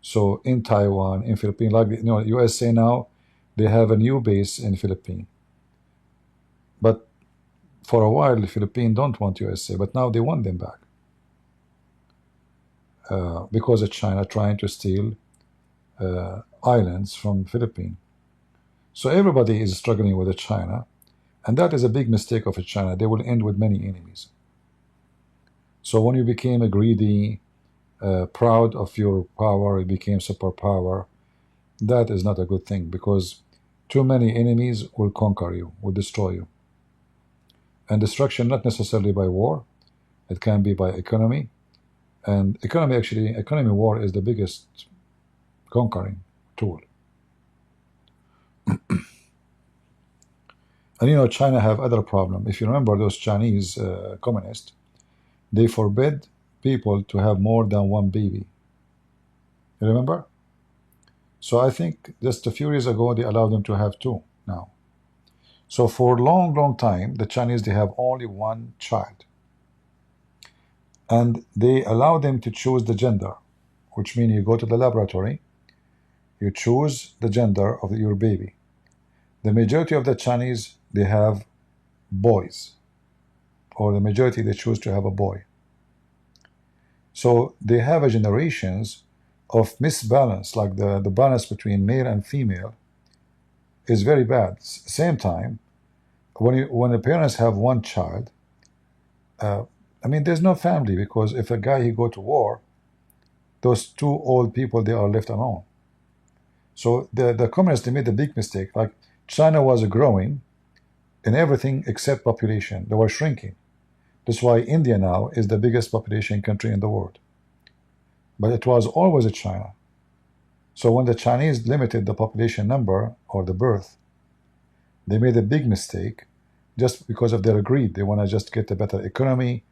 So in Taiwan, in Philippines, like USA now, they have a new base in Philippines. But for a while, the Philippines don't want USA, but now they want them back because of China trying to steal islands from Philippines. So everybody is struggling with China, and that is a big mistake of China. They will end with many enemies. So when you became a greedy, proud of your power, you became superpower, that is not a good thing, because too many enemies will conquer you, will destroy you. And destruction not necessarily by war, it can be by economy. And economy war is the biggest conquering tool. And China have other problem. If you remember those Chinese communists, they forbid people to have more than one baby. You remember? So I think just a few years ago, they allowed them to have two now. So for a long, long time, the Chinese, they have only one child. And they allow them to choose the gender, which means you go to the laboratory, you choose the gender of your baby. The majority of the Chinese, they have boys, or the majority, they choose to have a boy. So they have a generations of misbalance, like the balance between male and female is very bad. Same time, when the parents have one child, there's no family, because if a guy he go to war, those two old people, they are left alone. So the communists, they made a big mistake. Like China was growing in everything except population. They were shrinking. That's why India now is the biggest population country in the world. But it was always a China. So when the Chinese limited the population number or the birth, they made a big mistake just because of their greed. They want to just get a better economy.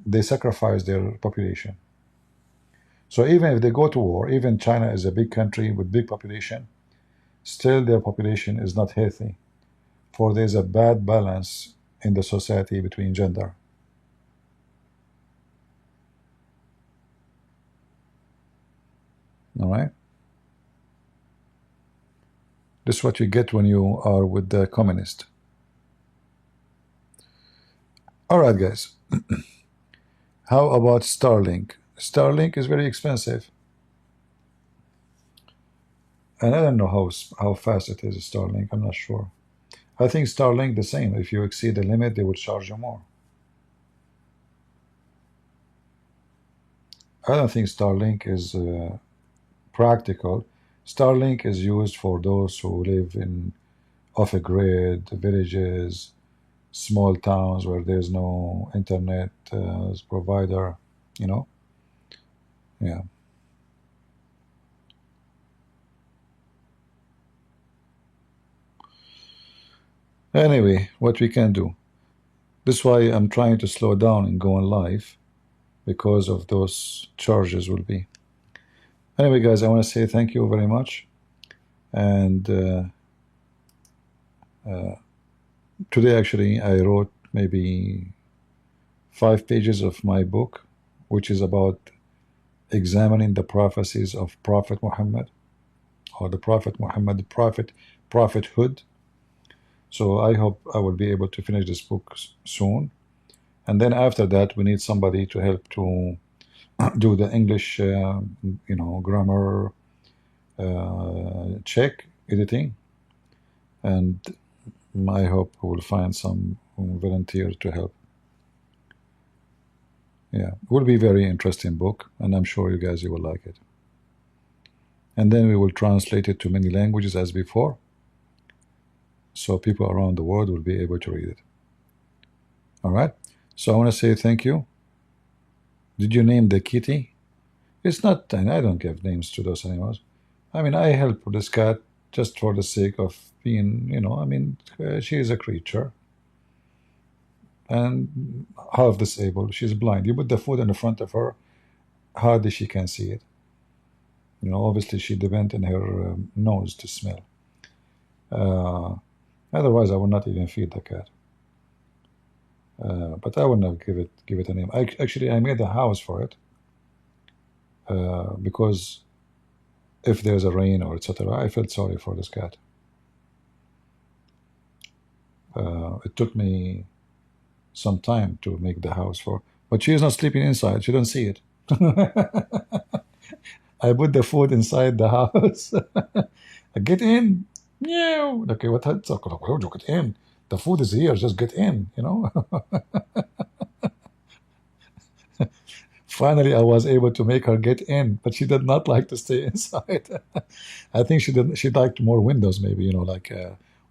They sacrifice their population. So even if they go to war, even China is a big country with big population, still their population is not healthy, for there's a bad balance in the society between gender. All right? This is what you get when you are with the communist. All right, guys. How about Starlink? Starlink is very expensive. And I don't know how fast it is, Starlink. I'm not sure. I think Starlink the same. If you exceed the limit, they will charge you more. I don't think Starlink is practical. Starlink is used for those who live in off-grid villages, small towns where there's no internet provider, Yeah. Anyway, what we can do. This is why I'm trying to slow down and go on live, because of those charges will be. Anyway, guys, I want to say thank you very much. And today, actually, I wrote maybe 5 pages of my book, which is about examining the prophecies of Prophet Muhammad, or the Prophet Muhammad, prophethood. So I hope I will be able to finish this book soon. And then after that, we need somebody to help to do the English, grammar check, editing. And I hope we will find some volunteers to help. Yeah, it will be a very interesting book, and I'm sure you guys, you will like it. and then we will translate it to many languages as before, so people around the world will be able to read it. All right. So I want to say thank you. Did you name the kitty? It's not. I don't give names to those animals. I mean, I help this cat just for the sake of being, I mean, she is a creature and half disabled. She's blind. You put the food in the front of her, hardly she can see it. Obviously she depends on her nose to smell. Otherwise, I would not even feed the cat. But I would not give it a name. Actually, I made a house for it because if there's a rain or etc., I felt sorry for this cat. It took me some time to make the house for, but she is not sleeping inside. She don't see it. I put the food inside the house. Get in. Meow. Okay, what? Get in. The food is here. Just get in. Finally, I was able to make her get in, but she did not like to stay inside. I think she did. She liked more windows, maybe, like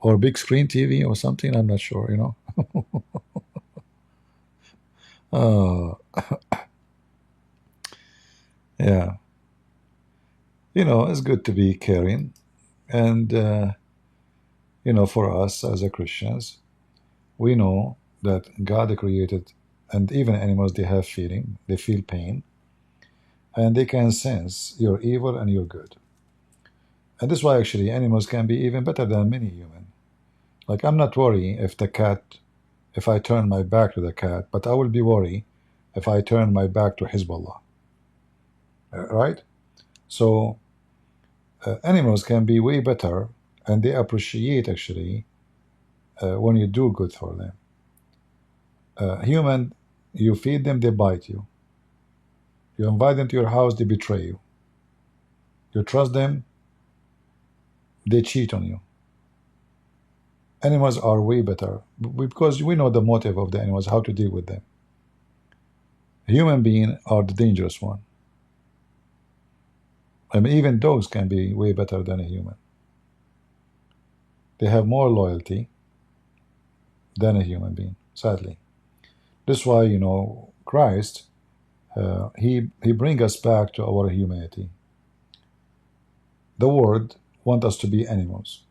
or big screen TV or something. I'm not sure. Oh, yeah. It's good to be caring, and for us as a Christians, we know that God created, and even animals, they have feeling, they feel pain, and they can sense your evil and your good. And this is why actually animals can be even better than many human. Like, I'm not worried if I turn my back to the cat, but I will be worried if I turn my back to Hezbollah. Right? So animals can be way better, and they appreciate actually when you do good for them. Human, you feed them, they bite you. You invite them to your house, they betray you. You trust them, they cheat on you. Animals are way better because we know the motive of the animals, how to deal with them. Human beings are the dangerous one. I mean, even dogs can be way better than a human. They have more loyalty than a human being, sadly. This is why, Christ, he brings us back to our humanity. The world wants us to be animals,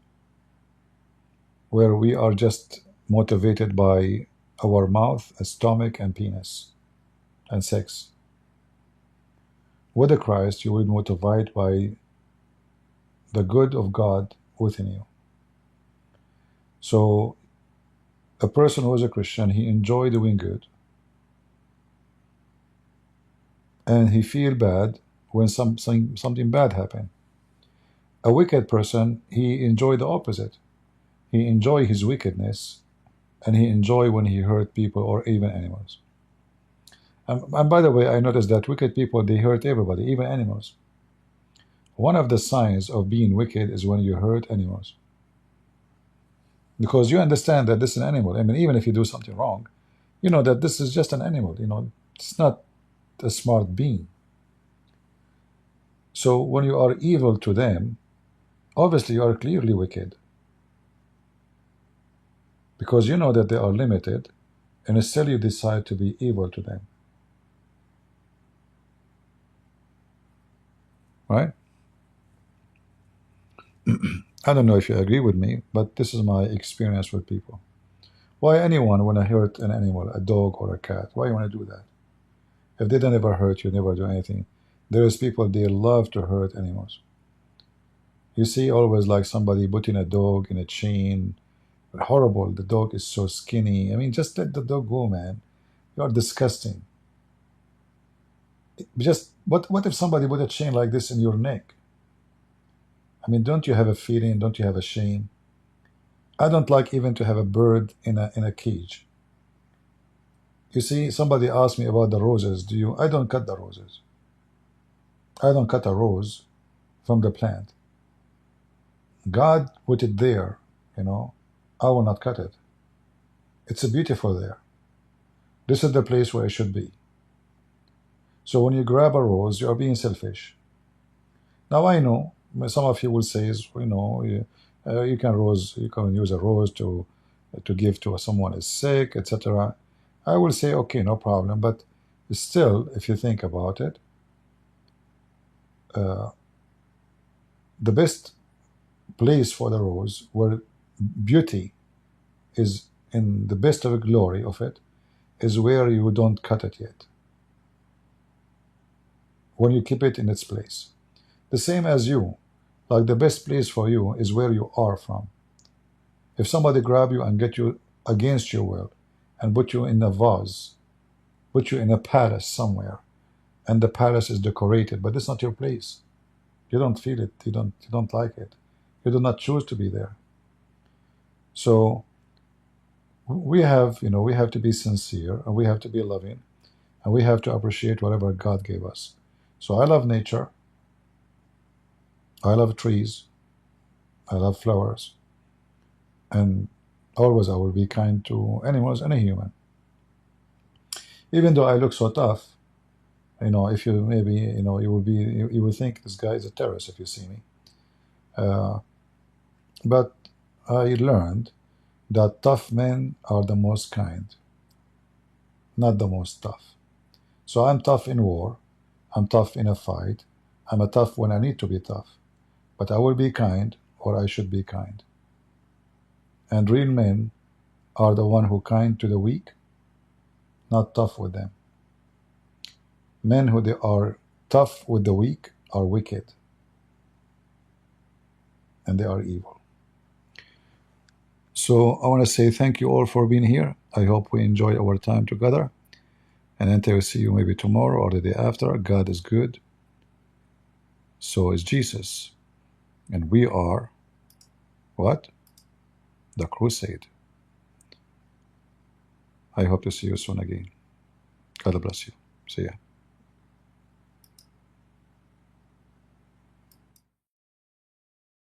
where we are just motivated by our mouth, stomach, and penis, and sex. With the Christ, you will be motivated by the good of God within you. So a person who is a Christian, he enjoys doing good, and he feel bad when something bad happen. A wicked person, he enjoy the opposite. He enjoy his wickedness, and he enjoy when he hurt people or even animals. And by the way, I noticed that wicked people, they hurt everybody, even animals. One of the signs of being wicked is when you hurt animals. Because you understand that this is an animal. I mean, even if you do something wrong, you know that this is just an animal. It's not a smart being. So when you are evil to them, obviously you are clearly wicked. Because you know that they are limited, and still you decide to be evil to them. Right? I don't know if you agree with me, but this is my experience with people. Why anyone want to hurt an animal, a dog or a cat? Why you want to do that? If they don't ever hurt you, never do anything. There is people, they love to hurt animals. You see always like somebody putting a dog in a chain. Horrible. The dog is so skinny. I mean, just let the dog go, man. You are disgusting. Just what if somebody put a chain like this in your neck? I mean, don't you have a feeling? Don't you have a shame? I don't like even to have a bird in a cage. You see, somebody asked me about the roses. I don't cut the roses. I don't cut a rose from the plant. God put it there, I will not cut it. It's beautiful there. This is the place where it should be. So when you grab a rose, you are being selfish. Now I know some of you will say is, you can use a rose to give to someone is sick, etc. I will say, okay, no problem. But still, if you think about it, the best place for the rose, where beauty is in the best of glory of it, is where you don't cut it yet, when you keep it in its place. The same as you, like the best place for you is where you are from. If somebody grab you and get you against your will and put you in a vase, put you in a palace somewhere, and the palace is decorated, but it's not your place. You don't feel it. You don't like it. You do not choose to be there. So we have to be sincere, and we have to be loving, and we have to appreciate whatever God gave us. So I love nature. I love trees. I love flowers. And always I will be kind to animals and a human. Even though I look so tough, if you maybe, you will think this guy is a terrorist if you see me. But I learned that tough men are the most kind, not the most tough. So I'm tough in war. I'm tough in a fight. I'm a tough when I need to be tough. But I will be kind, or I should be kind. And real men are the one who kind to the weak, not tough with them. Men who they are tough with the weak are wicked, and they are evil. So I want to say thank you all for being here. I hope we enjoy our time together. And until we see you maybe tomorrow or the day after, God is good. So is Jesus. And we are, what? The crusade. I hope to see you soon again. God bless you. See ya.